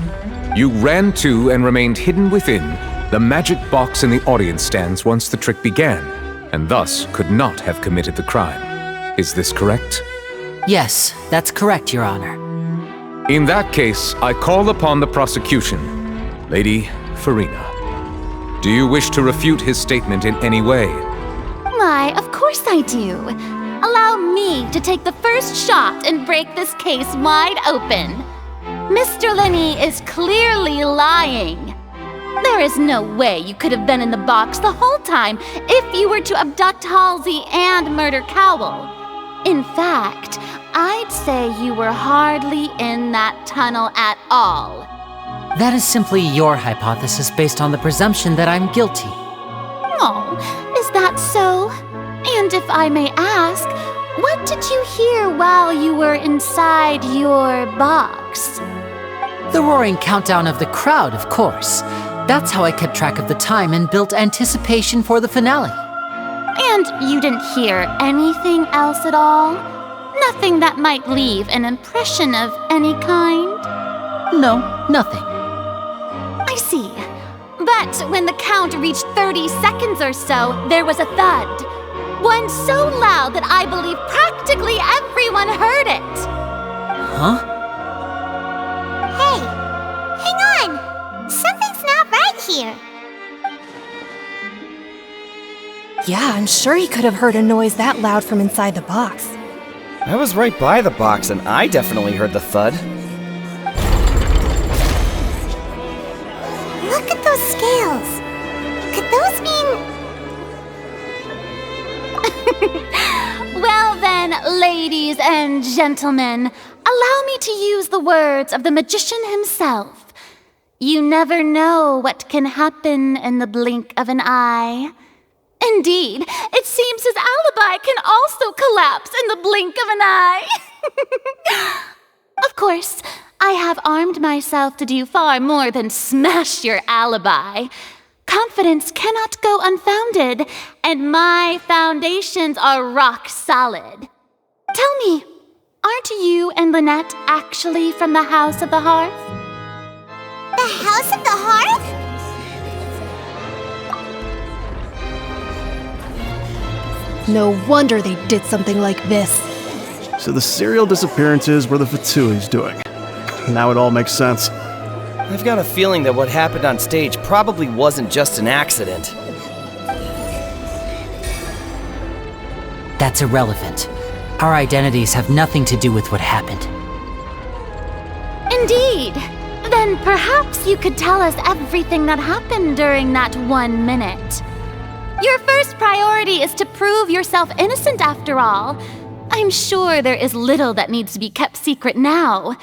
you ran to and remained hidden within the magic box in the audience stands once the trick began, and thus could not have committed the crime. Is this correct? Yes, that's correct, Your Honor. In that case, I call upon the prosecution. Lady Farina, do you wish to refute his statement in any way? Why, of course I do. Allow me to take the first shot and break this case wide open. Mr. Linney is clearly lying. There is no way you could have been in the box the whole time if you were to abduct Halsey and murder Cowell. In fact, I'd say you were hardly in that tunnel at all. That is simply your hypothesis based on the presumption that I'm guilty. Oh, is that so? And if I may ask, what did you hear while you were inside your box? The roaring countdown of the crowd, of course. That's how I kept track of the time and built anticipation for the finale. And you didn't hear anything else at all? Nothing that might leave an impression of any kind? No, nothing. I see. But when the count reached 30 seconds or so, there was a thud. One so loud that I believe practically everyone heard it. Huh? Hey, hang on! Something's not right here. Yeah, I'm sure he could have heard a noise that loud from inside the box. I was right by the box and I definitely heard the thud. Look at those scales. Could those mean... Well then, ladies and gentlemen, allow me to use the words of the magician himself. You never know what can happen in the blink of an eye. Indeed, it seems his alibi can also collapse in the blink of an eye. Of course, I have armed myself to do far more than smash your alibi. Confidence cannot go unfounded, and my foundations are rock solid. Tell me, aren't you and Lynette actually from the House of the Hearth? The House of the Hearth? No wonder they did something like this. So the serial disappearances were the Fatsui's doing. Now it all makes sense. I've got a feeling that what happened on stage probably wasn't just an accident. That's irrelevant. Our identities have nothing to do with what happened. Indeed. Then perhaps you could tell us everything that happened during that 1 minute. Your first priority is to prove yourself innocent after all. I'm sure there is little that needs to be kept secret now.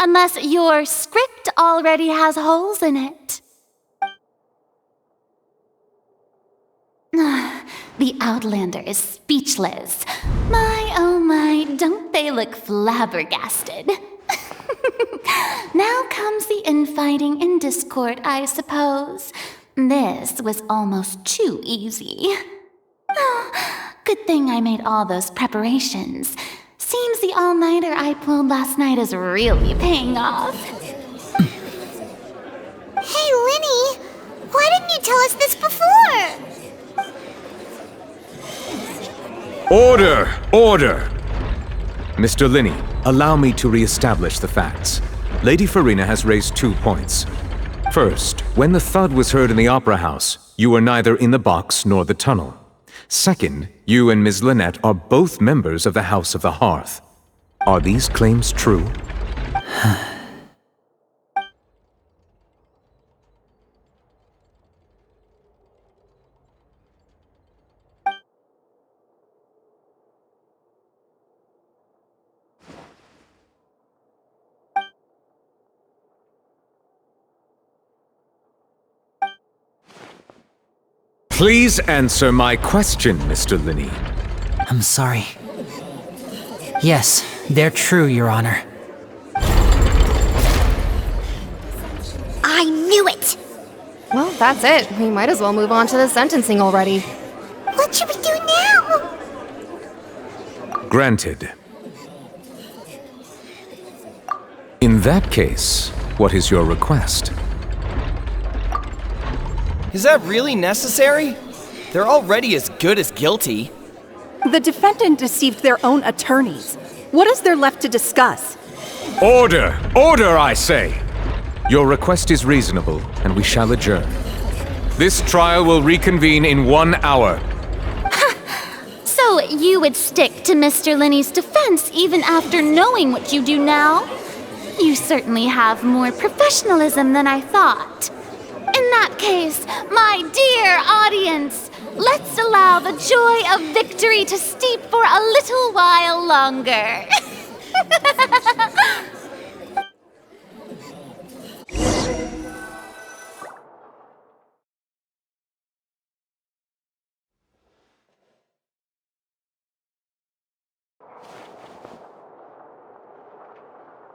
Unless your script already has holes in it. The Outlander is speechless. My, oh my, don't they look flabbergasted? Now comes the infighting and discord, I suppose. This was almost too easy. Good thing I made all those preparations. Seems the all-nighter I pulled last night is really paying off. Hey, Linny! Why didn't you tell us this before? Order! Order! Mr. Linney, allow me to re-establish the facts. Lady Farina has raised 2 points. First, when the thud was heard in the Opera House, you were neither in the box nor the tunnel. Second, you and Ms. Lynette are both members of the House of the Hearth. Are these claims true? Please answer my question, Mr. Linney. I'm sorry. Yes, they're true, Your Honor. I knew it! Well, that's it. We might as well move on to the sentencing already. What should we do now? Granted. In that case, what is your request? Is that really necessary? They're already as good as guilty. The defendant deceived their own attorneys. What is there left to discuss? Order! Order, I say! Your request is reasonable, and we shall adjourn. This trial will reconvene in 1 hour. So you would stick to Mr. Linney's defense even after knowing what you do now? You certainly have more professionalism than I thought. In that case, my dear audience, let's allow the joy of victory to steep for a little while longer.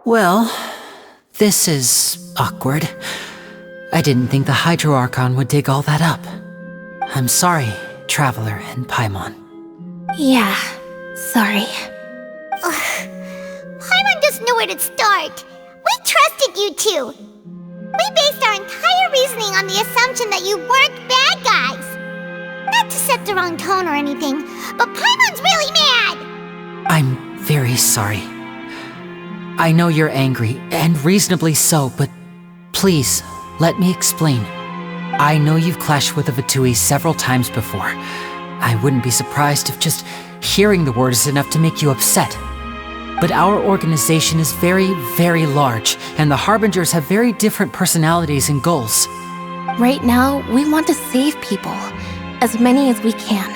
Well, this is awkward. I didn't think the Hydro Archon would dig all that up. I'm sorry, Traveler and Paimon. Yeah, sorry. Paimon doesn't know where to start. We trusted you two. We based our entire reasoning on the assumption that you weren't bad guys. Not to set the wrong tone or anything, but Paimon's really mad! I'm very sorry. I know you're angry, and reasonably so, but please, let me explain. I know you've clashed with the Fatui several times before. I wouldn't be surprised if just hearing the word is enough to make you upset. But our organization is very, very large, and the Harbingers have very different personalities and goals. Right now, we want to save people. As many as we can.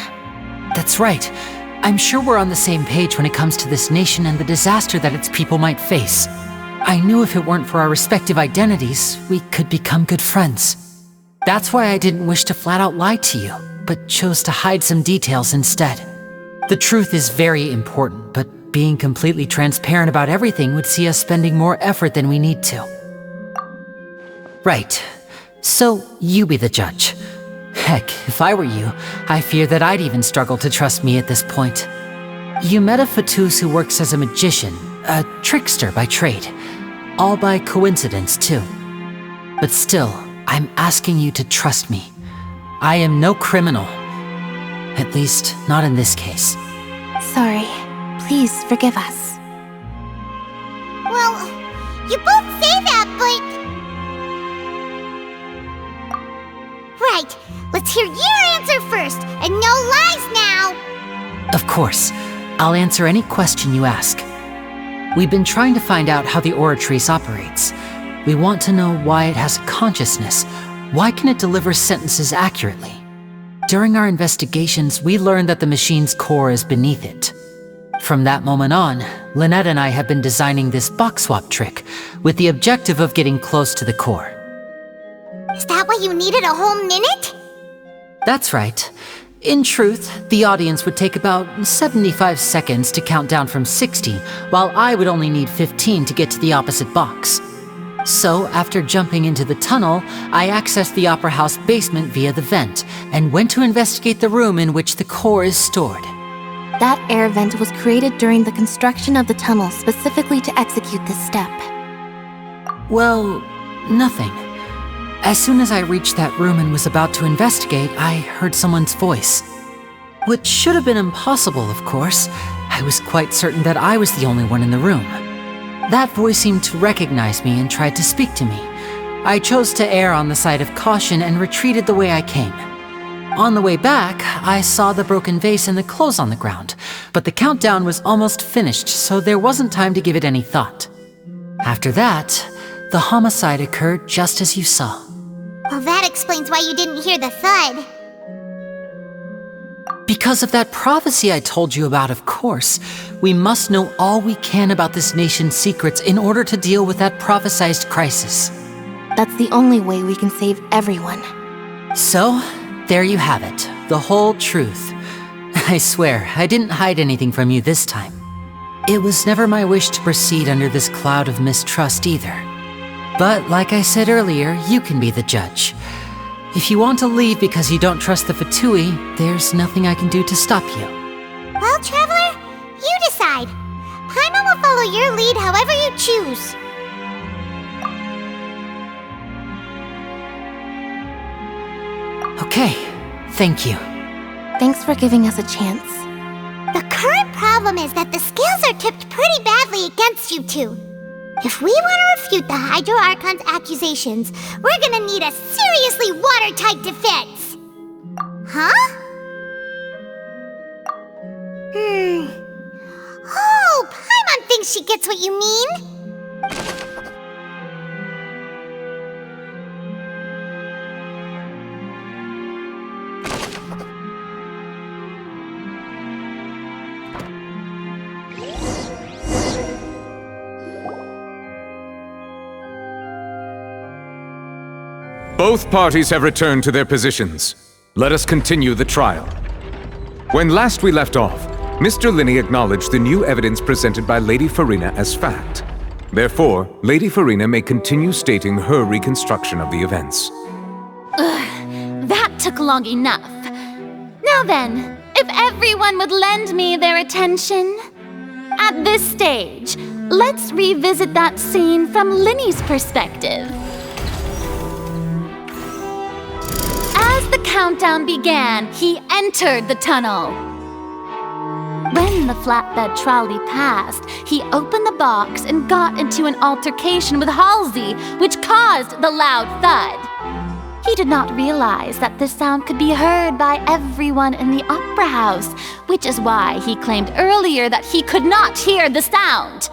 That's right. I'm sure we're on the same page when it comes to this nation and the disaster that its people might face. I knew if it weren't for our respective identities, we could become good friends. That's why I didn't wish to flat out lie to you, but chose to hide some details instead. The truth is very important, but being completely transparent about everything would see us spending more effort than we need to. Right. So, you be the judge. Heck, if I were you, I fear that I'd even struggle to trust me at this point. You met a Fatus who works as a magician, a trickster by trade. All by coincidence, too. But still, I'm asking you to trust me. I am no criminal. At least, not in this case. Sorry. Please forgive us. Well, you both say that, but... Right. Let's hear your answer first, and no lies now! Of course. I'll answer any question you ask. We've been trying to find out how the Oratrice operates. We want to know why it has a consciousness. Why can it deliver sentences accurately? During our investigations, we learned that the machine's core is beneath it. From that moment on, Lynette and I have been designing this box swap trick, with the objective of getting close to the core. Is that why you needed a whole minute? That's right. In truth, the audience would take about 75 seconds to count down from 60, while I would only need 15 to get to the opposite box. So, after jumping into the tunnel, I accessed the Opera House basement via the vent, and went to investigate the room in which the core is stored. That air vent was created during the construction of the tunnel specifically to execute this step. Well, nothing. As soon as I reached that room and was about to investigate, I heard someone's voice. Which should have been impossible, of course. I was quite certain that I was the only one in the room. That voice seemed to recognize me and tried to speak to me. I chose to err on the side of caution and retreated the way I came. On the way back, I saw the broken vase and the clothes on the ground, but the countdown was almost finished, so there wasn't time to give it any thought. After that, the homicide occurred just as you saw. Well, that explains why you didn't hear the thud. Because of that prophecy I told you about, of course. We must know all we can about this nation's secrets in order to deal with that prophesized crisis. That's the only way we can save everyone. So, there you have it. The whole truth. I swear, I didn't hide anything from you this time. It was never my wish to proceed under this cloud of mistrust either. But like I said earlier, you can be the judge. If you want to leave because you don't trust the Fatui, there's nothing I can do to stop you. Well, Traveler, you decide. Paimon will follow your lead however you choose. Okay, thank you. Thanks for giving us a chance. The current problem is that the scales are tipped pretty badly against you two. If we want to refute the Hydro Archon's accusations, we're gonna need a seriously watertight defense. Huh? Oh, Paimon thinks she gets what you mean. Both parties have returned to their positions. Let us continue the trial. When last we left off, Mr. Linney acknowledged the new evidence presented by Lady Farina as fact. Therefore, Lady Farina may continue stating her reconstruction of the events. That took long enough. Now then, if everyone would lend me their attention. At this stage, let's revisit that scene from Linney's perspective. As the countdown began, he entered the tunnel. When the flatbed trolley passed, he opened the box and got into an altercation with Halsey, which caused the loud thud. He did not realize that this sound could be heard by everyone in the opera house, which is why he claimed earlier that he could not hear the sound.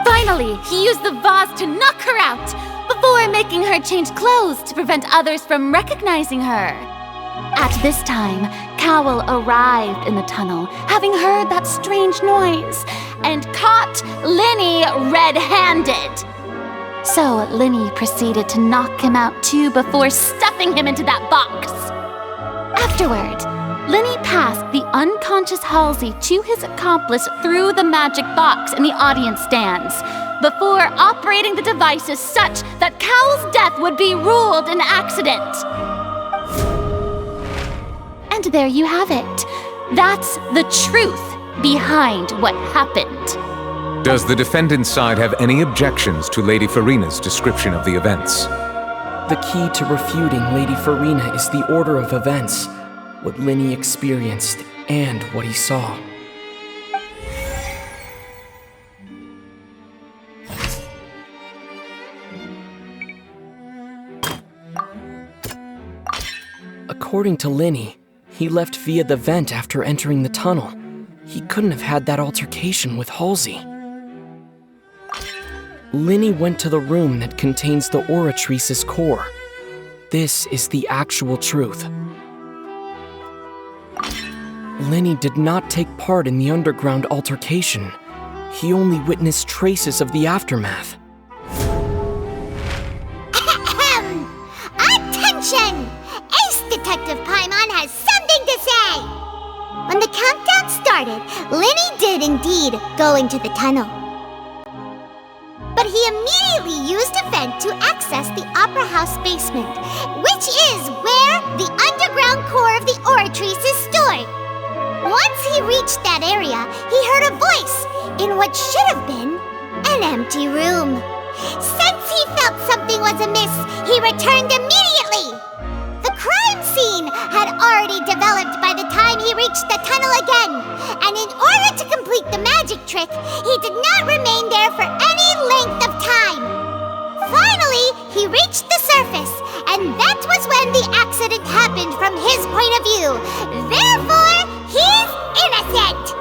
Finally, he used the vase to knock her out, before making her change clothes to prevent others from recognizing her. At this time, Cowell arrived in the tunnel, having heard that strange noise, and caught Linney red-handed. So Linney proceeded to knock him out too before stuffing him into that box. Afterward, Linney passed the unconscious Halsey to his accomplice through the magic box in the audience stands, before operating the devices such that Cowell's death would be ruled an accident. And there you have it. That's the truth behind what happened. Does the defendant's side have any objections to Lady Farina's description of the events? The key to refuting Lady Farina is the order of events, what Linney experienced and what he saw. According to Linney, he left via the vent after entering the tunnel. He couldn't have had that altercation with Halsey. Linney went to the room that contains the Oratrice's core. This is the actual truth. Linney did not take part in the underground altercation. He only witnessed traces of the aftermath. Attention! Ace Detective Paimon has something to say! When the countdown started, Linney did indeed go into the tunnel. But he he immediately used a vent to access the Opera House basement, which is where the underground core of the Oratories is stored. Once he reached that area, he heard a voice in what should have been an empty room. Since he felt something was amiss, he returned immediately. The crime scene had already developed by the time he reached the tunnel again, and in order to complete the magic trick, he did not remain there for any length of time. Finally, he reached the surface, and that was when the accident happened from his point of view. Therefore, he's innocent!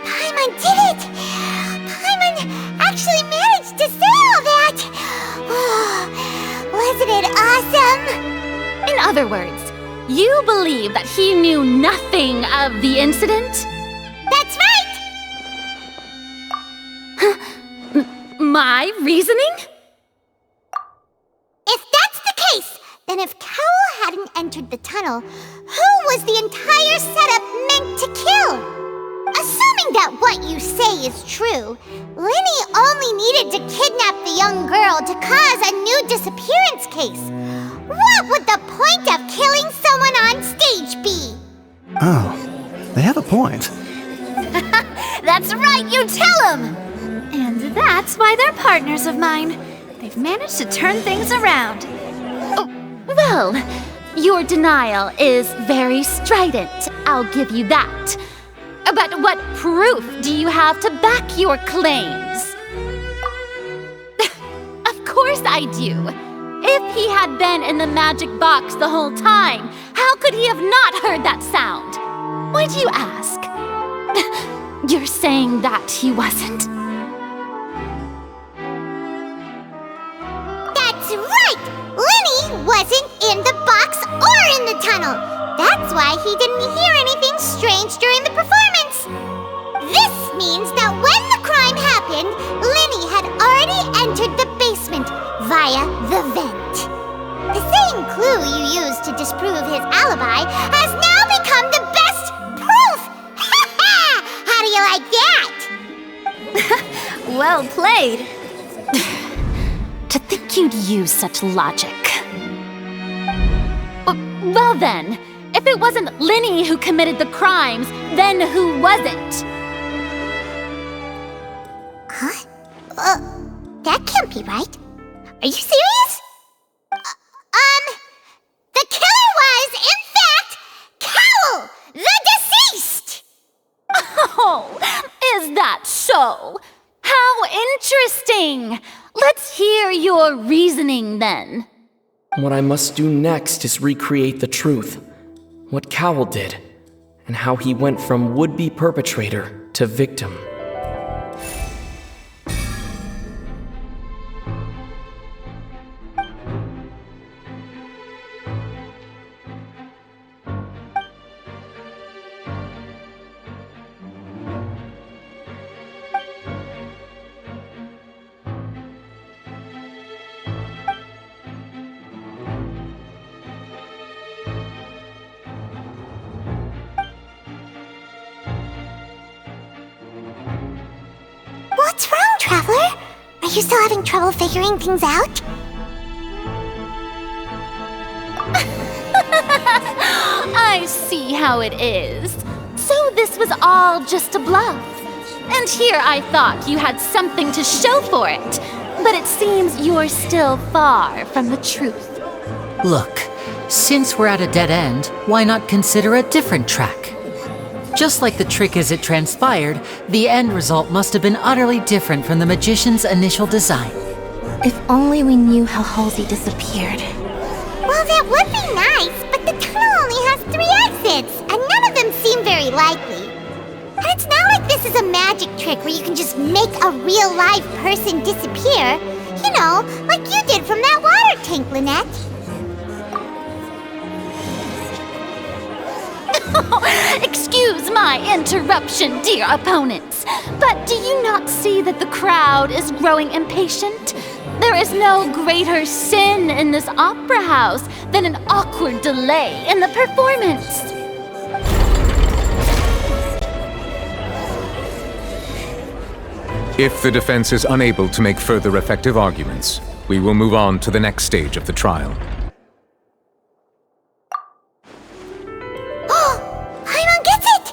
Paimon did it! Paimon actually managed to say all that! Wasn't it awesome? In other words, you believe that he knew nothing of the incident? That's right! My reasoning? If that's the case, then if Cowell hadn't entered the tunnel, who was the entire setup meant to kill? Assuming that what you say is true, Linny only needed to kidnap the young girl to cause a new disappearance case. What would the point of killing someone on stage be? Oh, they have a point. That's right, you tell them! And that's why they're partners of mine. They've managed to turn things around. Oh, well, your denial is very strident, I'll give you that. But what proof do you have to back your claims? Of course I do. If he had been in the magic box the whole time, how could he have not heard that sound? Why do you ask? You're saying that he wasn't? That's right! Linny wasn't in the box or in the tunnel. That's why he didn't hear anything strange during the performance. This means that when the crime happened, Linny had already entered the basement via the vent. The same clue you used to disprove his alibi has now become the best proof! How do you like that? Well played. To think you'd use such logic. Well then, if it wasn't Linny who committed the crimes, then who was it? Huh? That can't be right. Are you serious? The killer was, in fact, Cowell, the deceased! Oh, is that so? How interesting! Let's hear your reasoning then. What I must do next is recreate the truth. What Cowell did, and how he went from would-be perpetrator to victim. What's wrong, Traveler? Are you still having trouble figuring things out? I see how it is. So this was all just a bluff. And here I thought you had something to show for it. But it seems you're still far from the truth. Look, since we're at a dead end, why not consider a different track? Just like the trick as it transpired, the end result must have been utterly different from the magician's initial design. If only we knew how Halsey disappeared. Well, that would be nice, but the tunnel only has 3 exits, and none of them seem very likely. And it's not like this is a magic trick where you can just make a real live person disappear. You know, like you did from that water tank, Lynette. Excuse my interruption, dear opponents, but do you not see that the crowd is growing impatient? There is no greater sin in this opera house than an awkward delay in the performance. If the defense is unable to make further effective arguments, we will move on to the next stage of the trial. Paimon gets it!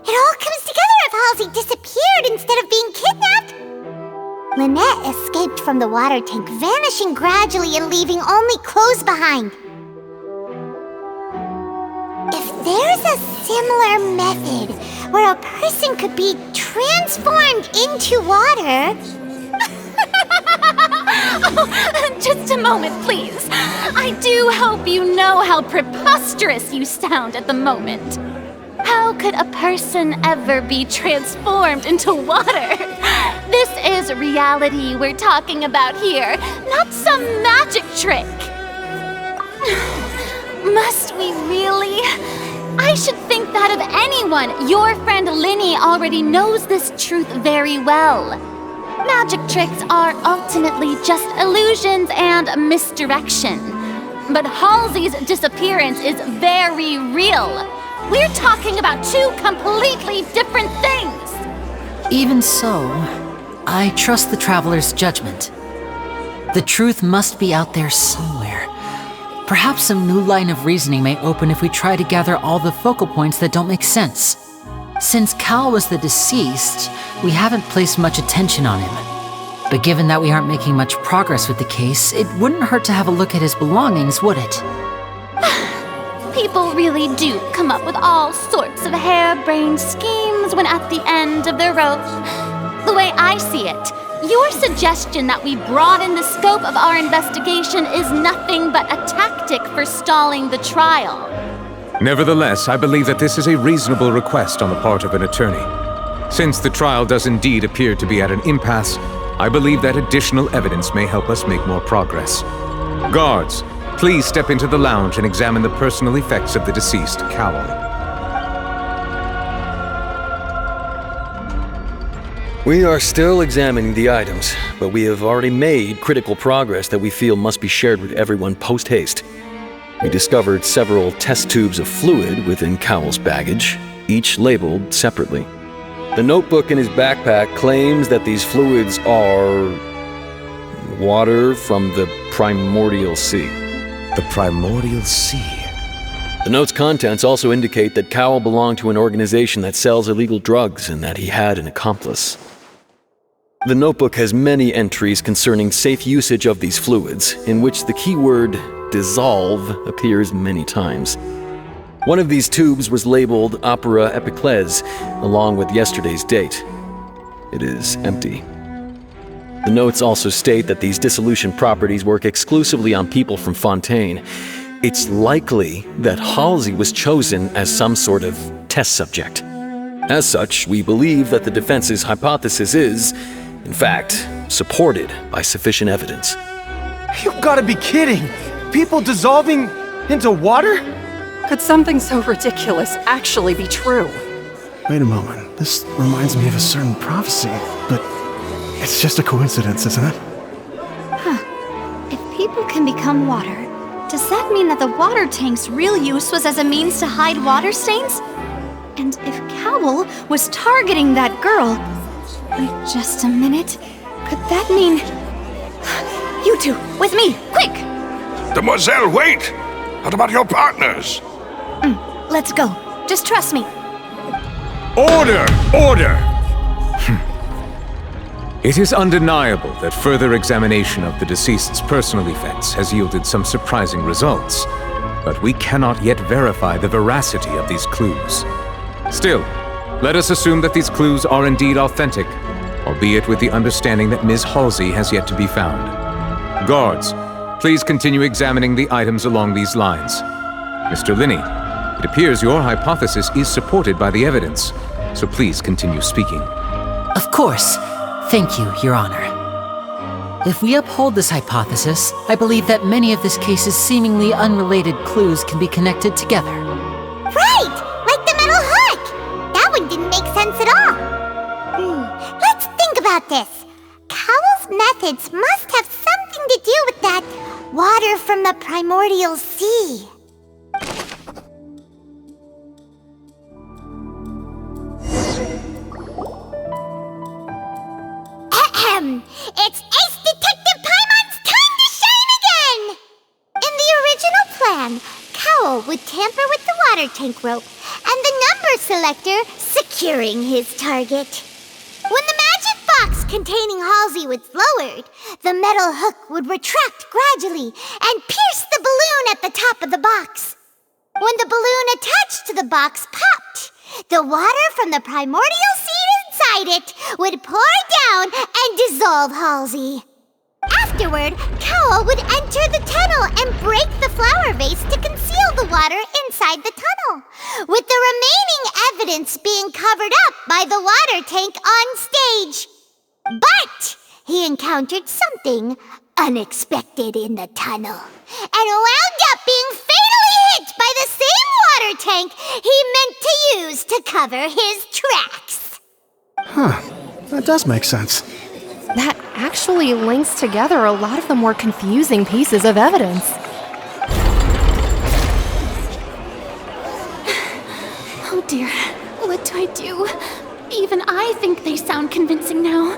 It all comes together if Halsey disappeared instead of being kidnapped. Lynette escaped from the water tank, vanishing gradually and leaving only clothes behind. If there's a similar method where a person could be transformed into water... Oh, just a moment, please. I do hope you know how preposterous you sound at the moment. How could a person ever be transformed into water? This is reality we're talking about here, not some magic trick. Must we really? I should think that of anyone. Your friend Linny already knows this truth very well. Magic tricks are ultimately just illusions and misdirection. But Halsey's disappearance is very real. We're talking about two completely different things. Even so, I trust the Traveler's judgment. The truth must be out there somewhere. Perhaps some new line of reasoning may open if we try to gather all the focal points that don't make sense. Since Cal was the deceased, we haven't placed much attention on him. But given that we aren't making much progress with the case, it wouldn't hurt to have a look at his belongings, would it? People really do come up with all sorts of harebrained schemes when at the end of their rope. The way I see it, your suggestion that we broaden the scope of our investigation is nothing but a tactic for stalling the trial. Nevertheless, I believe that this is a reasonable request on the part of an attorney. Since the trial does indeed appear to be at an impasse, I believe that additional evidence may help us make more progress. Guards, please step into the lounge and examine the personal effects of the deceased Cowell. We are still examining the items, but we have already made critical progress that we feel must be shared with everyone post-haste. We discovered several test tubes of fluid within Cowell's baggage, each labeled separately. The notebook in his backpack claims that these fluids are... water from the primordial sea. The primordial sea? The note's contents also indicate that Cowell belonged to an organization that sells illegal drugs and that he had an accomplice. The notebook has many entries concerning safe usage of these fluids, in which the keyword dissolve appears many times. One of these tubes was labeled Opera Epiclese, along with yesterday's date. It is empty. The notes also state that these dissolution properties work exclusively on people from Fontaine. It's likely that Halsey was chosen as some sort of test subject. As such, we believe that the defense's hypothesis is, in fact, supported by sufficient evidence. You gotta be kidding! People dissolving into water? Could something so ridiculous actually be true? Wait a moment. This reminds me of a certain prophecy, but it's just a coincidence, isn't it? Huh. If people can become water, does that mean that the water tank's real use was as a means to hide water stains? And if Cowell was targeting that girl... Wait just a minute. Could that mean... You two, with me, quick! Demoiselle, wait! What about your partners? Let's go. Just trust me. Order! Order! It is undeniable that further examination of the deceased's personal effects has yielded some surprising results, but we cannot yet verify the veracity of these clues. Still, let us assume that these clues are indeed authentic, albeit with the understanding that Ms. Halsey has yet to be found. Guards, please continue examining the items along these lines. Mr. Linney, it appears your hypothesis is supported by the evidence, so please continue speaking. Of course. Thank you, Your Honor. If we uphold this hypothesis, I believe that many of this case's seemingly unrelated clues can be connected together. Right! Like the metal hook! That one didn't make sense at all. Let's think about this. Cowell's methods must have something to do with that water from the primordial sea? It's Ace Detective Paimon's time to shine again! In the original plan, Cowl would tamper with the water tank rope and the number selector securing his target. When the magic box containing Halsey was lowered, the metal hook would retract gradually and pierce the balloon at the top of the box. When the balloon attached to the box popped, the water from the primordial seed inside it would pour down and dissolve Halsey. Afterward, Cowl would enter the tunnel and break the flower vase to conceal the water inside the tunnel, with the remaining evidence being covered up by the water tank on stage. But he encountered something unexpected in the tunnel and wound up being fatally hit by the same water tank he meant to use to cover his tracks. Huh, that does make sense. That actually links together a lot of the more confusing pieces of evidence. Oh dear, what do I do? Even I think they sound convincing now.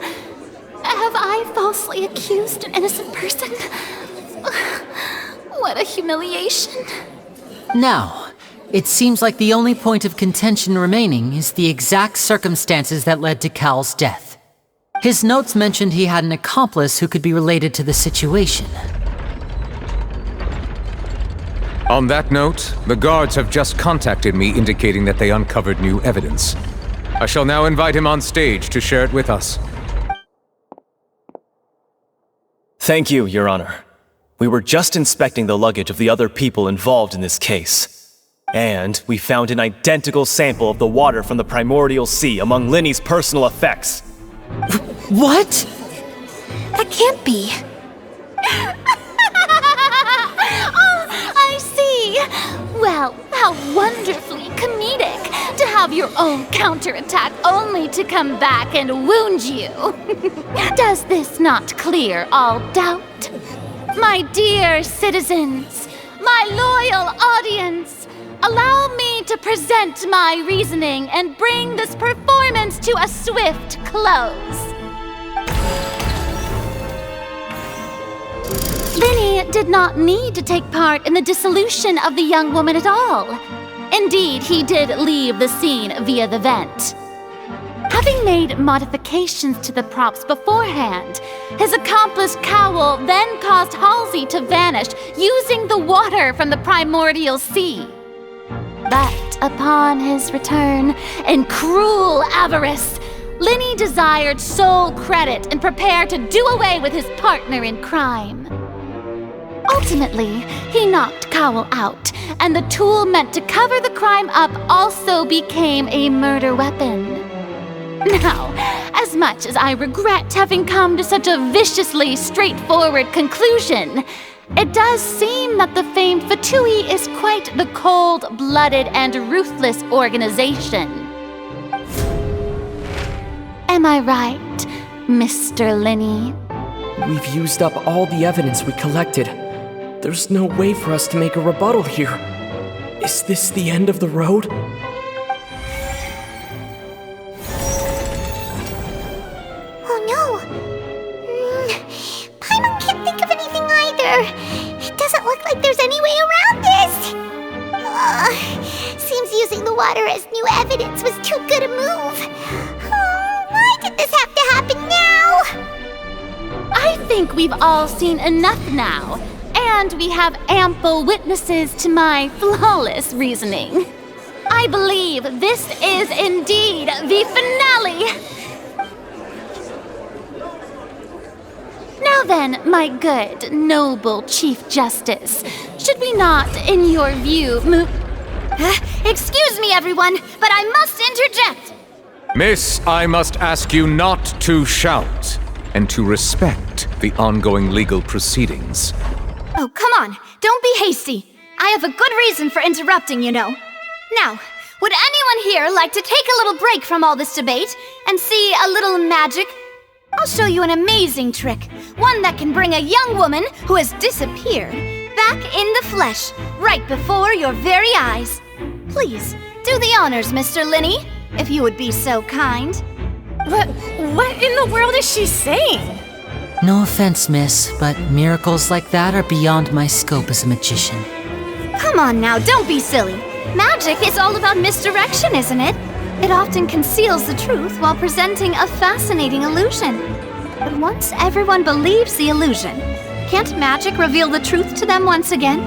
Have I falsely accused an innocent person? What a humiliation. Now, it seems like the only point of contention remaining is the exact circumstances that led to Cowl's death. His notes mentioned he had an accomplice who could be related to the situation. On that note, the guards have just contacted me indicating that they uncovered new evidence. I shall now invite him on stage to share it with us. Thank you, Your Honor. We were just inspecting the luggage of the other people involved in this case. And we found an identical sample of the water from the primordial sea among Linny's personal effects. What? That can't be. Oh, I see. Well, how wonderfully comedic to have your own counterattack only to come back and wound you. Does this not clear all doubt? My dear citizens, my loyal audience, allow me to present my reasoning and bring this performance to a swift close. Linny did not need to take part in the dissolution of the young woman at all. Indeed, he did leave the scene via the vent. Having made modifications to the props beforehand, his accomplice Cowl then caused Halsey to vanish using the water from the primordial sea. But upon his return, in cruel avarice, Linny desired sole credit and prepared to do away with his partner in crime. Ultimately, he knocked Cowl out, and the tool meant to cover the crime up also became a murder weapon. Now, as much as I regret having come to such a viciously straightforward conclusion, it does seem that the famed Fatui is quite the cold-blooded and ruthless organization. Am I right, Mr. Linny? We've used up all the evidence we collected. There's no way for us to make a rebuttal here. Is this the end of the road? Oh no! Paimon can't think of anything either. It doesn't look like there's any way around this. Seems using the water as new evidence was too good a move. Why did this have to happen now? I think we've all seen enough now, and we have ample witnesses to my flawless reasoning. I believe this is indeed the finale. Now then, my good, noble Chief Justice, should we not, in your view, move... Excuse me, everyone, but I must interject. Miss, I must ask you not to shout and to respect the ongoing legal proceedings. Oh, come on. Don't be hasty. I have a good reason for interrupting, you know. Now, would anyone here like to take a little break from all this debate and see a little magic? I'll show you an amazing trick, One that can bring a young woman who has disappeared back in the flesh, right before your very eyes. Please, do the honors, Mr. Linny, if you would be so kind. What in the world is she saying? No offense, miss, but miracles like that are beyond my scope as a magician. Come on now, don't be silly. Magic is all about misdirection, isn't it? It often conceals the truth while presenting a fascinating illusion. But once everyone believes the illusion, can't magic reveal the truth to them once again?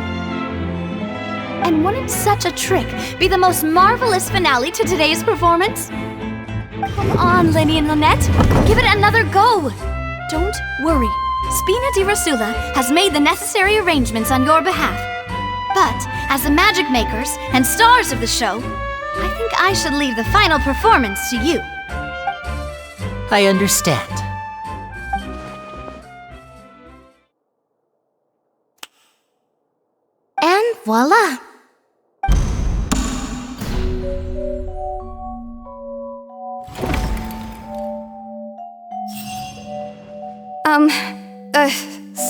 And wouldn't such a trick be the most marvelous finale to today's performance? Come on, Linny and Lynette, give it another go. Don't worry, Spina di Rosula has made the necessary arrangements on your behalf. But as the magic makers and stars of the show, I think I should leave the final performance to you. I understand. And voila!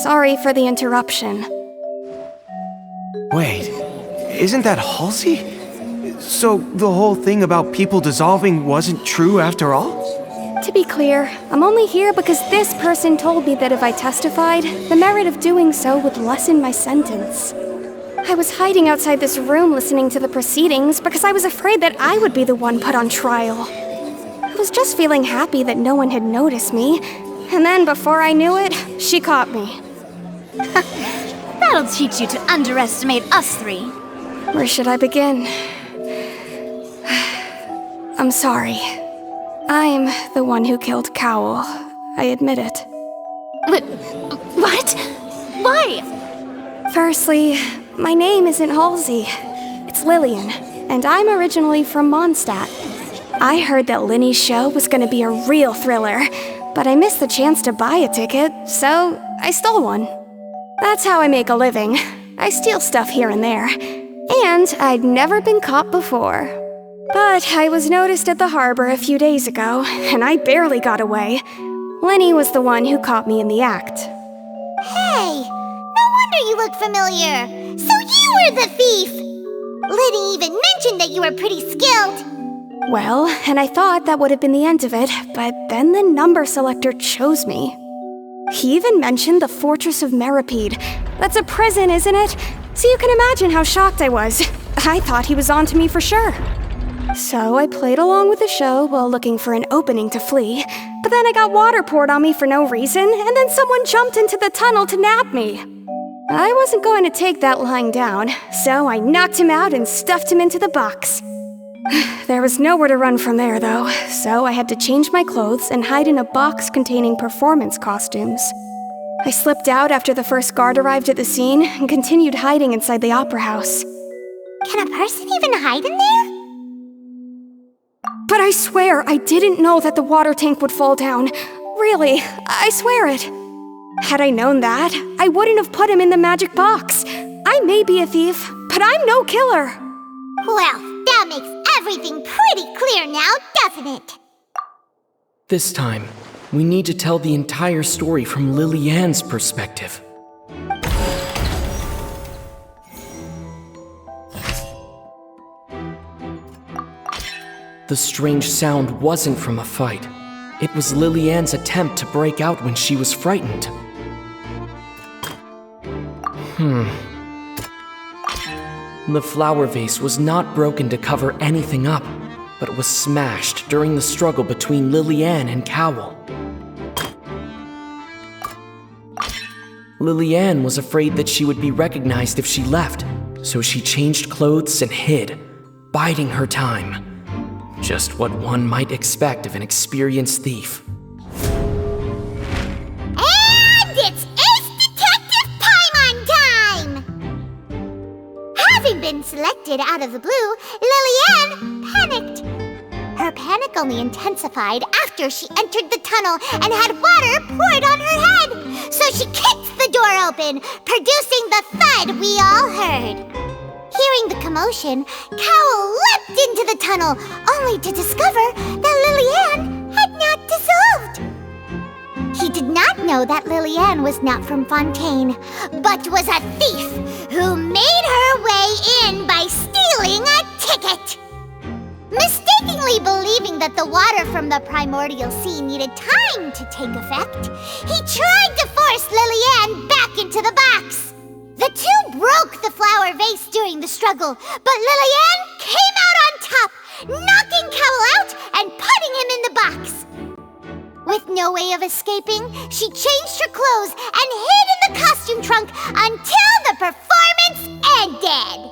Sorry for the interruption. Wait, isn't that Halsey? So the whole thing about people dissolving wasn't true after all? To be clear, I'm only here because this person told me that if I testified, the merit of doing so would lessen my sentence. I was hiding outside this room listening to the proceedings because I was afraid that I would be the one put on trial. I was just feeling happy that no one had noticed me, and then before I knew it, she caught me. That'll teach you to underestimate us three. Where should I begin? I'm sorry. I'm the one who killed Cowl. I admit it. What? Why? Firstly, my name isn't Halsey. It's Lillian, and I'm originally from Mondstadt. I heard that Linny's show was gonna be a real thriller, but I missed the chance to buy a ticket, so I stole one. That's how I make a living. I steal stuff here and there. And I'd never been caught before. But I was noticed at the harbor a few days ago, and I barely got away. Linny was the one who caught me in the act. Hey, no wonder you look familiar. So you were the thief! Liddy even mentioned that you were pretty skilled. Well, and I thought that would have been the end of it, but then the number selector chose me. He even mentioned the Fortress of Meripede. That's a prison, isn't it? So you can imagine how shocked I was. I thought he was onto me for sure. So I played along with the show while looking for an opening to flee, but then I got water poured on me for no reason, and then someone jumped into the tunnel to nab me. I wasn't going to take that lying down, so I knocked him out and stuffed him into the box. There was nowhere to run from there, though, so I had to change my clothes and hide in a box containing performance costumes. I slipped out after the first guard arrived at the scene and continued hiding inside the opera house. Can a person even hide in there? But I swear I didn't know that the water tank would fall down. Really, I swear it. Had I known that, I wouldn't have put him in the magic box. I may be a thief, but I'm no killer. Well, that makes everything pretty clear now, doesn't it? This time, we need to tell the entire story from Lily-Ann's perspective. The strange sound wasn't from a fight. It was Lily-Ann's attempt to break out when she was frightened. The flower vase was not broken to cover anything up, but it was smashed during the struggle between Lily-Ann and Cowl. Lily-Ann was afraid that she would be recognized if she left, so she changed clothes and hid, biding her time. Just what one might expect of an experienced thief. And it's Ace Detective Paimon time! Having been selected out of the blue, Lily-Ann panicked. Her panic only intensified after she entered the tunnel and had water poured on her head. So she kicked the door open, producing the thud we all heard. Hearing the commotion, Cowl leapt into the tunnel, only to discover that Lily-Ann had not dissolved. He did not know that Lillian was not from Fontaine, but was a thief who made her way in by stealing a ticket. Mistakenly believing that the water from the primordial sea needed time to take effect, he tried to force Lillian back into the box. The two broke the flower vase during the struggle, but Lillian came out on top, knocking Cowell out and putting him in the box. With no way of escaping, she changed her clothes and hid in the costume trunk until the performance ended.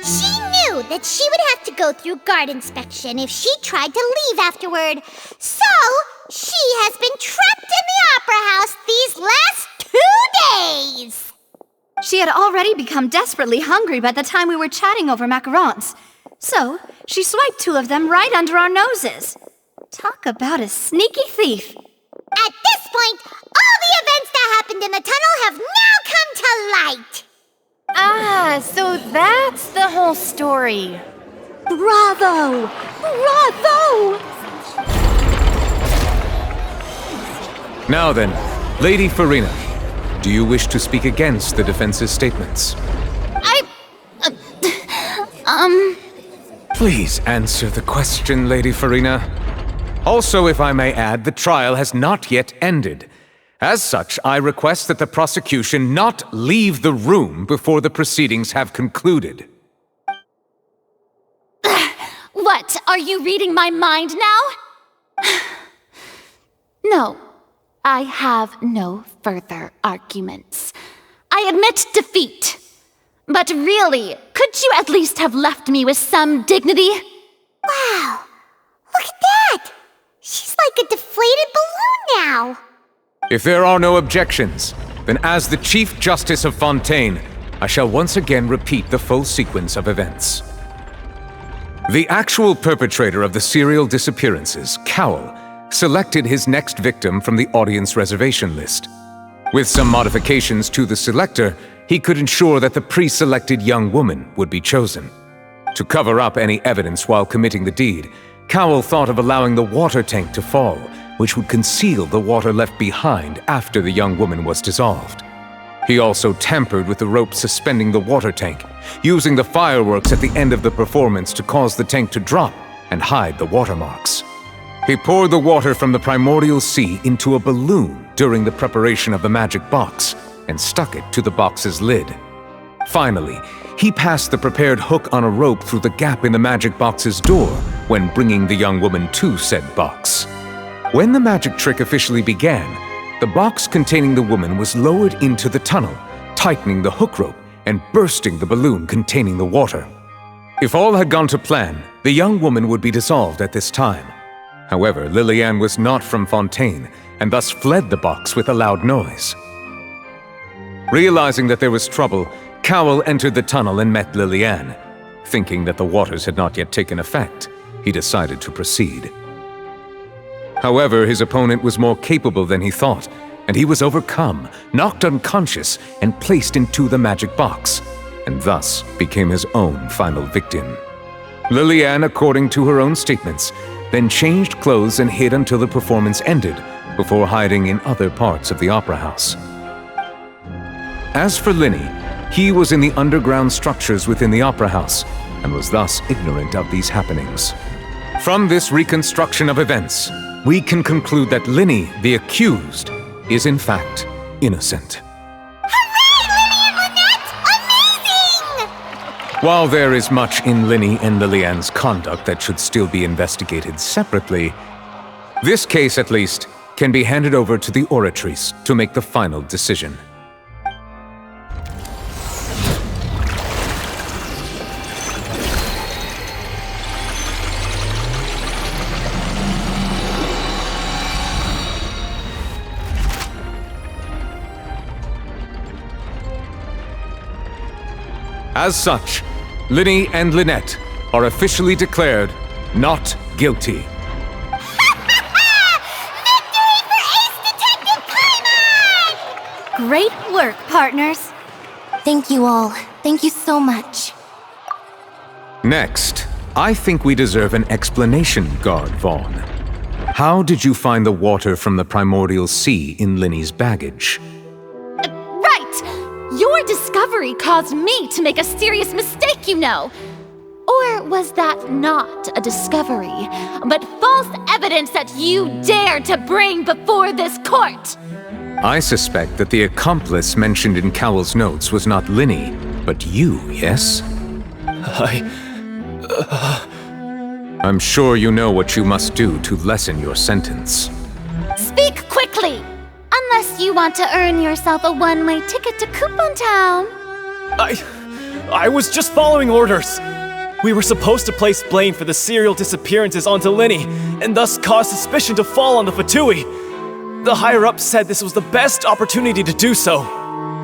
She knew that she would have to go through guard inspection if she tried to leave afterward, so she has been trapped in the Opera House these last 2 days! She had already become desperately hungry by the time we were chatting over macarons. So, she swiped 2 of them right under our noses. Talk about a sneaky thief. At this point, all the events that happened in the tunnel have now come to light! Ah, so that's the whole story. Bravo! Bravo! Now then, Lady Farina, do you wish to speak against the defense's statements? Please answer the question, Lady Farina. Also, if I may add, the trial has not yet ended. As such, I request that the prosecution not leave the room before the proceedings have concluded. What, are you reading my mind now? No, I have no further arguments. I admit defeat. But really, could you at least have left me with some dignity? Wow, look at that! She's like a deflated balloon now. If there are no objections, then as the Chief Justice of Fontaine, I shall once again repeat the full sequence of events. The actual perpetrator of the serial disappearances, Cowell, selected his next victim from the audience reservation list. With some modifications to the selector, he could ensure that the pre-selected young woman would be chosen. To cover up any evidence while committing the deed, Cowell thought of allowing the water tank to fall, which would conceal the water left behind after the young woman was dissolved. He also tampered with the rope suspending the water tank, using the fireworks at the end of the performance to cause the tank to drop and hide the watermarks. He poured the water from the primordial sea into a balloon during the preparation of the magic box and stuck it to the box's lid. Finally, he passed the prepared hook on a rope through the gap in the magic box's door when bringing the young woman to said box. When the magic trick officially began, the box containing the woman was lowered into the tunnel, tightening the hook rope and bursting the balloon containing the water. If all had gone to plan, the young woman would be dissolved at this time. However, Lillian was not from Fontaine and thus fled the box with a loud noise. Realizing that there was trouble, Cowell entered the tunnel and met Lillian. Thinking that the waters had not yet taken effect, he decided to proceed. However, his opponent was more capable than he thought, and he was overcome, knocked unconscious, and placed into the magic box, and thus became his own final victim. Lillian, according to her own statements, then changed clothes and hid until the performance ended, before hiding in other parts of the opera house. As for Linny, he was in the underground structures within the opera house, and was thus ignorant of these happenings. From this reconstruction of events, we can conclude that Linny, the accused, is in fact innocent. While there is much in Linny and Lillian's conduct that should still be investigated separately, this case at least can be handed over to the Oratrice to make the final decision. As such, Linny and Lynette are officially declared not guilty. Victory for Ace Detective Paimon! Great work, partners. Thank you all. Thank you so much. Next, I think we deserve an explanation, Guard Vaughn. How did you find the water from the primordial sea in Linny's baggage? Right! Your discovery caused me to make a serious mistake, you know. Or was that not a discovery, but false evidence that you dared to bring before this court? I suspect that the accomplice mentioned in Cowell's notes was not Linny, but you, yes? I'm sure you know what you must do to lessen your sentence. Speak quickly! Unless you want to earn yourself a one-way ticket to Coupon Town. I was just following orders. We were supposed to place blame for the serial disappearances onto Linny, and thus cause suspicion to fall on the Fatui. The higher-ups said this was the best opportunity to do so.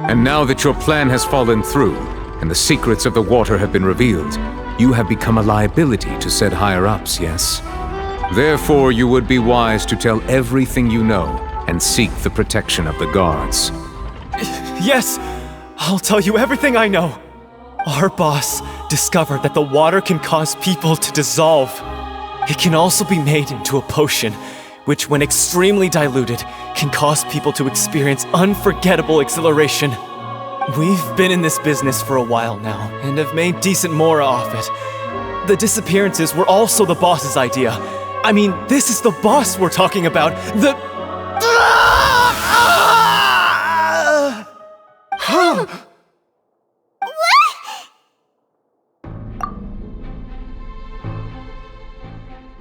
And now that your plan has fallen through, and the secrets of the water have been revealed, you have become a liability to said higher-ups, yes? Therefore, you would be wise to tell everything you know, and seek the protection of the guards. Yes, I'll tell you everything I know. Our boss discovered that the water can cause people to dissolve. It can also be made into a potion, which when extremely diluted, can cause people to experience unforgettable exhilaration. We've been in this business for a while now, and have made decent mora off it. The disappearances were also the boss's idea. I mean, this is the boss we're talking about.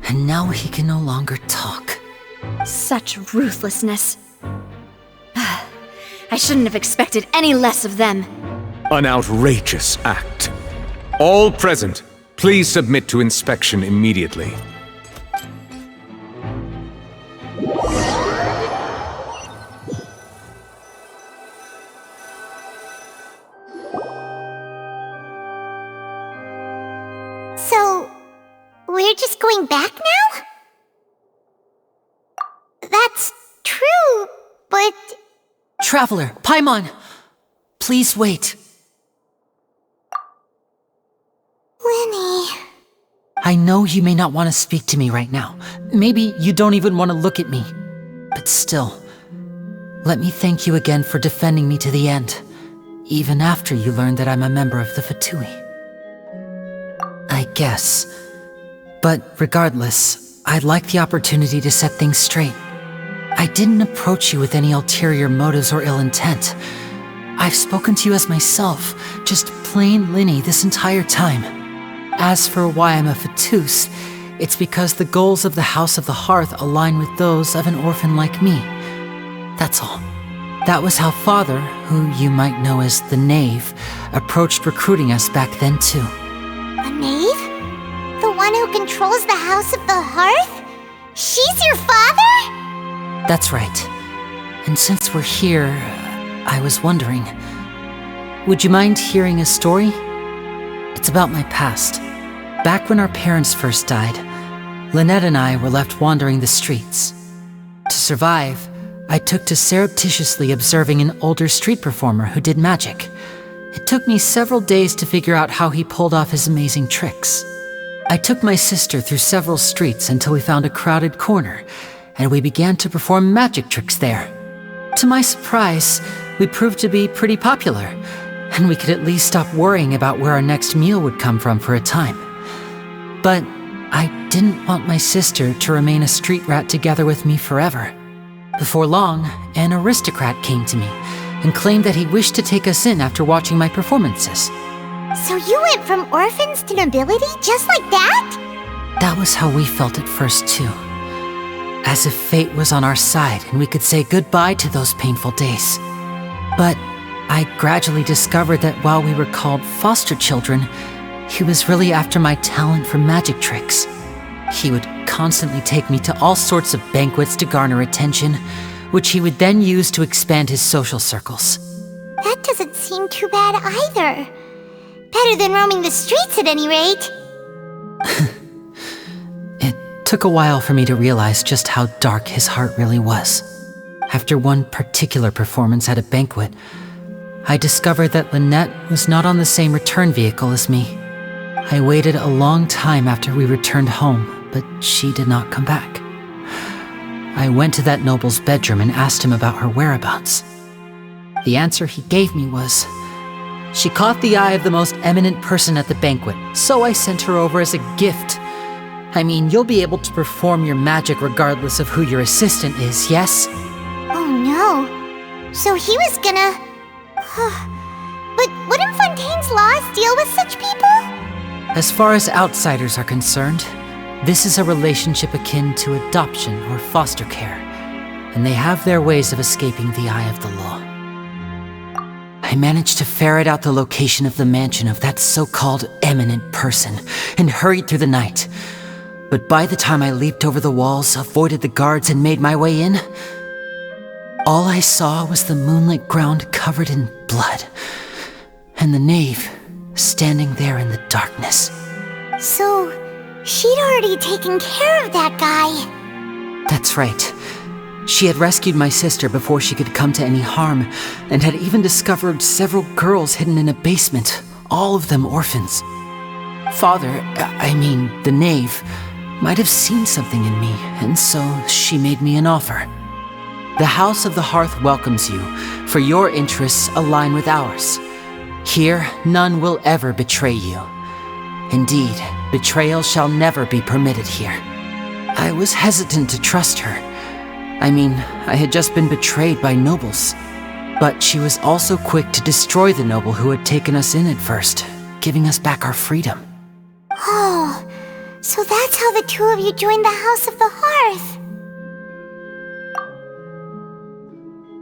And now he can no longer talk. Such ruthlessness. I shouldn't have expected any less of them. An outrageous act. All present, please submit to inspection immediately. So, we're just going back now? That's true, but... Traveler, Paimon! Please wait. Linny... I know you may not want to speak to me right now. Maybe you don't even want to look at me. But still, let me thank you again for defending me to the end, even after you learned that I'm a member of the Fatui. I guess. But regardless, I'd like the opportunity to set things straight. I didn't approach you with any ulterior motives or ill intent. I've spoken to you as myself, just plain Linny this entire time. As for why I'm a Fatus, it's because the goals of the House of the Hearth align with those of an orphan like me. That's all. That was how Father, who you might know as the Knave, approached recruiting us back then too. A knave? The one who controls the House of the Hearth? She's your father? That's right. And since we're here, I was wondering, would you mind hearing a story? It's about my past. Back when our parents first died, Lynette and I were left wandering the streets. To survive, I took to surreptitiously observing an older street performer who did magic. It took me several days to figure out how he pulled off his amazing tricks. I took my sister through several streets until we found a crowded corner, and we began to perform magic tricks there. To my surprise, we proved to be pretty popular, and we could at least stop worrying about where our next meal would come from for a time. But I didn't want my sister to remain a street rat together with me forever. Before long, an aristocrat came to me and claimed that he wished to take us in after watching my performances. So you went from orphans to nobility just like that? That was how we felt at first too. As if fate was on our side and we could say goodbye to those painful days. But I gradually discovered that while we were called foster children, he was really after my talent for magic tricks. He would constantly take me to all sorts of banquets to garner attention, which he would then use to expand his social circles. That doesn't seem too bad either. Better than roaming the streets at any rate. It took a while for me to realize just how dark his heart really was. after one particular performance at a banquet, I discovered that Lynette was not on the same return vehicle as me. I waited a long time after we returned home, but she did not come back. I went to that noble's bedroom and asked him about her whereabouts. The answer he gave me was, she caught the eye of the most eminent person at the banquet, so I sent her over as a gift. I mean, you'll be able to perform your magic regardless of who your assistant is, yes? Oh no. So he was gonna... But wouldn't Fontaine's laws deal with such people? As far as outsiders are concerned, this is a relationship akin to adoption or foster care, and they have their ways of escaping the eye of the law. I managed to ferret out the location of the mansion of that so-called eminent person and hurried through the night. But by the time I leaped over the walls, avoided the guards, and made my way in, all I saw was the moonlit ground covered in blood, and the knave standing there in the darkness. So, she'd already taken care of that guy. That's right. She had rescued my sister before she could come to any harm, and had even discovered several girls hidden in a basement, all of them orphans. The knave, might have seen something in me, and so she made me an offer. The House of the Hearth welcomes you, for your interests align with ours. Here, none will ever betray you. Indeed, betrayal shall never be permitted here. I was hesitant to trust her. I had just been betrayed by nobles. But she was also quick to destroy the noble who had taken us in at first, giving us back our freedom. Oh, so that's how the two of you joined the House of the Hearth.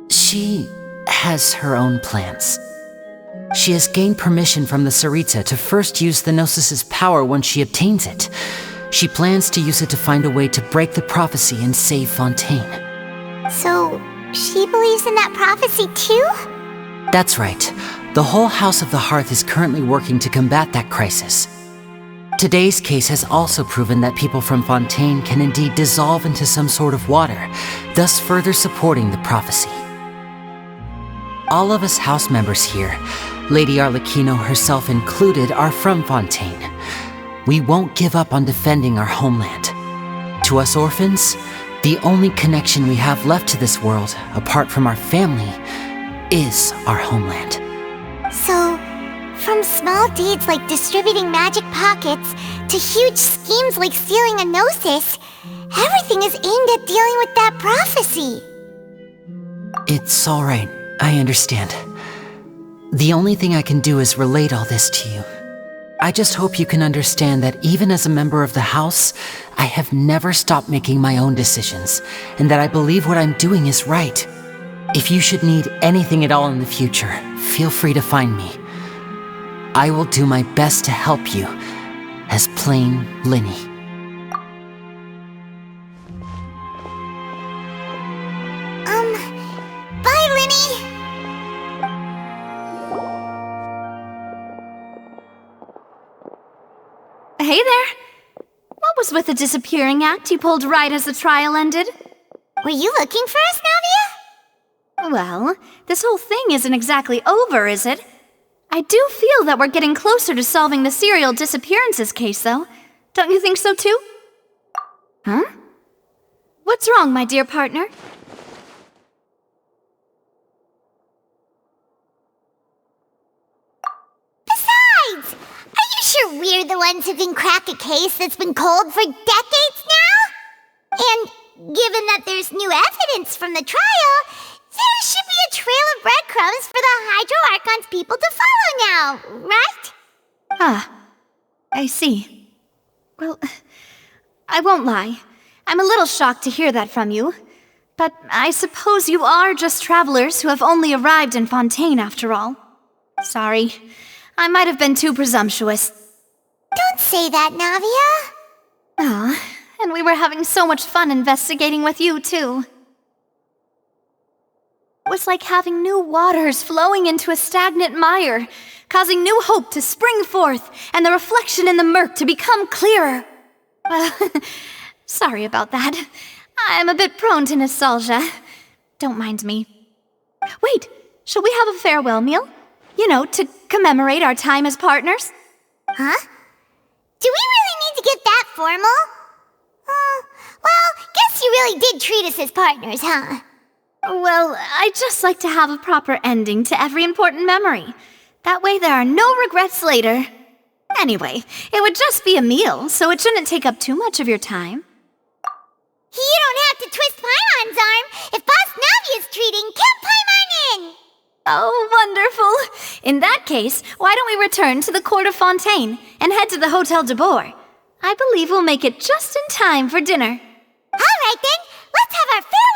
She has her own plans. She has gained permission from the Tsaritsa to first use the Gnosis' power once she obtains it. She plans to use it to find a way to break the prophecy and save Fontaine. So, she believes in that prophecy too? That's right. The whole House of the Hearth is currently working to combat that crisis. Today's case has also proven that people from Fontaine can indeed dissolve into some sort of water, thus further supporting the prophecy. All of us house members here, Lady Arlecchino herself included, are from Fontaine. We won't give up on defending our homeland. To us orphans, the only connection we have left to this world, apart from our family, is our homeland. So, from small deeds like distributing magic pockets to huge schemes like stealing a Gnosis, everything is aimed at dealing with that prophecy. It's all right. I understand. The only thing I can do is relate all this to you. I just hope you can understand that even as a member of the House, I have never stopped making my own decisions, and that I believe what I'm doing is right. If you should need anything at all in the future, feel free to find me. I will do my best to help you, as plain Linny. Bye, Linny! Hey there! What was with the disappearing act you pulled right as the trial ended? Were you looking for us, Navia? Well, this whole thing isn't exactly over, is it? I do feel that we're getting closer to solving the serial disappearances case, though. Don't you think so, too? Huh? What's wrong, my dear partner? Besides, are you sure we're the ones who can crack a case that's been cold for decades now? And given that there's new evidence from the trial, there should be a trail of breadcrumbs for the Hydro Archon's people to follow now, right? Ah, I see. Well, I won't lie. I'm a little shocked to hear that from you. But I suppose you are just travelers who have only arrived in Fontaine after all. Sorry, I might have been too presumptuous. Don't say that, Navia. Ah, and we were having so much fun investigating with you, too. It was like having new waters flowing into a stagnant mire, causing new hope to spring forth, and the reflection in the murk to become clearer. Well, sorry about that. I'm a bit prone to nostalgia. Don't mind me. Wait, shall we have a farewell meal? You know, to commemorate our time as partners? Huh? Do we really need to get that formal? Well, guess you really did treat us as partners, huh? Well, I'd just like to have a proper ending to every important memory. That way there are no regrets later. Anyway, it would just be a meal, so it shouldn't take up too much of your time. You don't have to twist Paimon's arm. If Boss Navia's treating, count Paimon in! Oh, wonderful. In that case, why don't we return to the Court of Fontaine and head to the Hotel de Boer? I believe we'll make it just in time for dinner. All right then, let's have our farewell